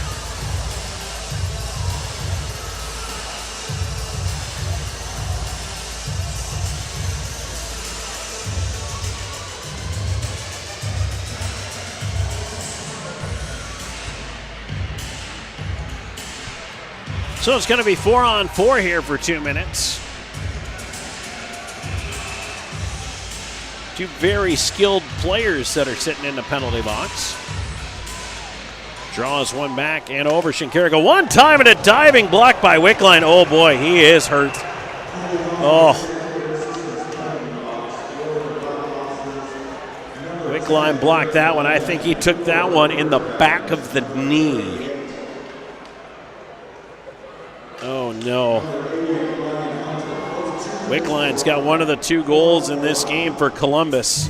So it's going to be 4-on-4 here for 2 minutes. Two very skilled players that are sitting in the penalty box. Draws one back and over. Shinkarika one time and a diving block by Wickline. Oh boy, he is hurt. Oh. Wickline blocked that one. I think he took that one in the back of the knee. Oh no. Wickline's got one of the 2 goals in this game for Columbus.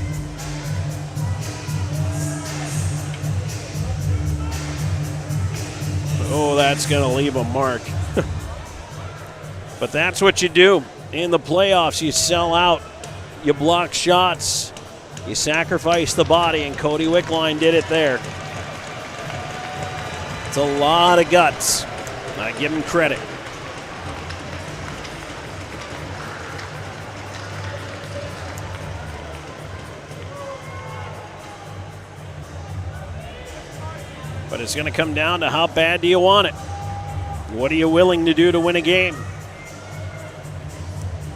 Oh, that's going to leave a mark. But that's what you do in the playoffs. You sell out, you block shots, you sacrifice the body, and Cody Wickline did it there. It's a lot of guts. I give him credit. But it's going to come down to how bad do you want it? What are you willing to do to win a game?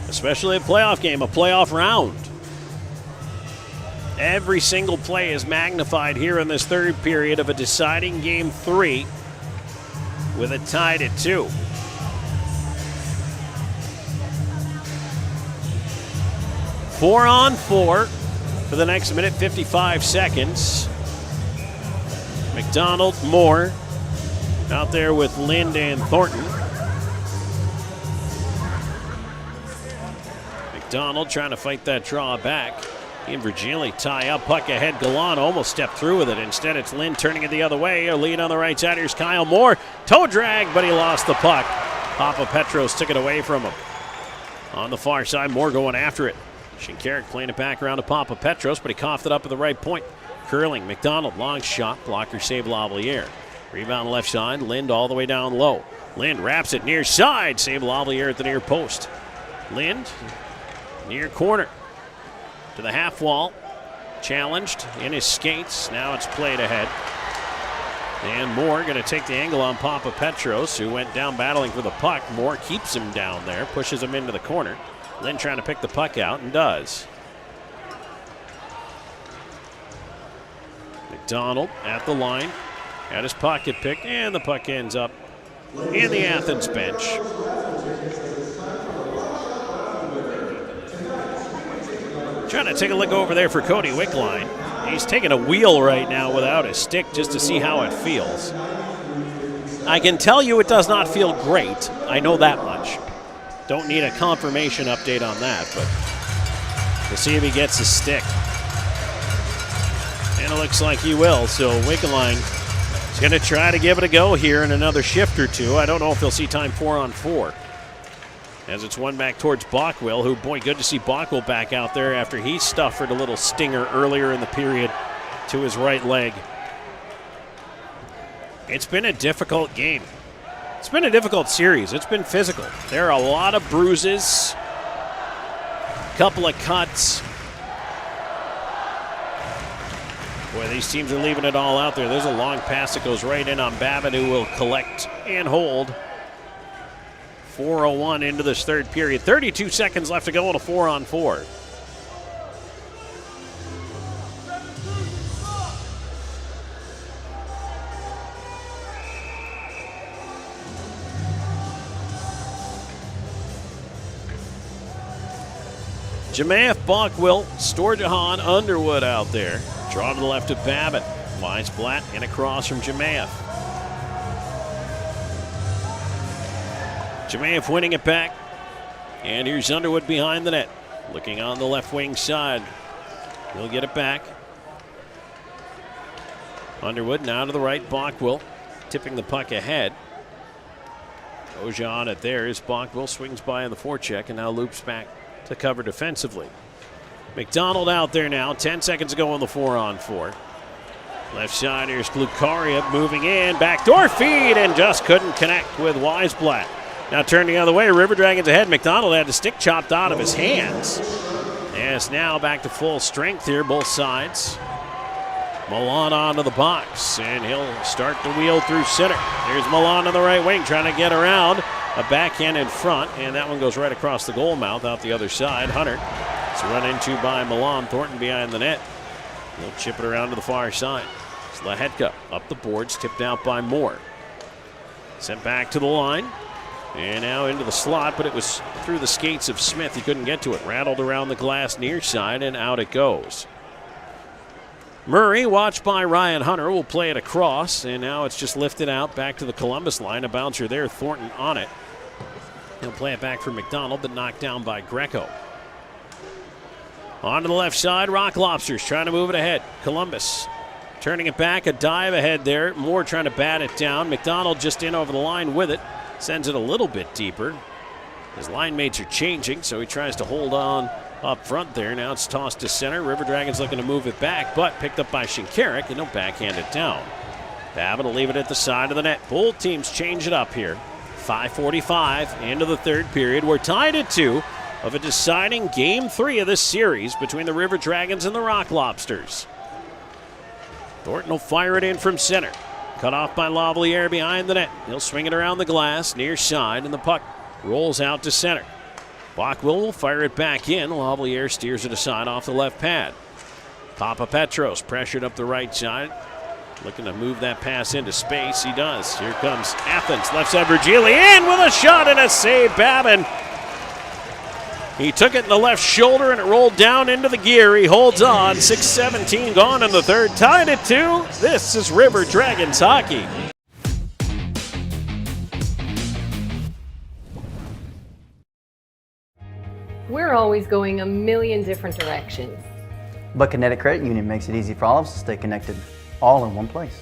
Especially a playoff game, a playoff round. Every single play is magnified here in this third period of a deciding game 3 with it tied at 2. Four on four for the next minute, 55 seconds. McDonald, Moore out there with Lind and Thornton. McDonald trying to fight that draw back. He and Virgili tie up, puck ahead. Galan almost stepped through with it. Instead, it's Lind turning it the other way. A lead on the right side. Here's Kyle Moore. Toe drag, but he lost the puck. Papa Petros took it away from him. On the far side, Moore going after it. Shinkaruk playing it back around to Papa Petros, but he coughed it up at the right point. Curling, McDonald, long shot, blocker save Lavalier. Rebound left side, Lind all the way down low. Lind wraps it near side, save Lavalier at the near post. Lind, near corner, to the half wall. Challenged in his skates, now it's played ahead. And Moore going to take the angle on Papa Petros, who went down battling for the puck. Moore keeps him down there, pushes him into the corner. Lind trying to pick the puck out, and does. McDonald at the line, had his pocket picked, and the puck ends up in the Athens bench. Trying to take a look over there for Cody Wickline. He's taking a wheel right now without his stick just to see how it feels. I can tell you it does not feel great. I know that much. Don't need a confirmation update on that, but we'll see if he gets his stick. And it looks like he will, so Wickline is going to try to give it a go here in another shift or two. I don't know if he'll see time 4 on 4. As it's one back towards Bockwell, who, boy, good to see Bockwell back out there after he suffered a little stinger earlier in the period. to his right leg. It's been a difficult game. It's been a difficult series. It's been physical. There are a lot of bruises, a couple of cuts. Boy, these teams are leaving it all out there. There's a long pass that goes right in on Babbitt, who will collect and hold. 4:01 into this third period. 32 seconds left to go in a 4-on-4. Jemaeth, Bockwell, Storjahan, Underwood out there. Draw to the left of Babbitt. Weisblatt and across from Jemaeth. Jemaeth winning it back. And here's Underwood behind the net. Looking on the left wing side. He'll get it back. Underwood now to the right. Bockwell tipping the puck ahead. Oja on it there as Bockwell swings by on the forecheck and now loops back to cover defensively. McDonald out there now. 10 seconds to go on the 4-on-4. Left side, here's Glukaria moving in. Backdoor feed and just couldn't connect with Weisblatt. Now turning the other way, River Dragons ahead. McDonald had the stick chopped out of his hands. Yes, now back to full strength here, both sides. Milan onto the box, and he'll start to wheel through center. Here's Milan on the right wing, trying to get around. A backhand in front, and that one goes right across the goal mouth out the other side. Hunter is run into by Milan. Thornton behind the net. He'll chip it around to the far side. Slahetka up the boards, tipped out by Moore. Sent back to the line. And now into the slot, but it was through the skates of Smith. He couldn't get to it. Rattled around the glass near side, and out it goes. Murray, watched by Ryan Hunter, will play it across, and now it's just lifted out back to the Columbus line. A bouncer there, Thornton on it. He'll play it back for McDonald, but knocked down by Greco. On to the left side, Rock Lobsters trying to move it ahead. Columbus turning it back, a dive ahead there. Moore trying to bat it down. McDonald just in over the line with it. Sends it a little bit deeper. His line mates are changing, so he tries to hold on up front there. Now it's tossed to center. River Dragons looking to move it back, but picked up by Shinkarik, and he'll backhand it down. Babbitt will leave it at the side of the net. Both teams change it up here. 5:45 into the third period. We're tied at 2 of a deciding Game 3 of this series between the River Dragons and the Rock Lobsters. Thornton will fire it in from center. Cut off by Lavalier behind the net. He'll swing it around the glass, near side, and the puck rolls out to center. Bockwell will fire it back in. Lavalier steers it aside off the left pad. Papa Petros pressured up the right side. Looking to move that pass into space. He does. Here comes Athens. Left side, Virgili in with a shot and a save. Babin. He took it in the left shoulder and it rolled down into the gear. He holds on. 6:17 gone in the third. Tied at 2. This is River Dragons hockey. We're always going a million different directions. But Kinetic Credit Union makes it easy for all of us to stay connected, all in one place.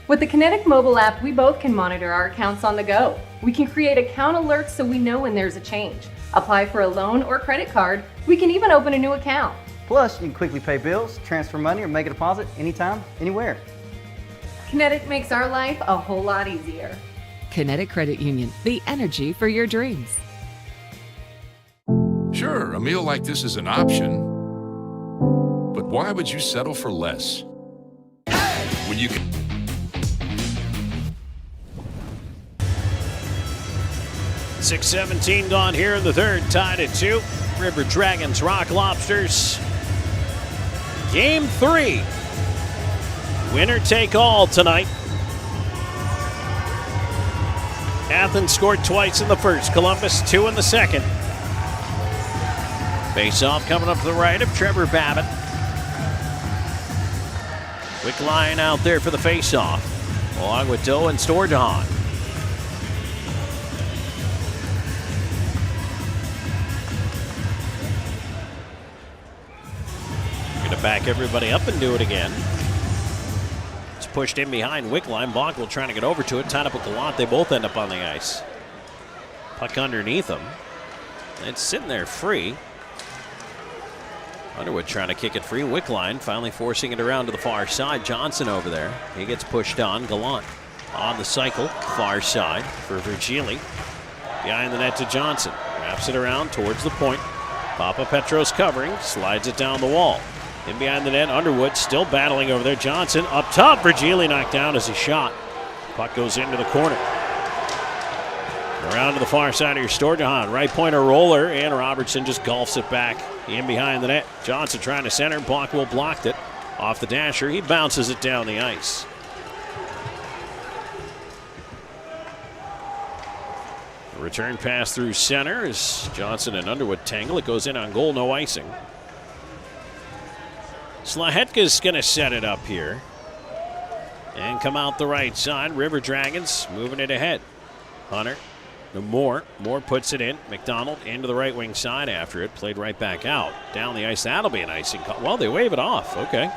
With the Kinetic mobile app, we both can monitor our accounts on the go. We can create account alerts so we know when there's a change. Apply for a loan or credit card. We can even open a new account. Plus, you can quickly pay bills, transfer money, or make a deposit anytime, anywhere. Kinetic makes our life a whole lot easier. Kinetic Credit Union, the energy for your dreams. Sure, a meal like this is an option, but why would you settle for less? When you can... .6:17 gone here in the third, tied at 2. River Dragons, Rock Lobsters. Game 3. Winner take all tonight. Athens scored twice in the first, Columbus 2 in the second. Face-off coming up to the right of Trevor Babbitt. Quick line out there for the face-off, along with Doe and Storjahan. Going to back everybody up and do it again. It's pushed in behind Wickline. Bockwell trying to get over to it. Tied up with Gallant. They both end up on the ice. Puck underneath them. It's sitting there free. Underwood trying to kick it free. Wickline finally forcing it around to the far side. Johnson over there. He gets pushed on. Gallant on the cycle. Far side for Virgili. Behind the net to Johnson. Wraps it around towards the point. Papa Petros covering. Slides it down the wall. In behind the net, Underwood still battling over there. Johnson up top. Virgili knocked down as he shot. Puck goes into the corner. Around to the far side of your Storjahan. Right pointer roller, and Robertson just golfs it back in behind the net. Johnson trying to center. Blockwell blocked it. Off the dasher. He bounces it down the ice. A return pass through center as Johnson and Underwood tangle. It goes in on goal, no icing. Slahetka's going to set it up here and come out the right side. River Dragons moving it ahead. Hunter to Moore. Moore puts it in. McDonald into the right wing side after it. Played right back out. Down the ice. That'll be an icing call. Well, they wave it off. Okay.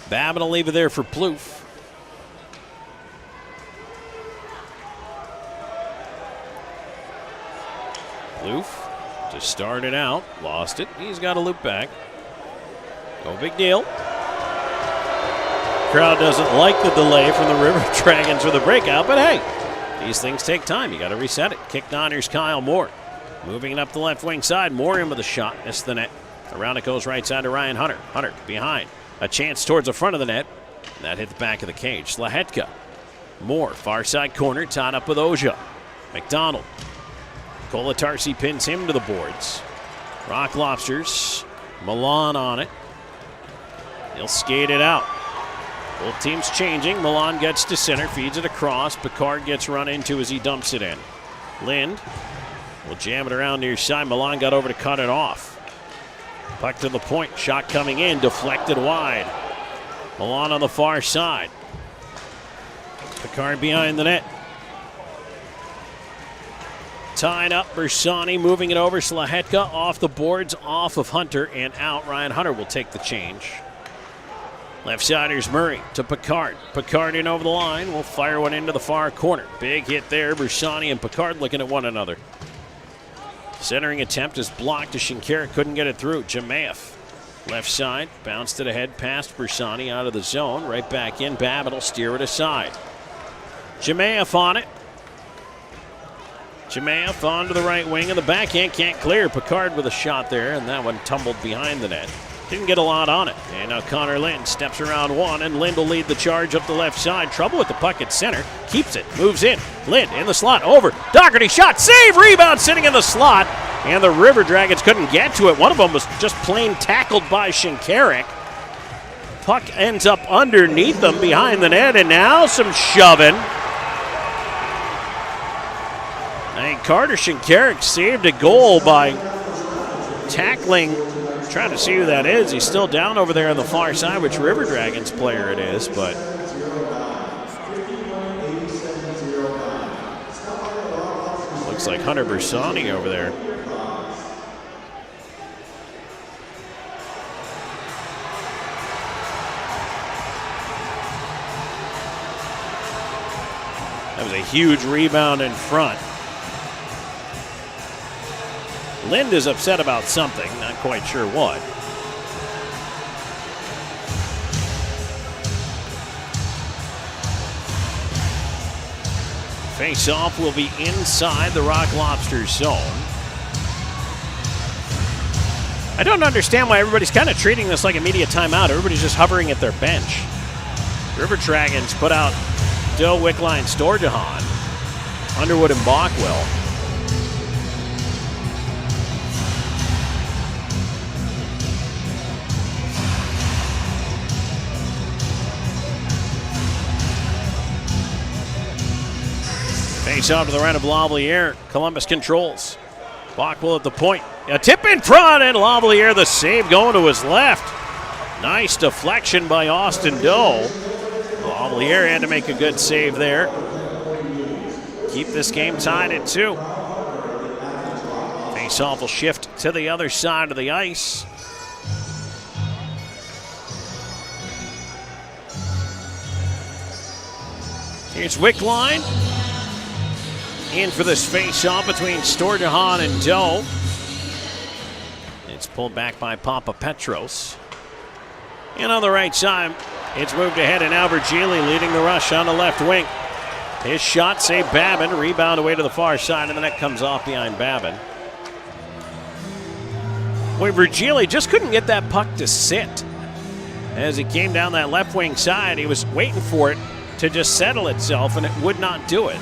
Babbitt will leave it there for Plouffe. Plouffe to start it out. Lost it. He's got a loop back. No big deal. Crowd doesn't like the delay from the River Dragons for the breakout, but hey, these things take time. You got to reset it. Kicked on, here's Kyle Moore. Moving it up the left wing side. Moore in with a shot. Missed the net. Around it goes right side to Ryan Hunter. Hunter behind. A chance towards the front of the net. That hit the back of the cage. Slahetka. Moore, far side corner, tied up with Oja. McDonald. Kolatarsi pins him to the boards. Rock Lobsters. Milan on it. He'll skate it out. Both teams changing. Milan gets to center, feeds it across. Picard gets run into as he dumps it in. Lind will jam it around near side. Milan got over to cut it off. Puck to the point. Shot coming in. Deflected wide. Milan on the far side. Picard behind the net. Tied up. Bersani moving it over. Slahetka off the boards, off of Hunter and out. Ryan Hunter will take the change. Left siders Murray to Picard. Picard in over the line. Will fire one into the far corner. Big hit there. Bersani and Picard looking at one another. Centering attempt is blocked as Shinkarik couldn't get it through. Jamaev. Left side. Bounced it ahead past Bersani out of the zone. Right back in. Babbitt will steer it aside. Jamaev on it. Jamaev on to the right wing and the backhand can't clear. Picard with a shot there, and that one tumbled behind the net. Didn't get a lot on it. And now Connor Lind steps around one, and Lind will lead the charge up the left side. Trouble with the puck at center. Keeps it. Moves in. Lind in the slot. Over. Doherty shot. Save. Rebound sitting in the slot. And the River Dragons couldn't get to it. One of them was just plain tackled by Shinkarik. Puck ends up underneath them behind the net, and now some shoving. I think Carter Shinkarik saved a goal by tackling. Trying to see who that is. He's still down over there on the far side, which River Dragons player it is, but looks like Hunter Bersani over there. That was a huge rebound in front. Lind is upset about something, not quite sure what. Face-off will be inside the Rock Lobsters zone. I don't understand why everybody's kind of treating this like immediate timeout. Everybody's just hovering at their bench. River Dragons put out Doe, Wickline, Storjahan, Underwood, and Bockwell. Face off to the right of Lavalier. Columbus controls. Bockwell at the point. A tip in front, and Lavalier the save going to his left. Nice deflection by Austin Doe. Lavalier had to make a good save there. Keep this game tied at 2. Face off will shift to the other side of the ice. Here's Wickline. In for this face-off between Storjahan and Doe. It's pulled back by Papa Petros. And on the right side, it's moved ahead, and now Virgili leading the rush on the left wing. His shot saved Babin. Rebound away to the far side, and the net comes off behind Babin. Boy, Virgili just couldn't get that puck to sit. As he came down that left wing side, he was waiting for it to just settle itself, and it would not do it.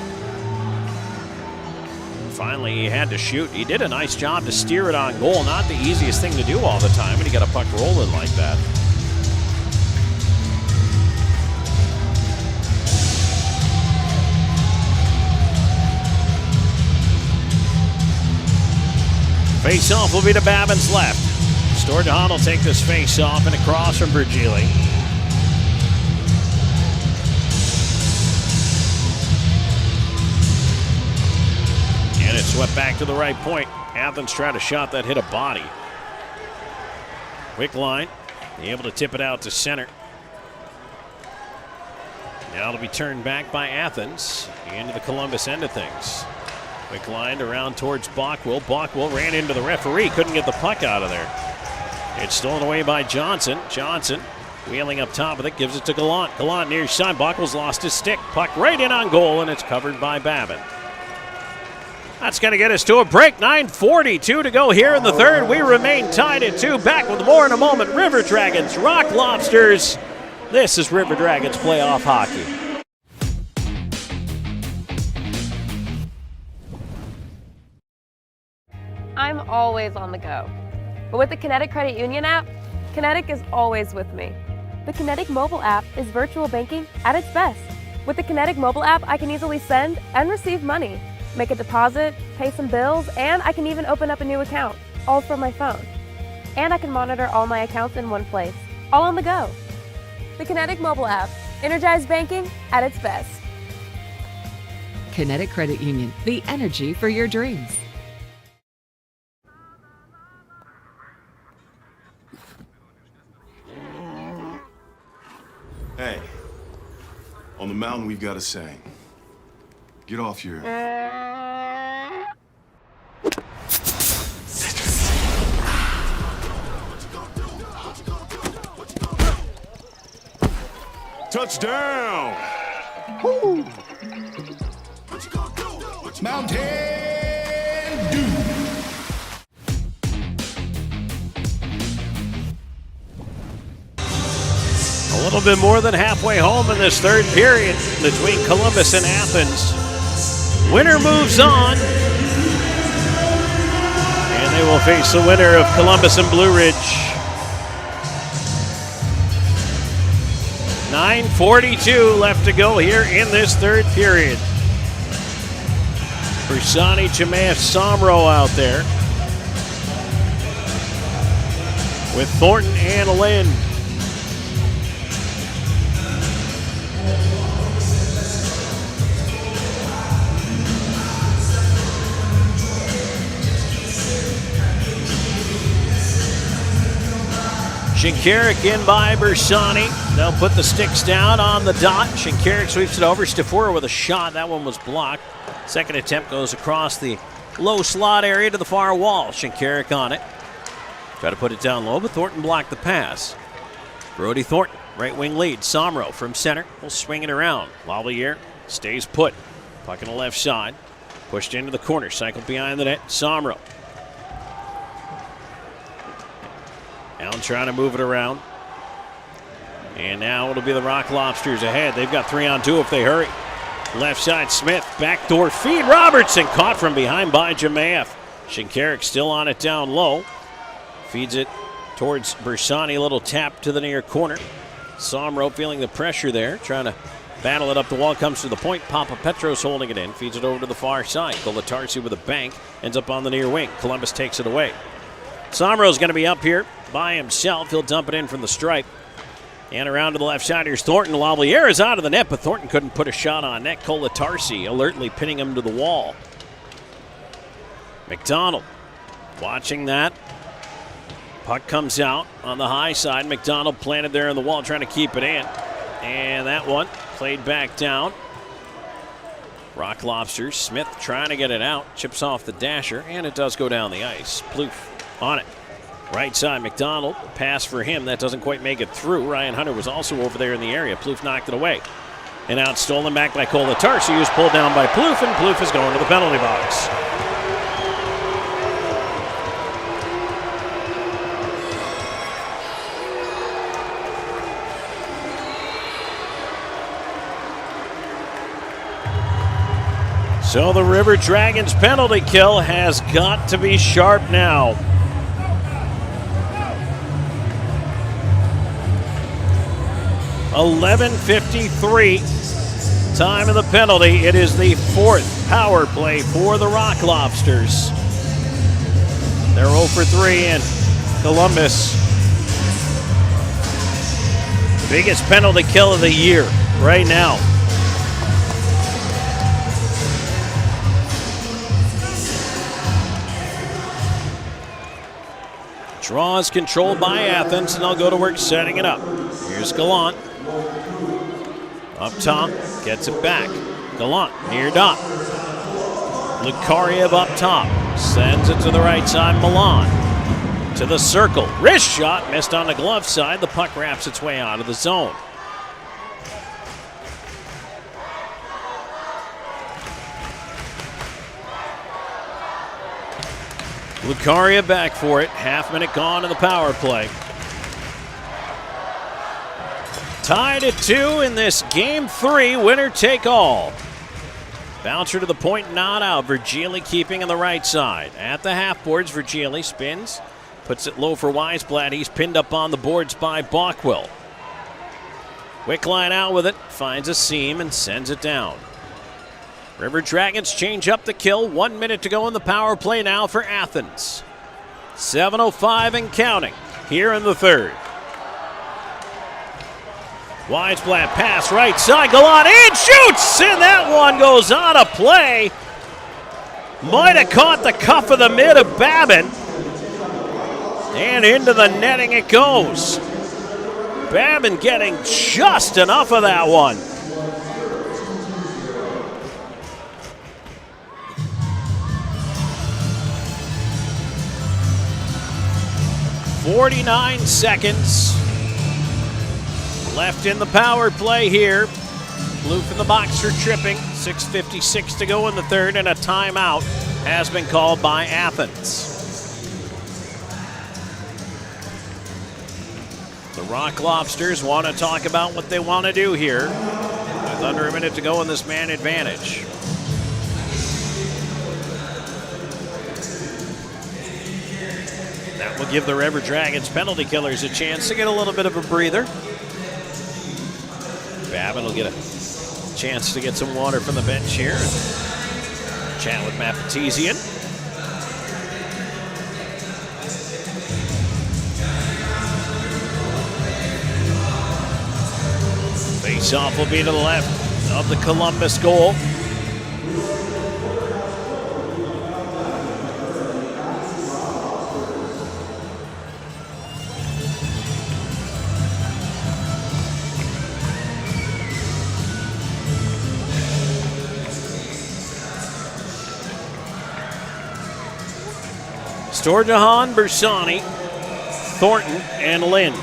Finally, he had to shoot. He did a nice job to steer it on goal. Not the easiest thing to do all the time when you got a puck rolling like that. Face-off will be to Babin's left. Sturgeon will take this face-off and across from Virgili. And it swept back to the right point. Athens tried a shot that hit a body. Quick line. Able to tip it out to center. Now it'll be turned back by Athens into the Columbus end of things. Quick line around towards Bockwell. Bockwell ran into the referee. Couldn't get the puck out of there. It's stolen away by Johnson. Johnson wheeling up top of it. Gives it to Gallant. Gallant near side. Bockwell's lost his stick. Puck right in on goal, and it's covered by Babin. That's going to get us to a break. 9:42 to go here in the third. We remain tied at 2. Back with more in a moment. River Dragons, Rock Lobsters. This is River Dragons playoff hockey. I'm always on the go. But with the Kinetic Credit Union app, Kinetic is always with me. The Kinetic mobile app is virtual banking at its best. With the Kinetic mobile app, I can easily send and receive money, make a deposit, pay some bills, and I can even open up a new account, all from my phone. And I can monitor all my accounts in one place, all on the go. The Kinetic mobile app, energized banking at its best. Kinetic Credit Union, the energy for your dreams. Hey, on the mountain we've got a saying. Get off your... Touchdown! Woo! Mountain Dew! A little bit more than halfway home in this third period between Columbus and Athens. Winner moves on. And they will face the winner of Columbus and Blue Ridge. 9:42 left to go here in this third period. Bersani, Jemaev, Somro out there. With Thornton and Lynn. Shinkarik in by Bersani. They'll put the sticks down on the dot. Shinkarik sweeps it over. Stafura with a shot. That one was blocked. Second attempt goes across the low slot area to the far wall. Shinkarik on it. Try to put it down low, but Thornton blocked the pass. Brody Thornton, right wing lead. Somro from center will swing it around. Lavalier stays put. Puck on the left side. Pushed into the corner. Cycled behind the net. Somro. Allen trying to move it around. And now it'll be the Rock Lobsters ahead. They've got 3-on-2 if they hurry. Left side, Smith. Backdoor feed. Robertson caught from behind by Jemaev. Shinkarik still on it down low. Feeds it towards Bersani. A little tap to the near corner. Somro feeling the pressure there. Trying to battle it up the wall. Comes to the point. Papa Petros holding it in. Feeds it over to the far side. Kolatarsi with a bank. Ends up on the near wing. Columbus takes it away. Somro's going to be up here by himself. He'll dump it in from the stripe. And around to the left side, here's Thornton. Lavalier is out of the net, but Thornton couldn't put a shot on net. Kolatarsi alertly pinning him to the wall. McDonald watching that. Puck comes out on the high side. McDonald planted there on the wall, trying to keep it in. And that one played back down. Rock Lobsters. Smith trying to get it out. Chips off the dasher, and it does go down the ice. Plouffe on it. Right side, McDonald. Pass for him. That doesn't quite make it through. Ryan Hunter was also over there in the area. Plouffe knocked it away. And out stolen back by Colatarsi, who's pulled down by Plouffe, and Plouffe is going to the penalty box. So the River Dragons penalty kill has got to be sharp now. (11:53) time of the penalty. It is the 4th power play for the Rock Lobsters. They're 0 for 3 in Columbus. Biggest penalty kill of the year right now. Draw is controlled by Athens, and they'll go to work setting it up. Here's Gallant. Up top, gets it back. Gallant, near dot. Lukariev up top. Sends it to the right side, Milan. To the circle. Wrist shot, missed on the glove side. The puck wraps its way out of the zone. Lucaria back for it. Half minute gone in the power play. Tied at 2 in this game 3, winner take all. Bouncer to the point, not out. Virgili keeping on the right side. At the half boards, Virgili spins, puts it low for Weisblatt. He's pinned up on the boards by Bockwell. Quick line out with it, finds a seam and sends it down. River Dragons change up the kill. 1 minute to go in the power play now for Athens. 7:05 and counting here in the third. Weisblatt pass right side. Gallant in, shoots, and that one goes out of play. Might have caught the cuff of the mid of Babin. And into the netting it goes. Babin getting just enough of that one. .49 seconds left in the power play here. Plouffe in the box for tripping. 6:56 to go in the third, and a timeout has been called by Athens. The Rock Lobsters want to talk about what they want to do here with under a minute to go in this man advantage. That will give the River Dragons penalty killers a chance to get a little bit of a breather. Babin will get a chance to get some water from the bench here. Chat with Matt Petesian. Face-off will be to the left of the Columbus goal. Storjahan, Bersani, Thornton, and Lind.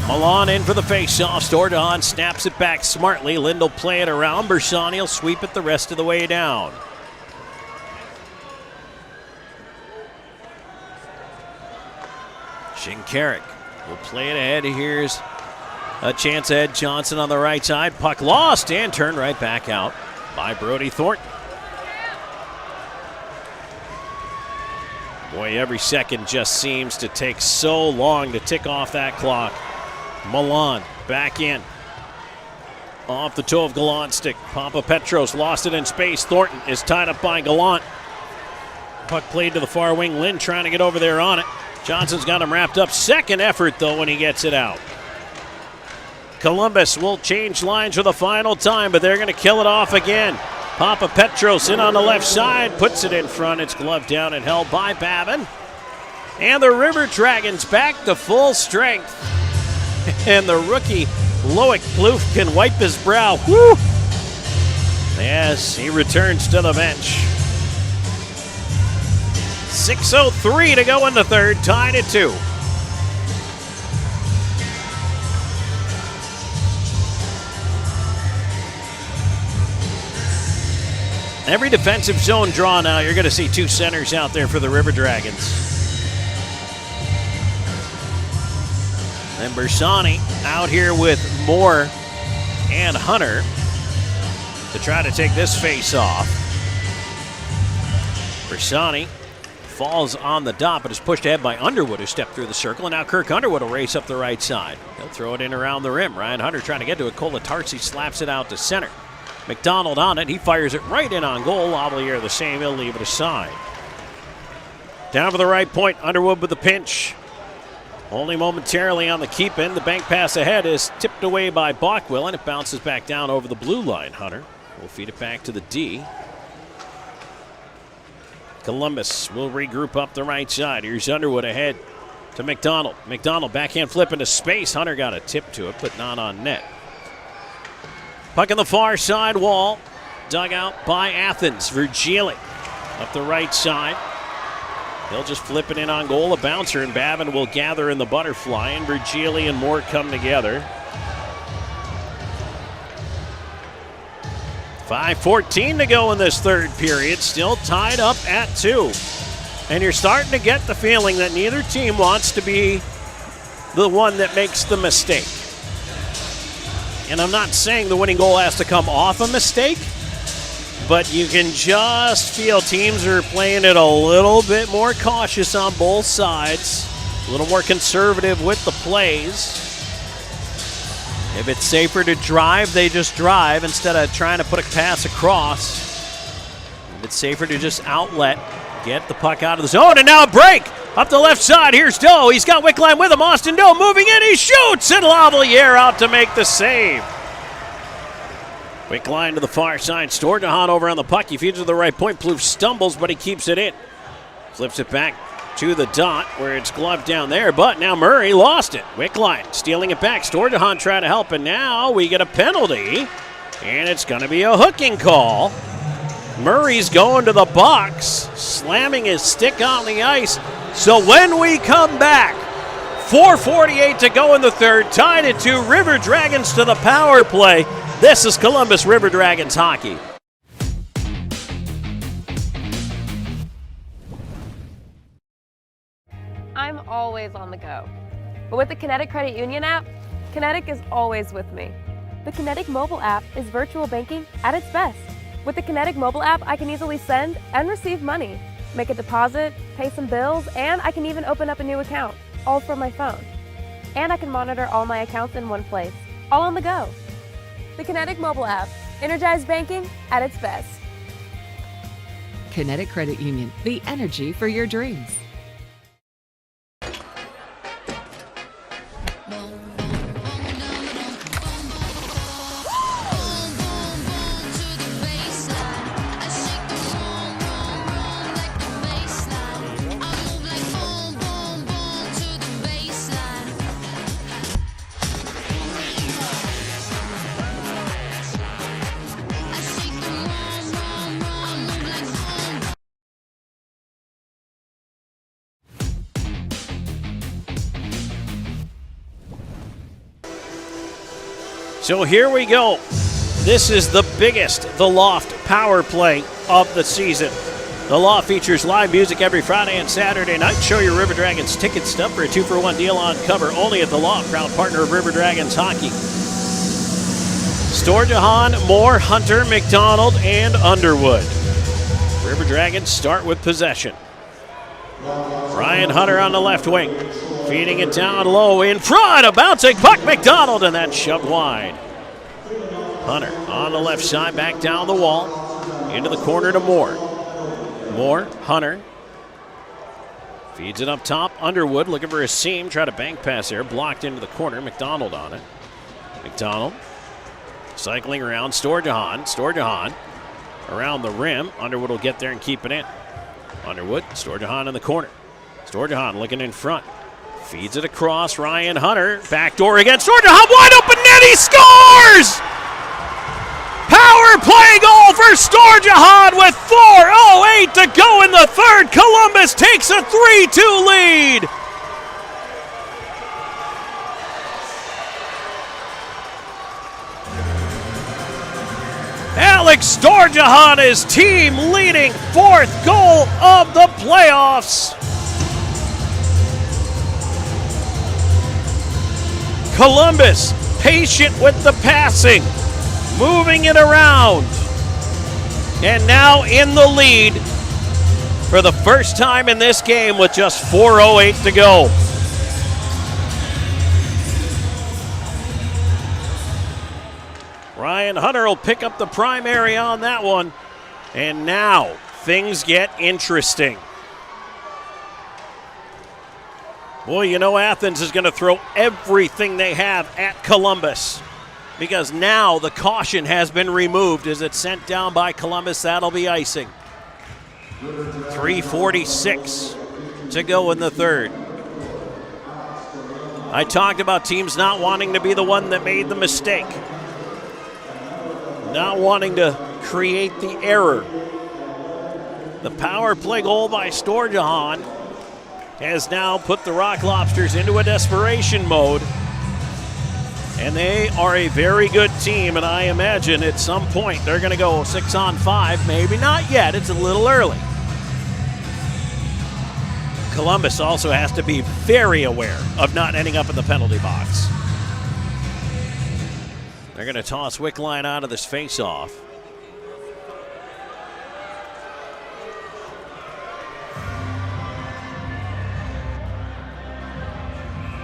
Milan in for the face-off. Storjahan snaps it back smartly. Lind will play it around. Bersani will sweep it the rest of the way down. Shinkarik will play it ahead. Here's a chance ahead. Johnson on the right side. Puck lost and turned right back out by Brody Thornton. Boy, every second just seems to take so long to tick off that clock. Milan back in. Off the toe of Gallant stick. Papa Petros lost it in space. Thornton is tied up by Gallant. Puck played to the far wing. Lind trying to get over there on it. Johnson's got him wrapped up. Second effort, though, when he gets it out. Columbus will change lines for the final time, but they're going to kill it off again. Papa Petros in on the left side, puts it in front. It's gloved down and held by Babin. And the River Dragons back to full strength. And the rookie Loic Plouffe can wipe his brow. Woo! Yes, he returns to the bench. 6:03 to go in the third, tied at 2. Every defensive zone draw now, you're going to see 2 centers out there for the River Dragons. And Bersani out here with Moore and Hunter to try to take this face off. Bersani falls on the dot, but is pushed ahead by Underwood, who stepped through the circle. And now Kirk Underwood will race up the right side. He'll throw it in around the rim. Ryan Hunter trying to get to it. Colatarsi slaps it out to center. McDonald on it. He fires it right in on goal. Lavalier the same. He'll leave it aside. Down for the right point. Underwood with the pinch. Only momentarily on the keep in. The bank pass ahead is tipped away by Bockwell, and it bounces back down over the blue line. Hunter will feed it back to the D. Columbus will regroup up the right side. Here's Underwood ahead to McDonald. McDonald backhand flip into space. Hunter got a tip to it, but not on net. Puck on the far side wall. Dug out by Athens. Virgili up the right side. They'll just flip it in on goal. A bouncer, and Babin will gather in the butterfly, and Virgili and Moore come together. 5:14 to go in this third period. Still tied up at 2. And you're starting to get the feeling that neither team wants to be the one that makes the mistake. And I'm not saying the winning goal has to come off a mistake, but you can just feel teams are playing it a little bit more cautious on both sides, a little more conservative with the plays. If it's safer to drive, they just drive instead of trying to put a pass across. If it's safer to just outlet, get the puck out of the zone, and now a break up the left side. Here's Doe. He's got Wickline with him. Austin Doe moving in. He shoots, and Lavalier out to make the save. Wickline to the far side. Storjahan over on the puck. He feeds to the right point. Plouffe stumbles, but he keeps it in. Flips it back to the dot where it's gloved down there, but now Murray lost it. Wickline stealing it back. Storjahan trying to help, and now we get a penalty, and it's going to be a hooking call. Murray's going to the box, slamming his stick on the ice. So when we come back, 4:48 to go in the third, tied at 2, River Dragons to the power play. This is Columbus River Dragons hockey. I'm always on the go. But with the Kinetic Credit Union app, Kinetic is always with me. The Kinetic mobile app is virtual banking at its best. With the Kinetic mobile app, I can easily send and receive money, make a deposit, pay some bills, and I can even open up a new account, all from my phone. And I can monitor all my accounts in one place, all on the go. The Kinetic mobile app, energized banking at its best. Kinetic Credit Union, the energy for your dreams. So here we go. This is the biggest The Loft power play of the season. The Loft features live music every Friday and Saturday night. Show your River Dragons ticket stub for a 2-for-1 deal on cover only at The Loft, proud partner of River Dragons hockey. Storjahan, Moore, Hunter, McDonald, and Underwood. River Dragons start with possession. Ryan Hunter on the left wing. Feeding it down low in front. A bouncing puck, McDonald, and that's shoved wide. Hunter on the left side, back down the wall. Into the corner to Moore. Moore, Hunter. Feeds it up top. Underwood looking for a seam. Try to bank pass there. Blocked into the corner. McDonald on it. McDonald cycling around. Storjahan. Storjahan around the rim. Underwood will get there and keep it in. Underwood, Storjahan in the corner. Storjahan looking in front. Feeds it across. Ryan Hunter. Backdoor against Storjahan. Wide open net. He scores! Power play goal for Storjahan with 4:08 to go in the third. Columbus takes a 3-2 lead. Alex Storjahan, his team leading fourth goal of the playoffs. Columbus patient with the passing, moving it around, and now in the lead for the first time in this game with just 4:08 to go. Ryan Hunter will pick up the primary on that one, and now things get interesting. Boy, you know Athens is going to throw everything they have at Columbus, because now the caution has been removed as it's sent down by Columbus. That'll be icing. 3:46 to go in the third. I talked about teams not wanting to be the one that made the mistake, not wanting to create the error. The power play goal by Storjahan has now put the Rock Lobsters into a desperation mode. And they are a very good team, and I imagine at some point they're going to go 6-on-5. Maybe not yet, it's a little early. Columbus also has to be very aware of not ending up in the penalty box. They're going to toss Wickline out of this face-off.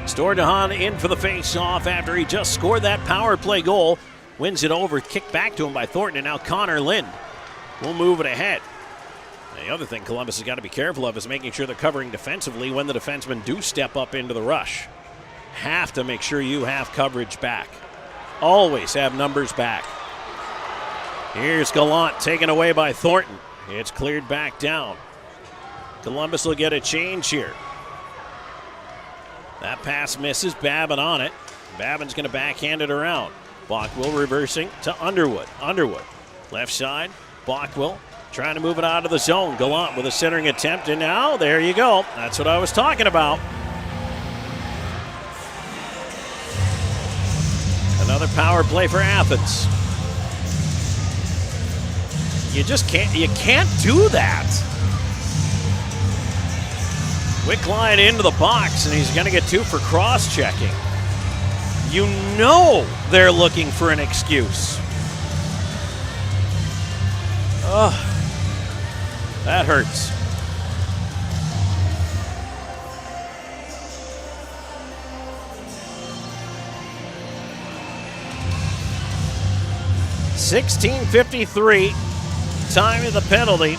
Storjahan in for the face-off after he just scored that power play goal. Wins it over, kicked back to him by Thornton, and now Connor Lind will move it ahead. The other thing Columbus has got to be careful of is making sure they're covering defensively when the defensemen do step up into the rush. Have to make sure you have coverage back. Always have numbers back. Here's Gallant taken away by Thornton. It's cleared back down. Columbus will get a change here. That pass misses, Babin on it. Babin's going to backhand it around. Bockwell reversing to Underwood. Underwood, left side. Bockwell trying to move it out of the zone. Gallant with a centering attempt, and now there you go. That's what I was talking about. Another power play for Athens. You can't do that. Wickline into the box, and he's going to get two for cross-checking. You know they're looking for an excuse. Ugh, that hurts. .16:53, time of the penalty.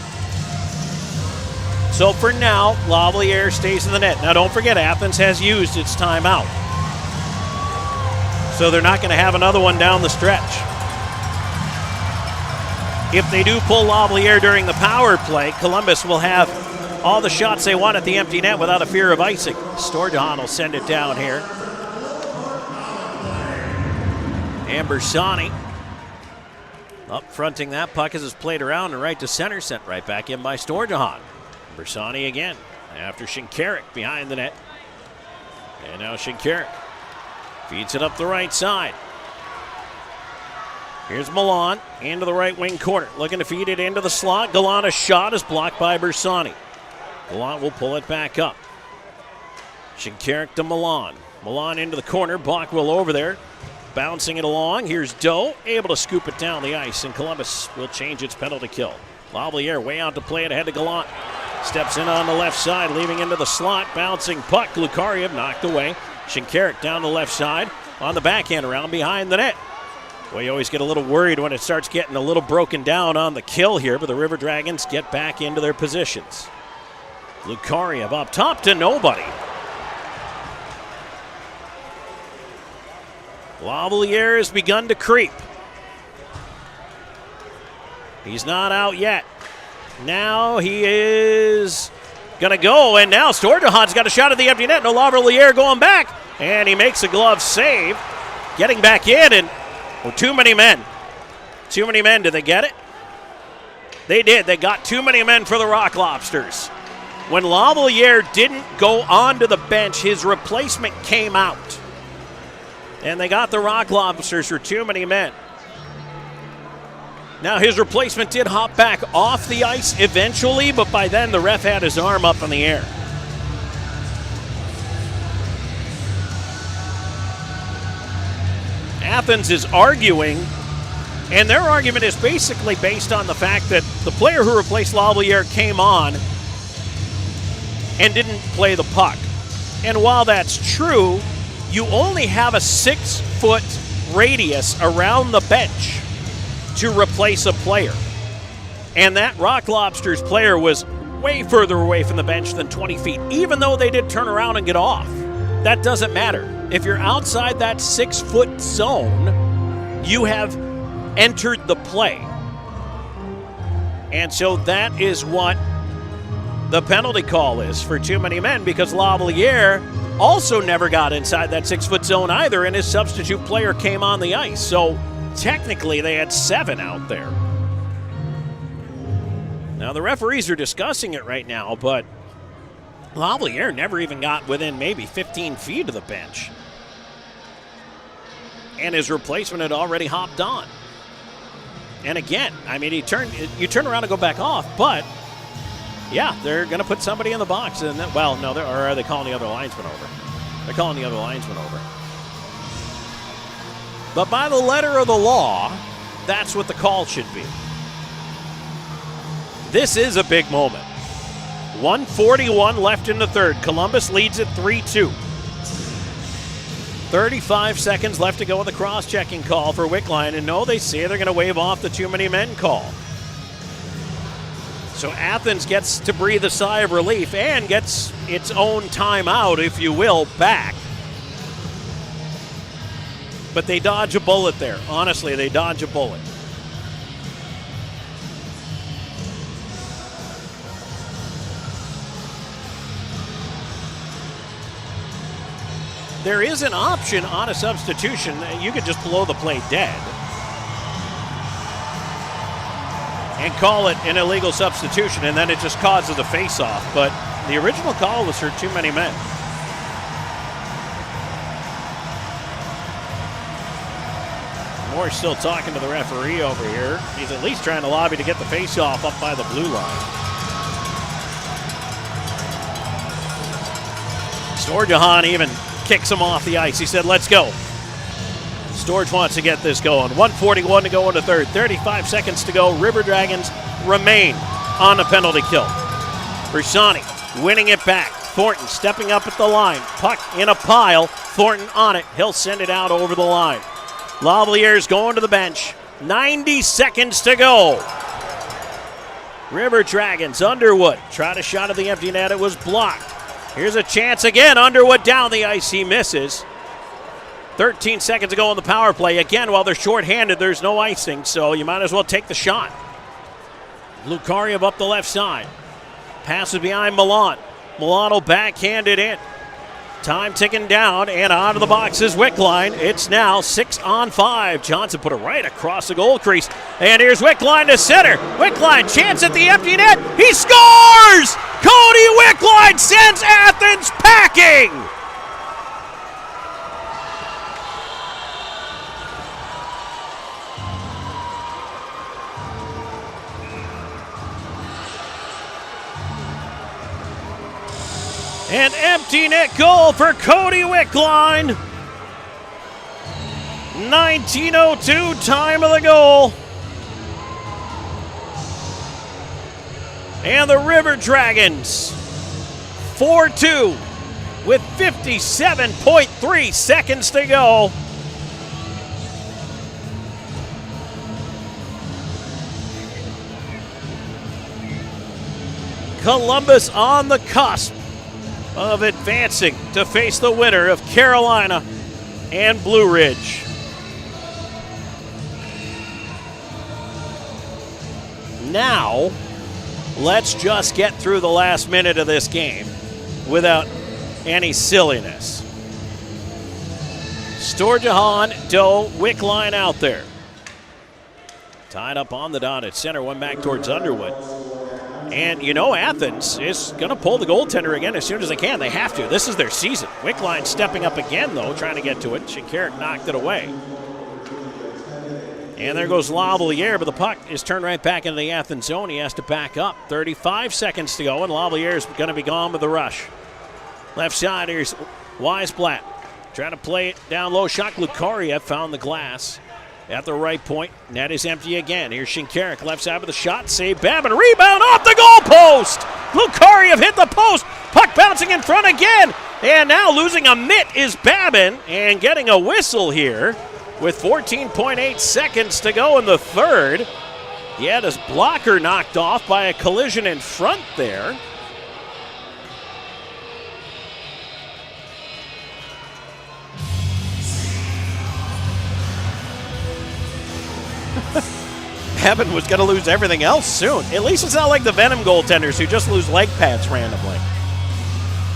So for now, Lavalier stays in the net. Now don't forget, Athens has used its timeout. So they're not going to have another one down the stretch. If they do pull Lavalier during the power play, Columbus will have all the shots they want at the empty net without a fear of icing. Storjahan will send it down here. Ambersani up fronting that puck as it's played around and right to center, sent right back in by Storjahan. Bersani again after Shinkarik behind the net. And now Shinkarik feeds it up the right side. Here's Milan into the right wing corner, looking to feed it into the slot. Gallant, a shot is blocked by Bersani. Gallant will pull it back up. Shinkarik to Milan. Milan into the corner, Bockwell over there, bouncing it along. Here's Doe, able to scoop it down the ice, and Columbus will change its penalty kill. Lavalier way out to play it ahead to Gallant. Steps in on the left side, leaving into the slot. Bouncing puck. Lukariev knocked away. Shinkarik down the left side on the backhand around behind the net. Well, you always get a little worried when it starts getting a little broken down on the kill here, but the River Dragons get back into their positions. Lukariev up top to nobody. Lavalier has begun to creep. He's not out yet. Now he is Going to go, and now Storjahan's got a shot at the empty net. No Lavalier going back, and he makes a glove save. Getting back in, and too many men. Too many men. Did they get it? They did. They got too many men for the Rock Lobsters. When Lavalier didn't go onto the bench, his replacement came out. And they got the Rock Lobsters for too many men. Now his replacement did hop back off the ice eventually, but by then the ref had his arm up in the air. Athens is arguing, and their argument is basically based on the fact that the player who replaced Lavalier came on and didn't play the puck. And while that's true, you only have a 6-foot radius around the bench to replace a player. And that Rock Lobsters player was way further away from the bench than 20 feet, even though they did turn around and get off. That doesn't matter. If you're outside that 6-foot zone, you have entered the play. And so that is what the penalty call is for too many men, because Lavalier also never got inside that 6-foot zone either, and his substitute player came on the ice. So technically they had 7 out there. Now the referees are discussing it right now, but Lavalier never even got within maybe 15 feet of the bench. And his replacement had already hopped on. And again, I mean, you turn around and go back off, but yeah, they're going to put somebody in the box. And then, well, no, or are they calling the other linesman over? They're calling the other linesman over. But by the letter of the law, that's what the call should be. This is a big moment. 1:41 left in the third. Columbus leads it 3-2. 35 seconds left to go with the cross-checking call for Wickline. And no, they say they're going to wave off the too many men call. So Athens gets to breathe a sigh of relief and gets its own timeout, if you will, back. But they dodge a bullet there. Honestly, they dodge a bullet. There is an option on a substitution. You could just blow the play dead and call it an illegal substitution, and then it just causes a face-off. But the original call was for too many men. Moore's still talking to the referee over here. He's at least trying to lobby to get the face-off up by the blue line. Storjahan even kicks him off the ice. He said, let's go. Storge wants to get this going. 1:41 to go in the third. 35 seconds to go. River Dragons remain on a penalty kill. Bersani winning it back. Thornton stepping up at the line. Puck in a pile. Thornton on it. He'll send it out over the line. Lavalier's going to the bench. 90 seconds to go. River Dragons, Underwood tried a shot at the empty net. It was blocked. Here's a chance again. Underwood down the ice. He misses. 13 seconds to go on the power play. Again, while they're shorthanded, there's no icing, so you might as well take the shot. Lukariev up the left side. Passes behind Milan. Milan will backhand it in. Time ticking down, and out of the box is Wickline. It's now 6-on-5. Johnson put it right across the goal crease. And here's Wickline to center. Wickline, chance at the empty net. He scores! Cody Wickline sends Athens packing! An empty net goal for Cody Wickline. 19:02 time of the goal. And the River Dragons 4-2 with 57.3 seconds to go. Columbus on the cusp of advancing to face the winner of Carolina and Blue Ridge. Now, let's just get through the last minute of this game without any silliness. Storjahan, Doe, Wickline out there. Tied up on the dot at center, one back towards Underwood. And you know Athens is going to pull the goaltender again as soon as they can. They have to. This is their season. Wickline stepping up again, though, trying to get to it. Shinkarik knocked it away. And there goes Lavalier, but the puck is turned right back into the Athens zone. He has to back up. 35 seconds to go, and Lavalier is going to be gone with the rush. Left side, here's Weisblatt. Trying to play it down low. Shot Lucaria found the glass at the right point. Net is empty again. Here's Shinkarik, left side with a shot. Save Babin. Rebound off the goal post. Lucaria hit the post. Puck bouncing in front again. And now losing a mitt is Babin and getting a whistle here with 14.8 seconds to go in the third. He had his blocker knocked off by a collision in front there. Babin was going to lose everything else soon. At least it's not like the Venom goaltenders who just lose leg pads randomly.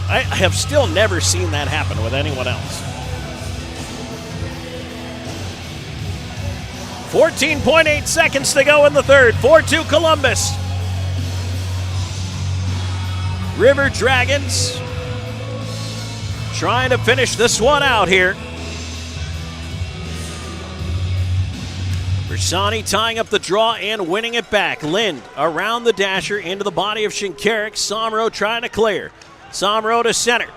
I have still never seen that happen with anyone else. 14.8 seconds to go in the third. 4-2 Columbus. River Dragons trying to finish this one out here. Bersani tying up the draw and winning it back. Lind around the dasher into the body of Shinkarik. Somro trying to clear. Somro to center.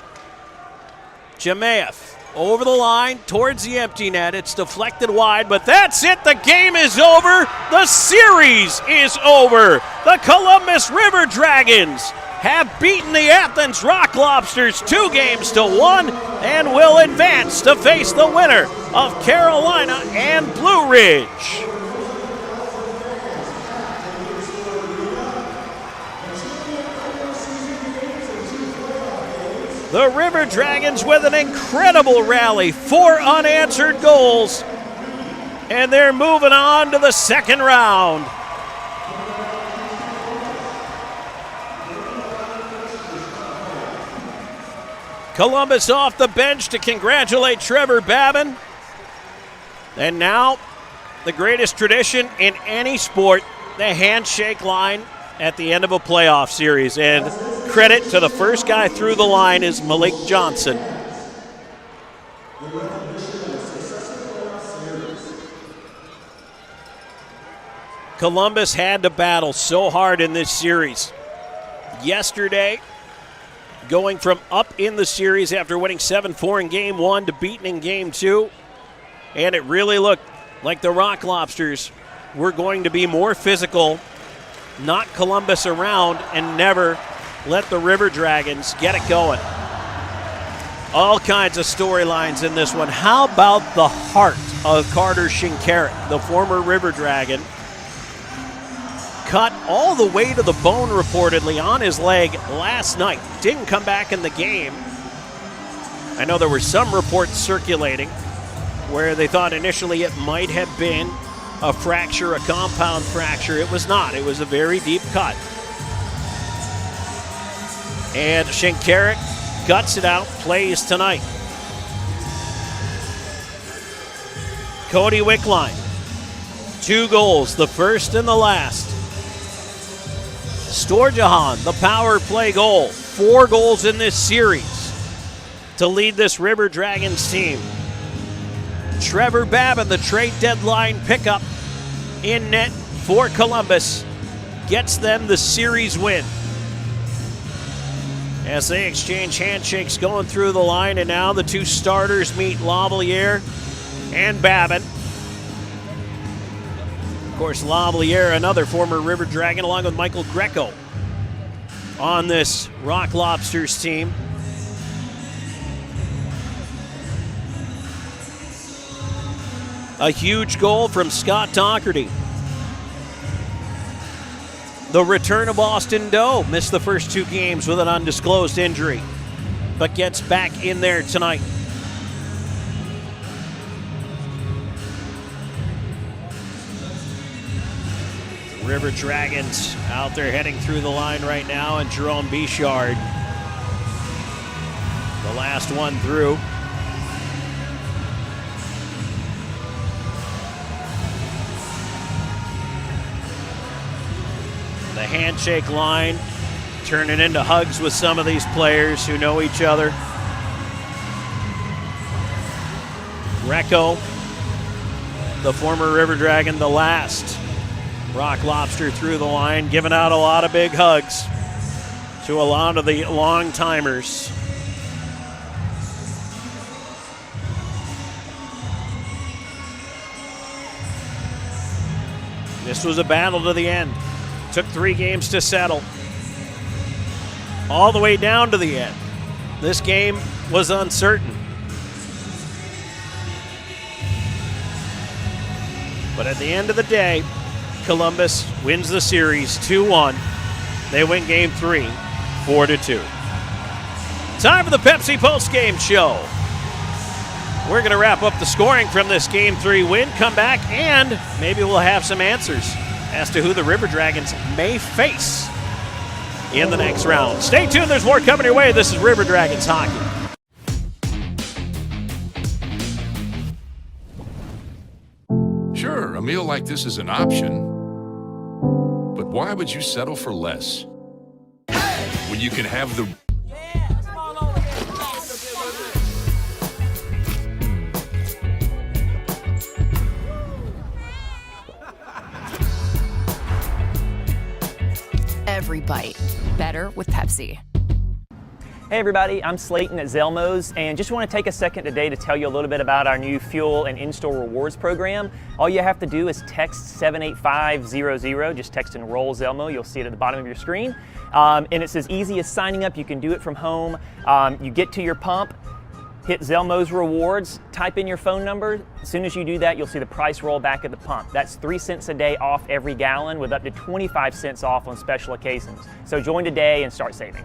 Jamaev over the line towards the empty net. It's deflected wide, but that's it. The game is over. The series is over. The Columbus River Dragons have beaten the Athens Rock Lobsters 2-1 and will advance to face the winner of Carolina and Blue Ridge. The River Dragons with an incredible rally, 4 unanswered goals, and they're moving on to the second round. Columbus off the bench to congratulate Trevor Babin. And now, the greatest tradition in any sport, the handshake line at the end of a playoff series. And credit to the first guy through the line is Malik Johnson. Columbus had to battle so hard in this series. Yesterday, going from up in the series after winning 7-4 in Game 1 to beaten in Game 2. And it really looked like the Rock Lobsters were going to be more physical, knock Columbus around, and never let the River Dragons get it going. All kinds of storylines in this one. How about the heart of Carter Shinkarik, the former River Dragon? Cut all the way to the bone, reportedly, on his leg last night. Didn't come back in the game. I know there were some reports circulating where they thought initially it might have been a fracture, a compound fracture. It was not. It was a very deep cut. And Shinkarik guts it out, plays tonight. Cody Wickline, 2 goals, the first and the last. Storjahan, the power play goal. 4 goals in this series to lead this River Dragons team. Trevor Babin, the trade deadline pickup in net for Columbus, gets them the series win. As they exchange handshakes going through the line, and now the 2 starters meet, Lavalier and Babin. Of course, Lavalier, another former River Dragon, along with Michael Greco on this Rock Lobsters team. A huge goal from Scott Docherty. The return of Austin Doe, missed the first 2 games with an undisclosed injury, but gets back in there tonight. River Dragons out there heading through the line right now, and Jerome Bichard, the last one through. The handshake line turning into hugs with some of these players who know each other. Recco, the former River Dragon, the last Rock Lobster through the line, giving out a lot of big hugs to a lot of the long-timers. This was a battle to the end. Took 3 games to settle. All the way down to the end. This game was uncertain. But at the end of the day, Columbus wins the series 2-1. They win game 3, 4-2. Time for the Pepsi Postgame Show. We're going to wrap up the scoring from this game 3 win, come back, and maybe we'll have some answers as to who the River Dragons may face in the next round. Stay tuned, there's more coming your way. This is River Dragons Hockey. Sure, a meal like this is an option, but why would you settle for less? When you can have the... Every bite better with Pepsi. Hey everybody, I'm Slayton at Zelmo's, and just want to take a second today to tell you a little bit about our new fuel and in-store rewards program. All you have to do is text 78500, just text enroll Zelmo, you'll see it at the bottom of your screen. And it's as easy as signing up. You can do it from home. You get to your pump, hit Zelmo's rewards, type in your phone number. As soon as you do that, you'll see the price roll back at the pump. That's 3 cents a day off every gallon with up to 25 cents off on special occasions. So join today and start saving.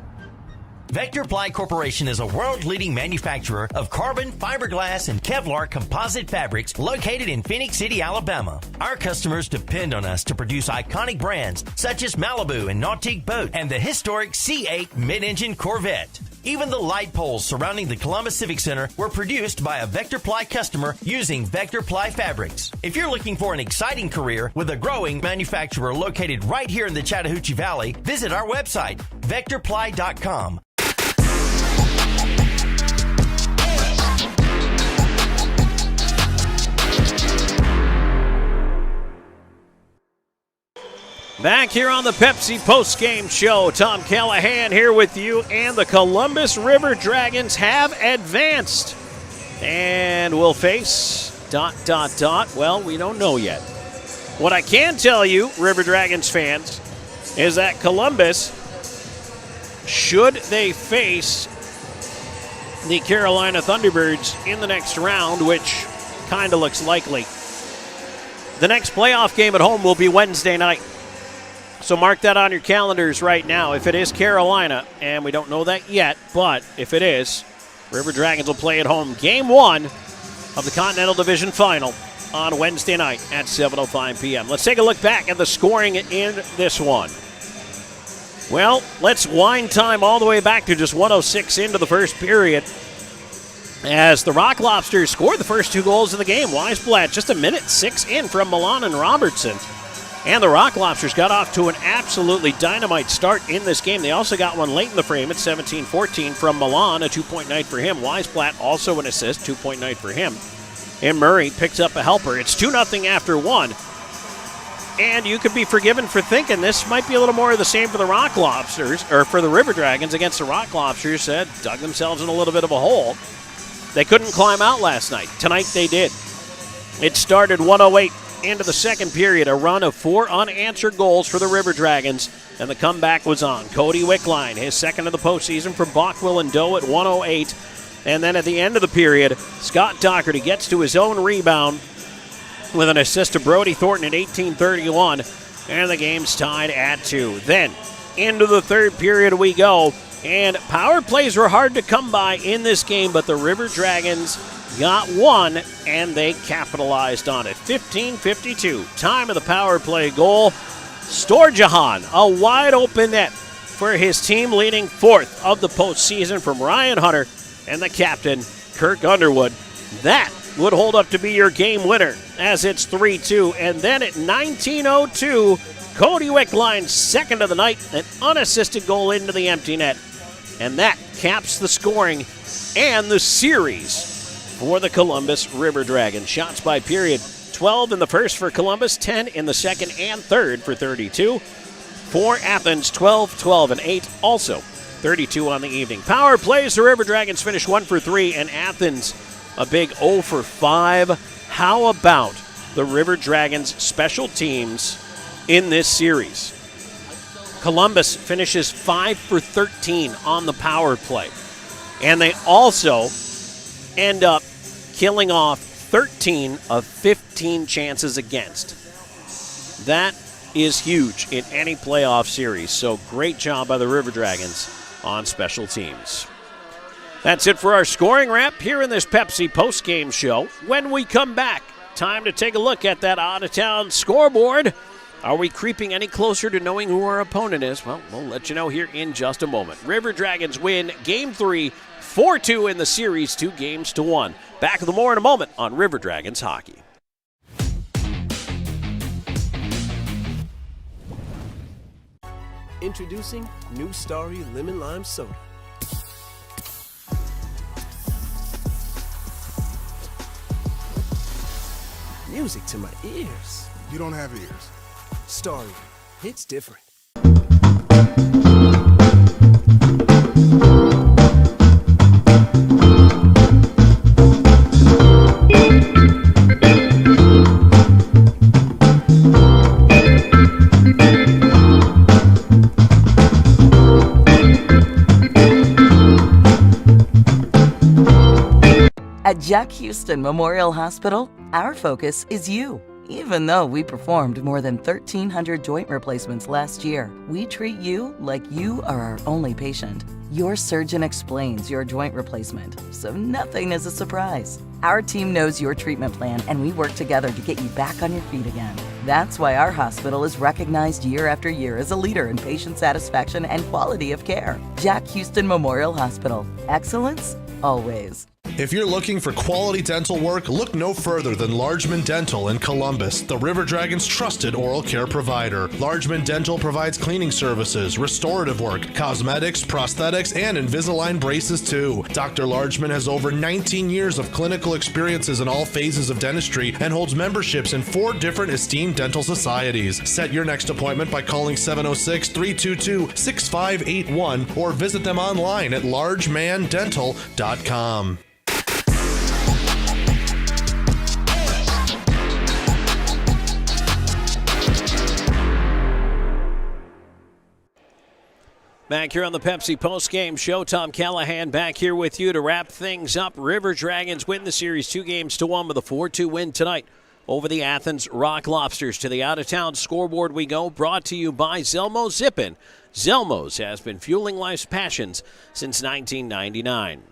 Vector Ply Corporation is a world-leading manufacturer of carbon, fiberglass, and Kevlar composite fabrics located in Phoenix City, Alabama. Our customers depend on us to produce iconic brands such as Malibu and Nautique Boat and the historic C8 mid-engine Corvette. Even the light poles surrounding the Columbus Civic Center were produced by a Vector Ply customer using Vector Ply fabrics. If you're looking for an exciting career with a growing manufacturer located right here in the Chattahoochee Valley, visit our website, vectorply.com. Back here on the Pepsi Postgame Show, Tom Callahan here with you, and the Columbus River Dragons have advanced and will face ... Well, we don't know yet. What I can tell you, River Dragons fans, is that Columbus, should they face the Carolina Thunderbirds in the next round, which kind of looks likely, the next playoff game at home will be Wednesday night. So mark that on your calendars right now. If it is Carolina, and we don't know that yet, but if it is, River Dragons will play at home Game 1 of the Continental Division Final on Wednesday night at 7:05 p.m. Let's take a look back at the scoring in this one. Well, let's wind time all the way back to just 1:06 into the first period as the Rock Lobsters scored the first 2 goals of the game. Weisblatt just 1:06 in from Milan and Robertson. And the Rock Lobsters got off to an absolutely dynamite start in this game. They also got one late in the frame at 17-14 from Milan, a 2-point night for him. Weisblatt also an assist, 2-point night for him. And Murray picks up a helper. It's 2-0 after 1. And you could be forgiven for thinking this might be a little more of the same for the Rock Lobsters, or for the River Dragons against the Rock Lobsters that dug themselves in a little bit of a hole. They couldn't climb out last night. Tonight they did. It started 1:08 into the second period, a run of 4 unanswered goals for the River Dragons, and the comeback was on. Cody Wickline, his second of the postseason for Bockwell and Doe at 1:08. And then at the end of the period, Scott Doherty gets to his own rebound with an assist to Brody Thornton at 18:31, and the game's tied at 2. Then into the third period we go, and power plays were hard to come by in this game, but the River Dragons got one, and they capitalized on it. 15:52, time of the power play goal Storjahan, a wide open net for his team, leading fourth of the postseason from Ryan Hunter and the captain, Kirk Underwood. That would hold up to be your game winner as it's 3-2. And then at 19:02, Cody Wickline's second of the night, an unassisted goal into the empty net. And that caps the scoring and the series for the Columbus River Dragons. Shots by period, 12 in the first for Columbus, 10 in the second and third for 32. For Athens, 12, 12, and 8, also 32 on the evening. Power plays, the River Dragons finish 1 for 3, and Athens a big 0 for 5. How about the River Dragons special teams in this series? Columbus finishes 5 for 13 on the power play. And they also end up killing off 13 of 15 chances against. That is huge in any playoff series. So great job by the River Dragons on special teams. That's it for our scoring wrap here in this Pepsi postgame show. When we come back, time to take a look at that out-of-town scoreboard. Are we creeping any closer to knowing who our opponent is? Well, we'll let you know here in just a moment. River Dragons win Game 3, 4-2 in the series, 2-1. Back with more in a moment on River Dragons Hockey. Introducing New Starry Lemon Lime Soda. Music to my ears. You don't have ears. Starry, it's different. At Jack Houston Memorial Hospital, our focus is you. Even though we performed more than 1,300 joint replacements last year, we treat you like you are our only patient. Your surgeon explains your joint replacement, so nothing is a surprise. Our team knows your treatment plan, and we work together to get you back on your feet again. That's why our hospital is recognized year after year as a leader in patient satisfaction and quality of care. Jack Houston Memorial Hospital. Excellence, always. If you're looking for quality dental work, look no further than Largeman Dental in Columbus, the River Dragons' trusted oral care provider. Largeman Dental provides cleaning services, restorative work, cosmetics, prosthetics, and Invisalign braces too. Dr. Largeman has over 19 years of clinical experiences in all phases of dentistry and holds memberships in 4 different esteemed dental societies. Set your next appointment by calling 706-322-6581 or visit them online at largemandental.com. Back here on the Pepsi postgame show, Tom Callahan back here with you to wrap things up. River Dragons win the series 2-1 with a 4-2 win tonight over the Athens Rock Lobsters. To the out-of-town scoreboard we go, brought to you by Zelmo Zippin. Zelmo's has been fueling life's passions since 1999.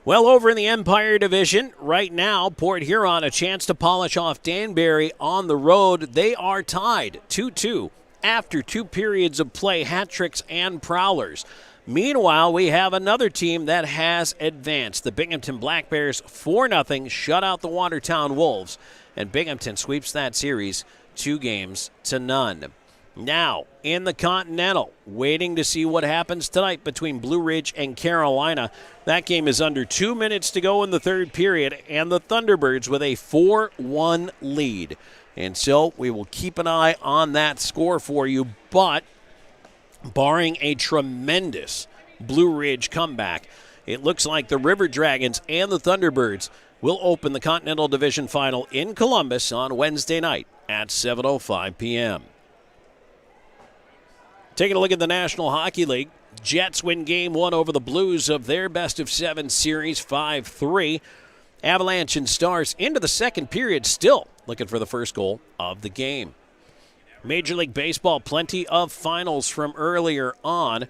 Well, over in the Empire Division, right now, Port Huron a chance to polish off Danbury on the road. They are tied 2-2. After 2 periods of play, hat tricks and prowlers. Meanwhile, we have another team that has advanced. The Binghamton Black Bears 4-0 shut out the Watertown Wolves, and Binghamton sweeps that series 2-0. Now, in the Continental, waiting to see what happens tonight between Blue Ridge and Carolina. That game is under 2 minutes to go in the third period, and the Thunderbirds with a 4-1 lead. And so we will keep an eye on that score for you. But barring a tremendous Blue Ridge comeback, it looks like the River Dragons and the Thunderbirds will open the Continental Division Final in Columbus on Wednesday night at 7:05 p.m. Taking a look at the National Hockey League, Jets win Game 1 over the Blues of their best-of-7 series, 5-3. Avalanche and Stars into the second period, still looking for the first goal of the game. Major League Baseball, plenty of finals from earlier on.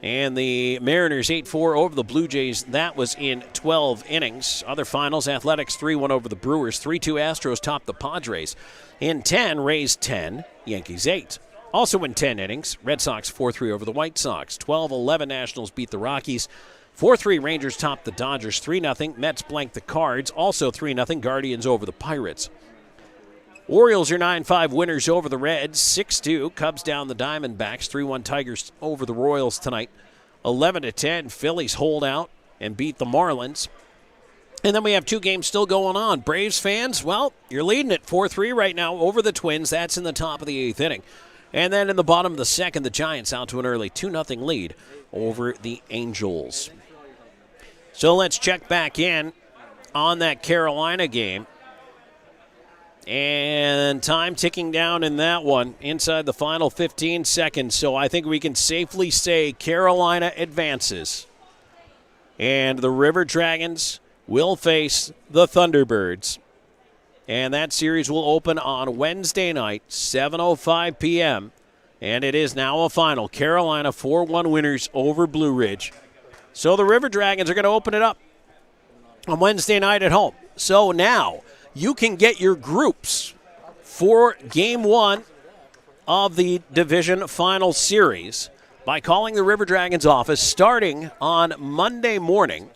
And the Mariners 8-4 over the Blue Jays. That was in 12 innings. Other finals, Athletics 3-1 over the Brewers. 3-2 Astros topped the Padres. In 10, Rays 10, Yankees 8. Also in 10 innings, Red Sox 4-3 over the White Sox. 12-11 Nationals beat the Rockies. 4-3 Rangers topped the Dodgers. 3-0 Mets blanked the Cards. Also 3-0 Guardians over the Pirates. Orioles are 9-5 winners over the Reds. 6-2 Cubs down the Diamondbacks. 3-1 Tigers over the Royals tonight. 11-10 Phillies hold out and beat the Marlins. And then we have 2 games still going on. Braves fans, well, you're leading it 4-3 right now over the Twins. That's in the top of the 8th inning. And then in the bottom of the 2nd, the Giants out to an early 2-0 lead over the Angels. So let's check back in on that Carolina game. And time ticking down in that one inside the final 15 seconds. So I think we can safely say Carolina advances. And the River Dragons will face the Thunderbirds. And that series will open on Wednesday night, 7:05 p.m. And it is now a final. Carolina 4-1 winners over Blue Ridge. So the River Dragons are going to open it up on Wednesday night at home. So now you can get your groups for Game 1 of the Division Final Series by calling the River Dragons office starting on Monday morning.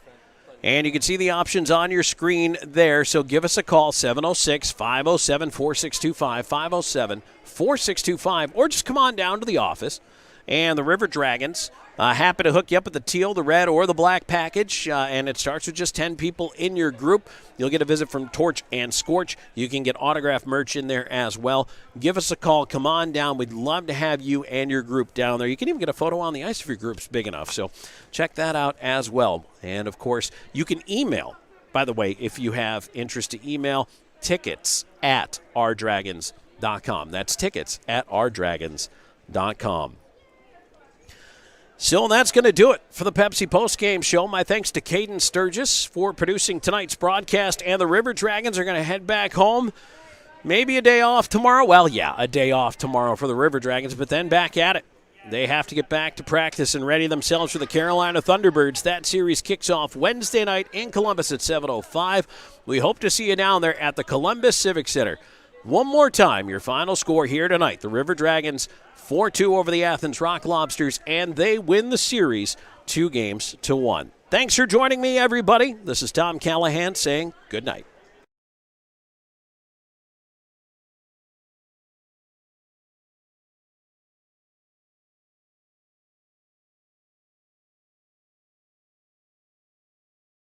And you can see the options on your screen there. So give us a call, 706-507-4625, 507-4625, or just come on down to the office. And the River Dragons, happy to hook you up with the teal, the red, or the black package. And it starts with just 10 people in your group. You'll get a visit from Torch and Scorch. You can get autographed merch in there as well. Give us a call. Come on down. We'd love to have you and your group down there. You can even get a photo on the ice if your group's big enough. So check that out as well. And, of course, you can email, by the way, if you have interest to email, tickets@ourdragons.com. That's tickets@ourdragons.com. So that's going to do it for the Pepsi Postgame Show. My thanks to Caden Sturgis for producing tonight's broadcast. And the River Dragons are going to head back home. Maybe a day off tomorrow. Well, yeah, a day off tomorrow for the River Dragons, but then back at it. They have to get back to practice and ready themselves for the Carolina Thunderbirds. That series kicks off Wednesday night in Columbus at 7:05. We hope to see you down there at the Columbus Civic Center. One more time, your final score here tonight. The River Dragons 4-2 over the Athens Rock Lobsters, and they win the series 2-1. Thanks for joining me, everybody. This is Tom Callahan saying good night.